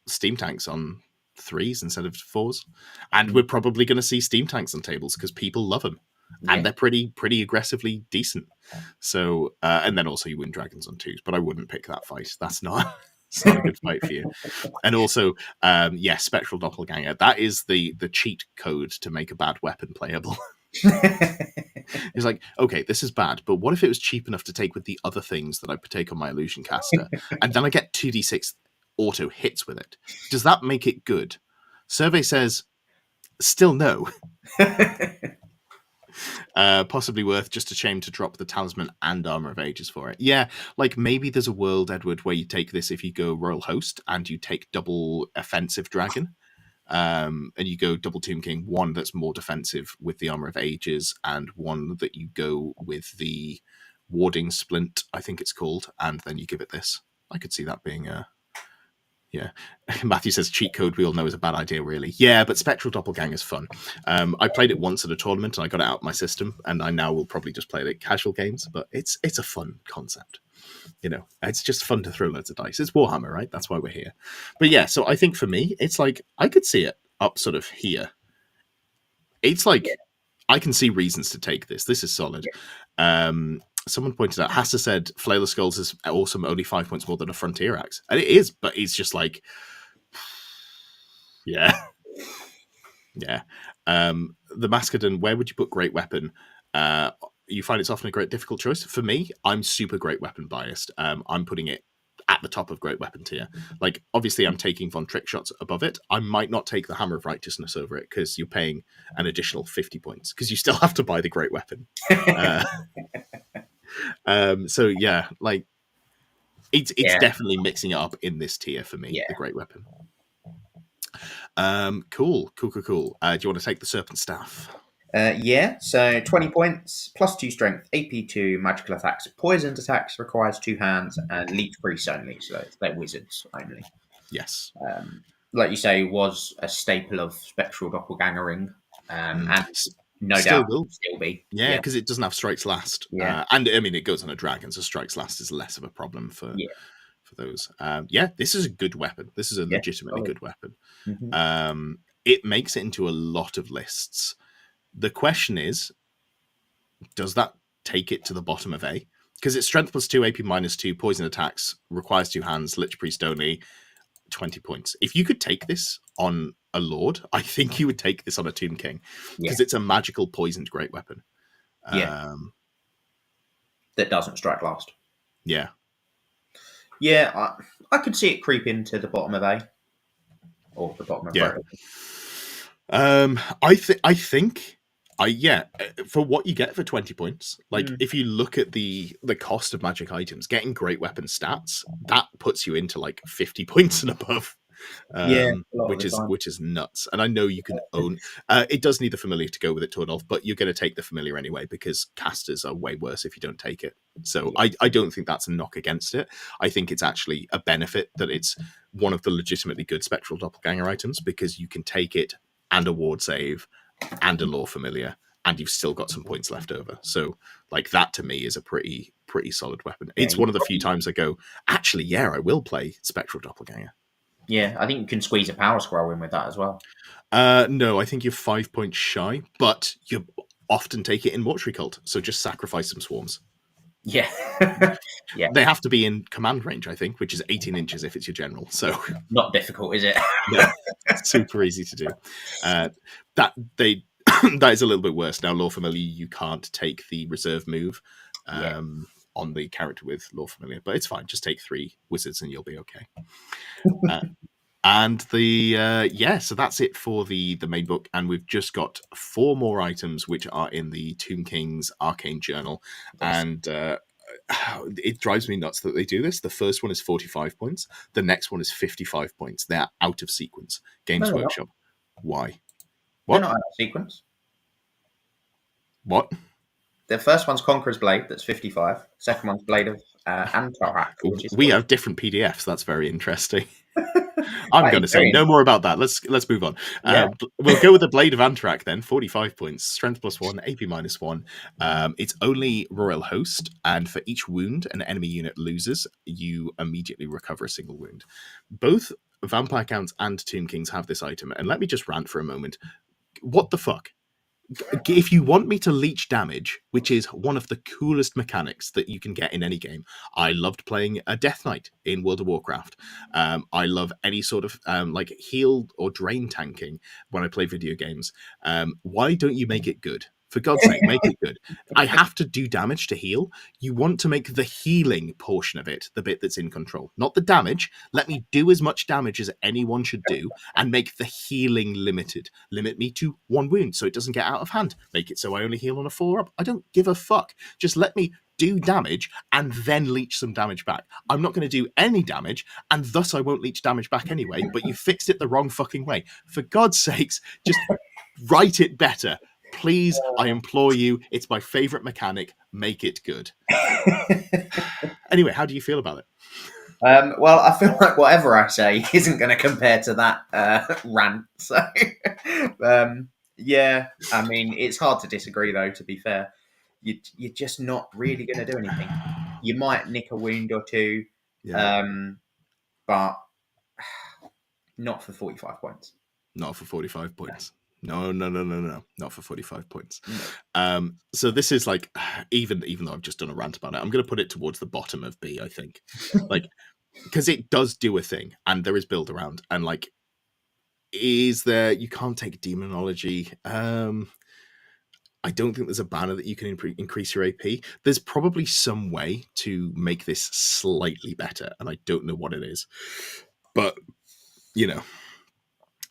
steam tanks on 3s instead of 4s, and we're probably going to see steam tanks on tables because people love them, and they're pretty aggressively decent. So, and then also you wound dragons on 2s, but I wouldn't pick that fight. That's not. It's not a good fight for you. And also, Spectral Doppelganger. That is the cheat code to make a bad weapon playable. It's like, okay, this is bad, but what if it was cheap enough to take with the other things that I take on my illusion caster, and then I get 2d6 auto hits with it? Does that make it good? Survey says, still no. Possibly worth just a shame to drop the talisman and armor of ages for it. Yeah, like maybe there's a world, Edward, where you take this if you go Royal Host and you take double offensive dragon. And you go double Tomb King, one that's more defensive with the Armor of Ages, and one that you go with the Warding Splint, I think it's called, and then you give it this. I could see that being a... Yeah. Matthew says cheat code we all know is a bad idea, really. Yeah, but Spectral Doppelganger is fun. I played it once at a tournament, and I got it out of my system, and I now will probably just play it at casual games, but it's a fun concept. It's just fun to throw loads of dice. It's Warhammer, right? That's why we're here. But yeah, so I think for me, it's like, I could see it up sort of here. It's like, I can see reasons to take this. This is solid. Someone pointed out, Hassa said, Flail of Skulls is awesome, only 5 points more than a Frontier Axe. And it is, but it's just like, yeah. Yeah. The Mascadon, where would you put Great Weapon? You find it's often a great difficult choice. For me, I'm super Great Weapon biased. I'm putting it at the top of Great Weapon tier. Like, obviously, I'm taking Von Trickshots above it. I might not take the Hammer of Righteousness over it because you're paying an additional 50 points because you still have to buy the Great Weapon. So yeah, like it's definitely mixing it up in this tier for me. The Great Weapon. Cool. Do you want to take the Serpent Staff? So 20 points, plus 2 strength, AP2, magical attacks, poisoned attacks, requires 2 hands, and leech priests only, so they're wizards only. Yes. Like you say, was a staple of Spectral Doppelgangering, and no still doubt will still be. Yeah, because it doesn't have Strikes Last. Yeah. And I mean, it goes on a dragon, so Strikes Last is less of a problem for those. This is a good weapon. This is a legitimately good weapon. Mm-hmm. It makes it into a lot of lists. The question is, does that take it to the bottom of A? Because it's strength plus 2, AP minus 2, poison attacks, requires 2 hands, Lich Priest only, 20 points. If you could take this on a Lord, I think you would take this on a Tomb King. Because it's a magical poisoned great weapon. That doesn't strike last. Yeah. Yeah, I could see it creep into the bottom of A. Or the bottom of A. I think for what you get for 20 points, like if you look at the cost of magic items, getting great weapon stats, that puts you into like 50 points and above. Yeah, a lot of the time. which is nuts. And I know you can own. It does need the familiar to go with it, Tordolf, but you're going to take the familiar anyway because casters are way worse if you don't take it. So Yeah. I don't think that's a knock against it. I think it's actually a benefit that it's one of the legitimately good spectral doppelganger items because you can take it and a ward save and a lore familiar, and you've still got some points left over. So, like, that to me is a pretty solid weapon. Yeah, It's one of the few times I go, actually, yeah, I will play Spectral Doppelganger. Yeah, I think you can squeeze a power scroll in with that as well. No, I think you're 5 points shy, but you often take it in Mortuary Cult, so just sacrifice some swarms. Yeah. Yeah. They have to be in command range, I think, which is 18 inches if it's your general. So Not difficult, is it? no, super easy to do. That is a little bit worse. Now, Lore Familiar, you can't take the reserve move on the character with Lore Familiar, but it's fine. Just take 3 wizards and you'll be okay. And so that's it for the main book, and we've just got 4 more items which are in the Tomb King's Arcane Journal, and it drives me nuts that they do this. The first one is 45 points, the next one is 55 points. They're out of sequence. Games Workshop. Why? They're not out of sequence. What? The first one's Conqueror's Blade, that's 55. Second one's Blade of Antarak, which is we have different PDFs. That's very interesting. I'm going to say no more about that. Let's move on. Yeah. We'll go with the Blade of Antarak then. 45 points, Strength +1, AP -1. It's only Royal Host, and for each wound an enemy unit loses, you immediately recover a single wound. Both Vampire Counts and Tomb Kings have this item, and let me just rant for a moment. What the fuck? If you want me to leech damage, which is one of the coolest mechanics that you can get in any game, I loved playing a Death Knight in World of Warcraft. I love any sort of like heal or drain tanking when I play video games. Why don't you make it good? For God's sake, make it good. I have to do damage to heal. You want to make the healing portion of it the bit that's in control, not the damage. Let me do as much damage as anyone should do and make the healing limited. Limit me to 1 wound so it doesn't get out of hand. Make it so I only heal on a 4-up. I don't give a fuck. Just let me do damage and then leech some damage back. I'm not going to do any damage, and thus I won't leech damage back anyway, but you fixed it the wrong fucking way. For God's sakes, just write it better. Please, I implore you. It's my favorite mechanic. Make it good. Anyway, how do you feel about it? Well, I feel like whatever I say isn't going to compare to that rant. So, yeah, I mean, it's hard to disagree, though, to be fair. You're just not really going to do anything. You might nick a wound or 2, but not for 45 points. Not for 45 points. No. Not for 45 points. No. So this is like, even though I've just done a rant about it, I'm going to put it towards the bottom of B, I think. Like, because it does do a thing, and there is build around, and like, you can't take demonology. I don't think there's a banner that you can increase your AP. There's probably some way to make this slightly better, and I don't know what it is. But,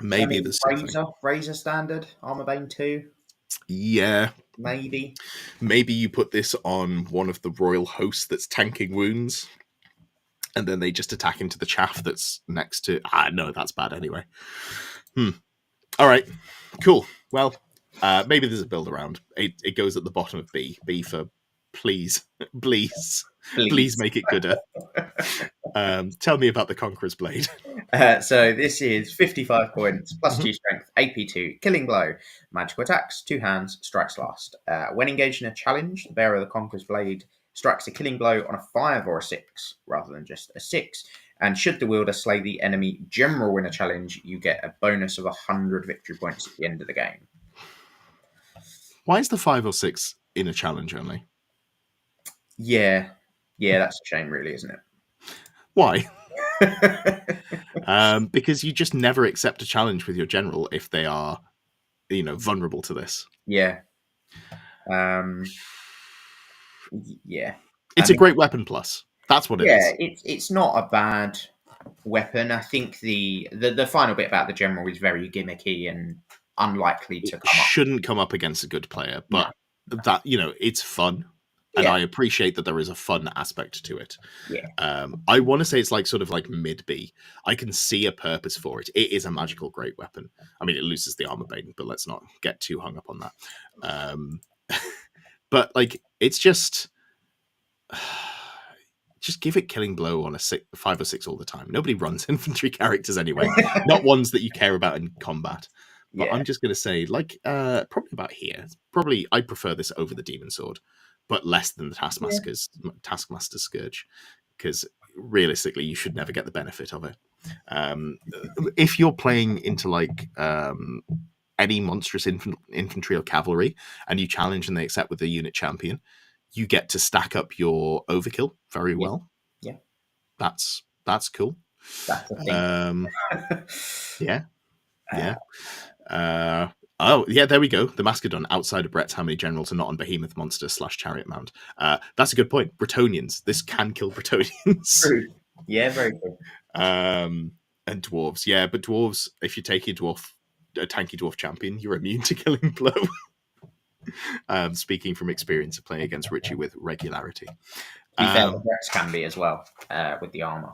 maybe there's Razor standard, Armorbane 2. Yeah. Maybe you put this on one of the royal hosts that's tanking wounds, and then they just attack into the chaff that's next to... no, that's bad anyway. All right, cool. Well, maybe there's a build around. It goes at the bottom of B. B for please make it gooder. Tell me about the Conqueror's Blade. So this is 55 points, +2 strength, AP2, killing blow, magical attacks, 2 hands, strikes last. When engaged in a challenge, the bearer of the Conqueror's Blade strikes a killing blow on a 5 or a 6, rather than just a 6. And should the wielder slay the enemy general in a challenge, you get a bonus of 100 victory points at the end of the game. Why is the 5 or 6 in a challenge only? Yeah, that's a shame, really, isn't it? Why? Because you just never accept a challenge with your general if they are, vulnerable to this. Yeah. It's a great weapon plus. That's what it is. Yeah, it's not a bad weapon. I think the final bit about the general is very gimmicky and unlikely to come up. Shouldn't come up against a good player, but that it's fun. and Yeah. I appreciate that there is a fun aspect to it. Yeah. I want to say it's like sort of like mid B. I can see a purpose for it. It is a magical great weapon. I mean, it loses the armor bane, but let's not get too hung up on that. But like, it's just give it killing blow on a 5 or 6 all the time. Nobody runs infantry characters anyway, not ones that you care about in combat. But Yeah. I'm just going to say, like, probably about here. Probably I prefer this over the Demon Sword, but less than the Taskmaster's Scourge, because realistically, you should never get the benefit of it. If you're playing into like any monstrous infantry or cavalry, and you challenge and they accept with the unit champion, you get to stack up your overkill very well. Yeah. That's cool. That's the thing. Yeah. Oh, yeah, there we go. The Mastodon outside of Brett's, how many generals are not on Behemoth Monster / Chariot Mount? That's a good point. Brettonians. This can kill Brettonians. True. Yeah, very good. And dwarves. Yeah, but dwarves, if you take a tanky dwarf champion, you're immune to killing blow. Speaking from experience of playing against Richie with regularity. To be fair, the Rex can be as well with the armor.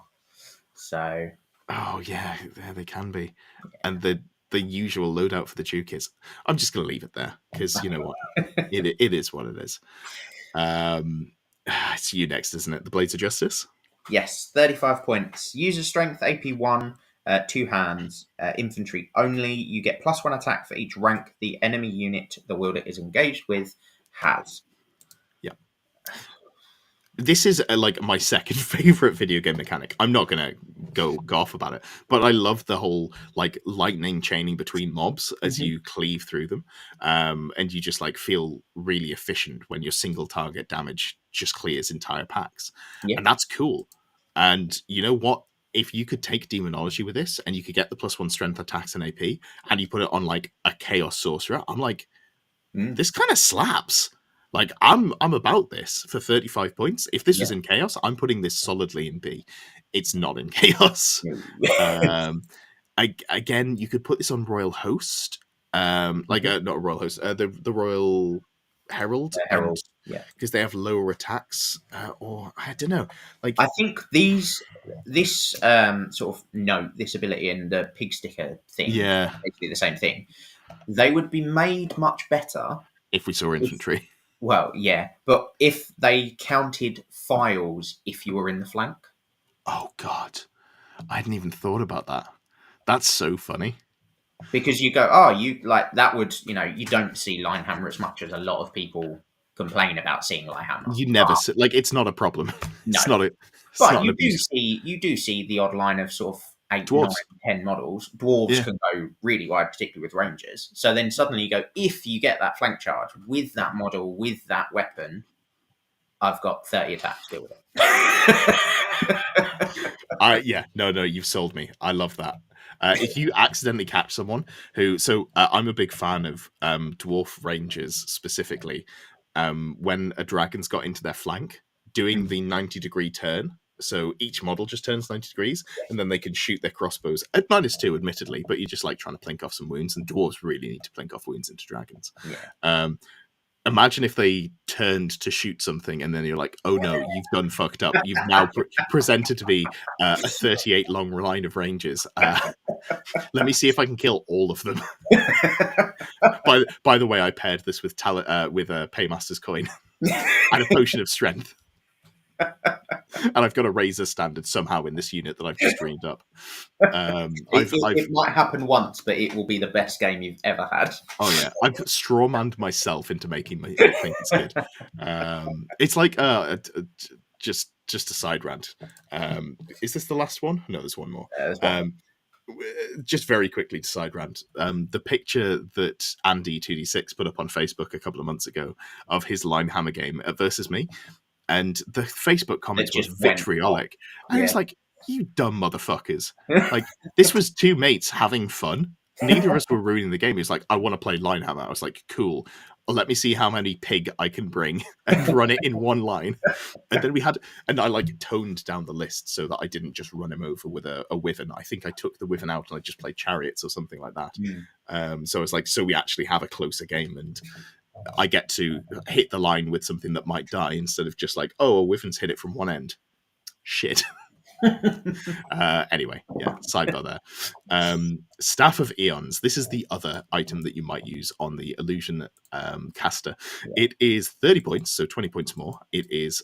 So. Oh yeah, they can be, and the usual loadout for the Duke is. I'm just going to leave it there because you know what, it is what it is. It's you next, isn't it? The Blades of Justice. Yes, 35 points. User strength, AP 1, 2 hands, infantry only. You get +1 attack for each rank the enemy unit the wielder is engaged with has. Yeah. This is like my second favorite video game mechanic. I'm not going to go off about it, but I love the whole like lightning chaining between mobs as you cleave through them. And you just like feel really efficient when your single target damage just clears entire packs. Yeah. And that's cool. And you know what? If you could take demonology with this and you could get the +1 strength attacks and AP and you put it on like a chaos sorcerer, I'm like, this kind of slaps. Like I'm about this for 35 points. If this was in chaos, I'm putting this solidly in B. It's not in chaos. Again, you could put this on Royal Host, not a Royal Host, the Royal Herald, because they have lower attacks, or I don't know. Like I think this sort of this ability and the pig sticker thing, basically the same thing. They would be made much better if we saw infantry. Well, yeah, but if they counted files if you were in the flank. Oh, God. I hadn't even thought about that. That's so funny. Because you go, you like that would, you don't see Linehammer as much as a lot of people complain about seeing Linehammer. You never see, like, it's not a problem. No. It's not a. But you do see the odd line of sort of 8, Dwarves. 9, 10 models. Dwarves can go really wide, particularly with rangers. So then suddenly you go, if you get that flank charge with that model, with that weapon, I've got 30 attacks to deal with it. No, you've sold me. I love that. If you accidentally catch someone who, I'm a big fan of dwarf rangers specifically. When a dragon's got into their flank, doing the 90-degree turn. So each model just turns 90 degrees, and then they can shoot their crossbows at -2, admittedly, but you're just like trying to plink off some wounds, and dwarves really need to plink off wounds into dragons. Yeah. Imagine if they turned to shoot something, and then you're like, oh no, you've done fucked up. You've now presented to be a 38 long line of rangers. Let me see if I can kill all of them. By the way, I paired this with a Paymaster's coin and a potion of strength. And I've got a razor standard somehow in this unit that I've just dreamed up. It might happen once, but it will be the best game you've ever had. Oh yeah, I've strawmanned myself into making me think it's good. It's like just a side rant. Is this the last one? No, there's one more. Just very quickly to side rant. The picture that Andy 2D6 put up on Facebook a couple of months ago of his Linehammer game versus me. And the Facebook comments was vitriolic. And it's like, you dumb motherfuckers. Like, this was two mates having fun. Neither of us were ruining the game. He was like, I want to play Linehammer. I was like, cool. Well, let me see how many pig I can bring and run it in one line. And then I like toned down the list so that I didn't just run him over with a Wyvern. I think I took the Wyvern out and I just played Chariots or something like that. So it's like, so we actually have a closer game. And I get to hit the line with something that might die instead of just like, oh, a wyvern's hit it from one end. Shit. Anyway, yeah, sidebar there. Staff of Eons. This is the other item that you might use on the illusion caster. It is 30 points, so 20 points more. It is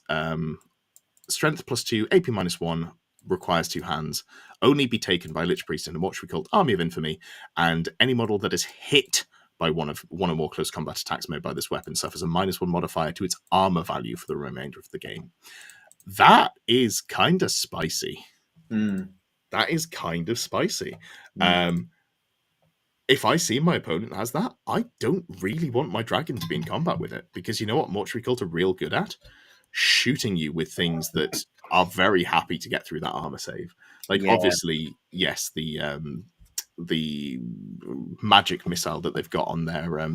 strength +2, AP -1, requires 2 hands, only be taken by Lich Priest in a mortuary cult, Army of Infamy, and any model that is hit by one or more close combat attacks made by this weapon suffers a -1 modifier to its armor value for the remainder of the game. That is kind of spicy. That is kind of spicy. If I see my opponent has that, I don't really want my dragon to be in combat with it, because you know what Mortuary Cult are real good at? Shooting you with things that are very happy to get through that armor save. Like, obviously, yes, the magic missile that they've got on there,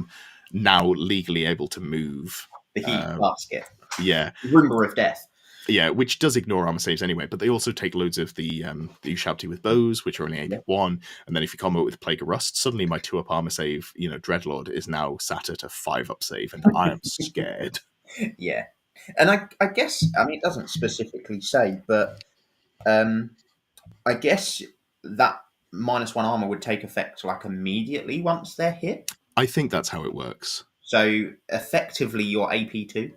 now legally able to move. The heat basket. Yeah. Rumor of death. Yeah, which does ignore armor saves anyway, but they also take loads of the Ushabti with bows, which are only AP1, and then if you combo it with Plague of Rust, suddenly my 2-up armor save, Dreadlord, is now sat at a 5-up save, and I am scared. Yeah. And I guess, it doesn't specifically say, but I guess that -1 armor would take effect like immediately once they're hit. I think that's how it works. So effectively, you're AP2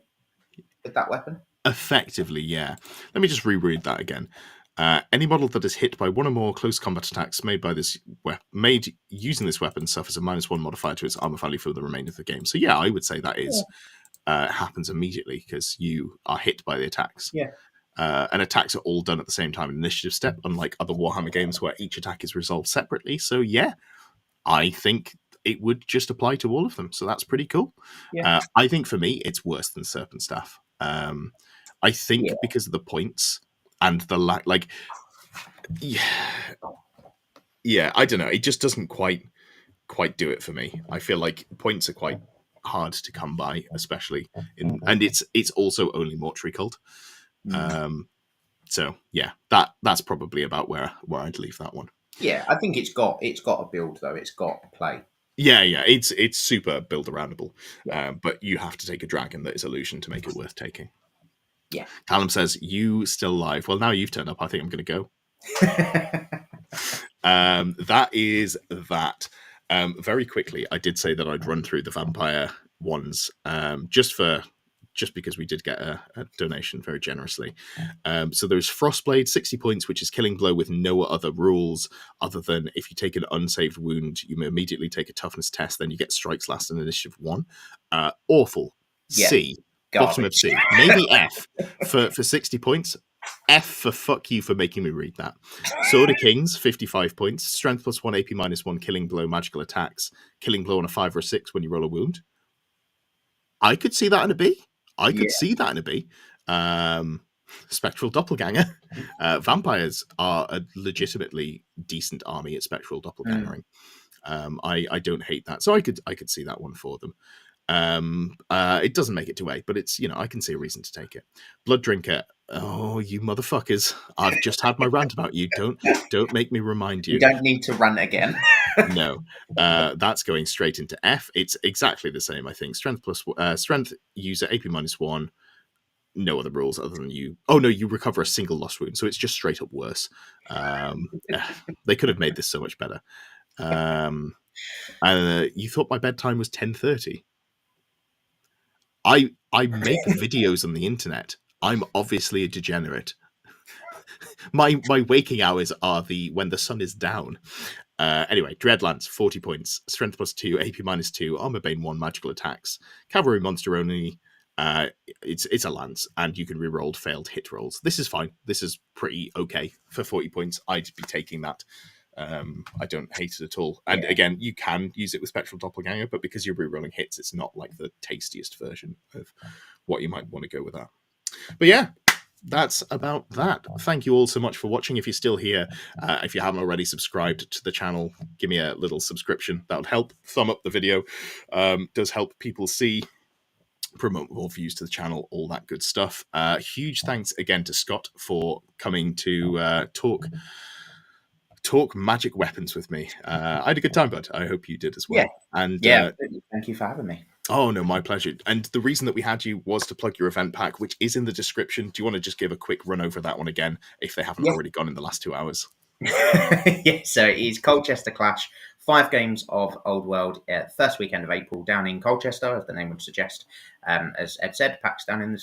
with that weapon? Effectively, yeah. Let me just reread that again. Any model that is hit by one or more close combat attacks made using this weapon suffers a -1 modifier to its armor value for the remainder of the game. So yeah, I would say that is happens immediately because you are hit by the attacks. Yeah. And attacks are all done at the same time in initiative step, unlike other Warhammer games where each attack is resolved separately. So yeah, I think it would just apply to all of them. So that's pretty cool. Yeah. I think for me, it's worse than Serpent Staff. I think because of the points and the yeah, I don't know. It just doesn't quite do it for me. I feel like points are quite hard to come by, especially and it's also only Mortuary Cult. So yeah, that's probably about where I'd leave that one. Yeah, I think it's got a build though. It's got play. Yeah, it's super build aroundable, but you have to take a dragon that is illusion to make it worth taking. Yeah. Callum says, you still live. Well, now you've turned up. I think I'm going to go. That is that. Very quickly, I did say that I'd run through the vampire ones just because we did get a donation very generously. So there's Frostblade, 60 points, which is Killing Blow with no other rules other than if you take an unsaved wound, you may immediately take a toughness test, then you get Strikes Last in Initiative 1. Awful. C. Garbage. Bottom of C. Maybe F for 60 points. F for fuck you for making me read that. Sword of Kings, 55 points. Strength +1, AP -1, Killing Blow, magical attacks. Killing Blow on a 5 or a 6 when you roll a wound. I could see that in a B. See that in a B. Spectral Doppelganger. Vampires are a legitimately decent army at Spectral Doppelgangering. I don't hate that. So I could see that one for them. It doesn't make it to A, but it's, I can see a reason to take it. Blood Drinker. Oh, you motherfuckers. I've just had my rant about you. Don't make me remind you. You don't need to rant again. No. That's going straight into F. It's exactly the same, I think. Strength user AP -1. No other rules other than you. Oh no, you recover a single lost wound, so it's just straight up worse. They could have made this so much better. You thought my bedtime was 10:30. I make videos on the internet. I'm obviously a degenerate. My waking hours are when the sun is down. Anyway, Dreadlance, 40 points. Strength +2, AP -2, Armor Bane 1, magical attacks. Cavalry monster only. It's a lance, and you can reroll failed hit rolls. This is fine. This is pretty okay for 40 points. I'd be taking that. I don't hate it at all. And again, you can use it with Spectral Doppelganger, but because you're rerolling hits, it's not like the tastiest version of what you might want to go with that. But yeah, that's about that. Thank you all so much for watching. If you're still here, if you haven't already subscribed to the channel, give me a little subscription. That would help. Thumb up the video. Does help people see, promote more views to the channel, all that good stuff. Huge thanks again to Scott for coming to talk magic weapons with me. I had a good time, bud. I hope you did as well. And thank you for having me. Oh, no, my pleasure. And the reason that we had you was to plug your event pack, which is in the description. Do you want to just give a quick run over that one again, if they haven't Yeah. already gone in the last 2 hours? Yeah, so it is Colchester Clash, 5 games of Old World, first weekend of April down in Colchester, as the name would suggest. As Ed said, packs down in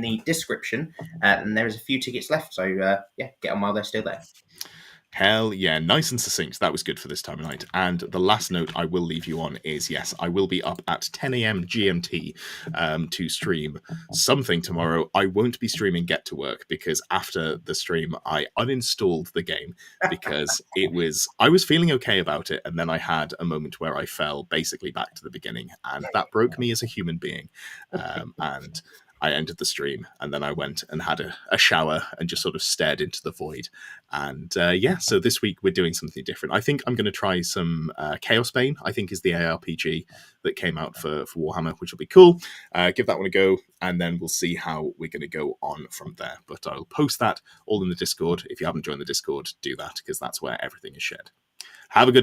the description, and there is a few tickets left, so yeah, get on while they're still there. Hell yeah, nice and succinct. That was good for this time of night. And the last note I will leave you on is, yes, I will be up at 10 a.m. GMT to stream something tomorrow. I won't be streaming Get to Work because after the stream, I uninstalled the game because I was feeling okay about it. And then I had a moment where I fell basically back to the beginning, and that broke me as a human being. And I ended the stream, and then I went and had a shower and just sort of stared into the void. And yeah, so this week we're doing something different. I think I'm going to try some Chaos Bane, I think is the ARPG that came out for Warhammer, which will be cool. Give that one a go, and then we'll see how we're going to go on from there. But I'll post that all in the Discord. If you haven't joined the Discord, do that, because that's where everything is shared. Have a good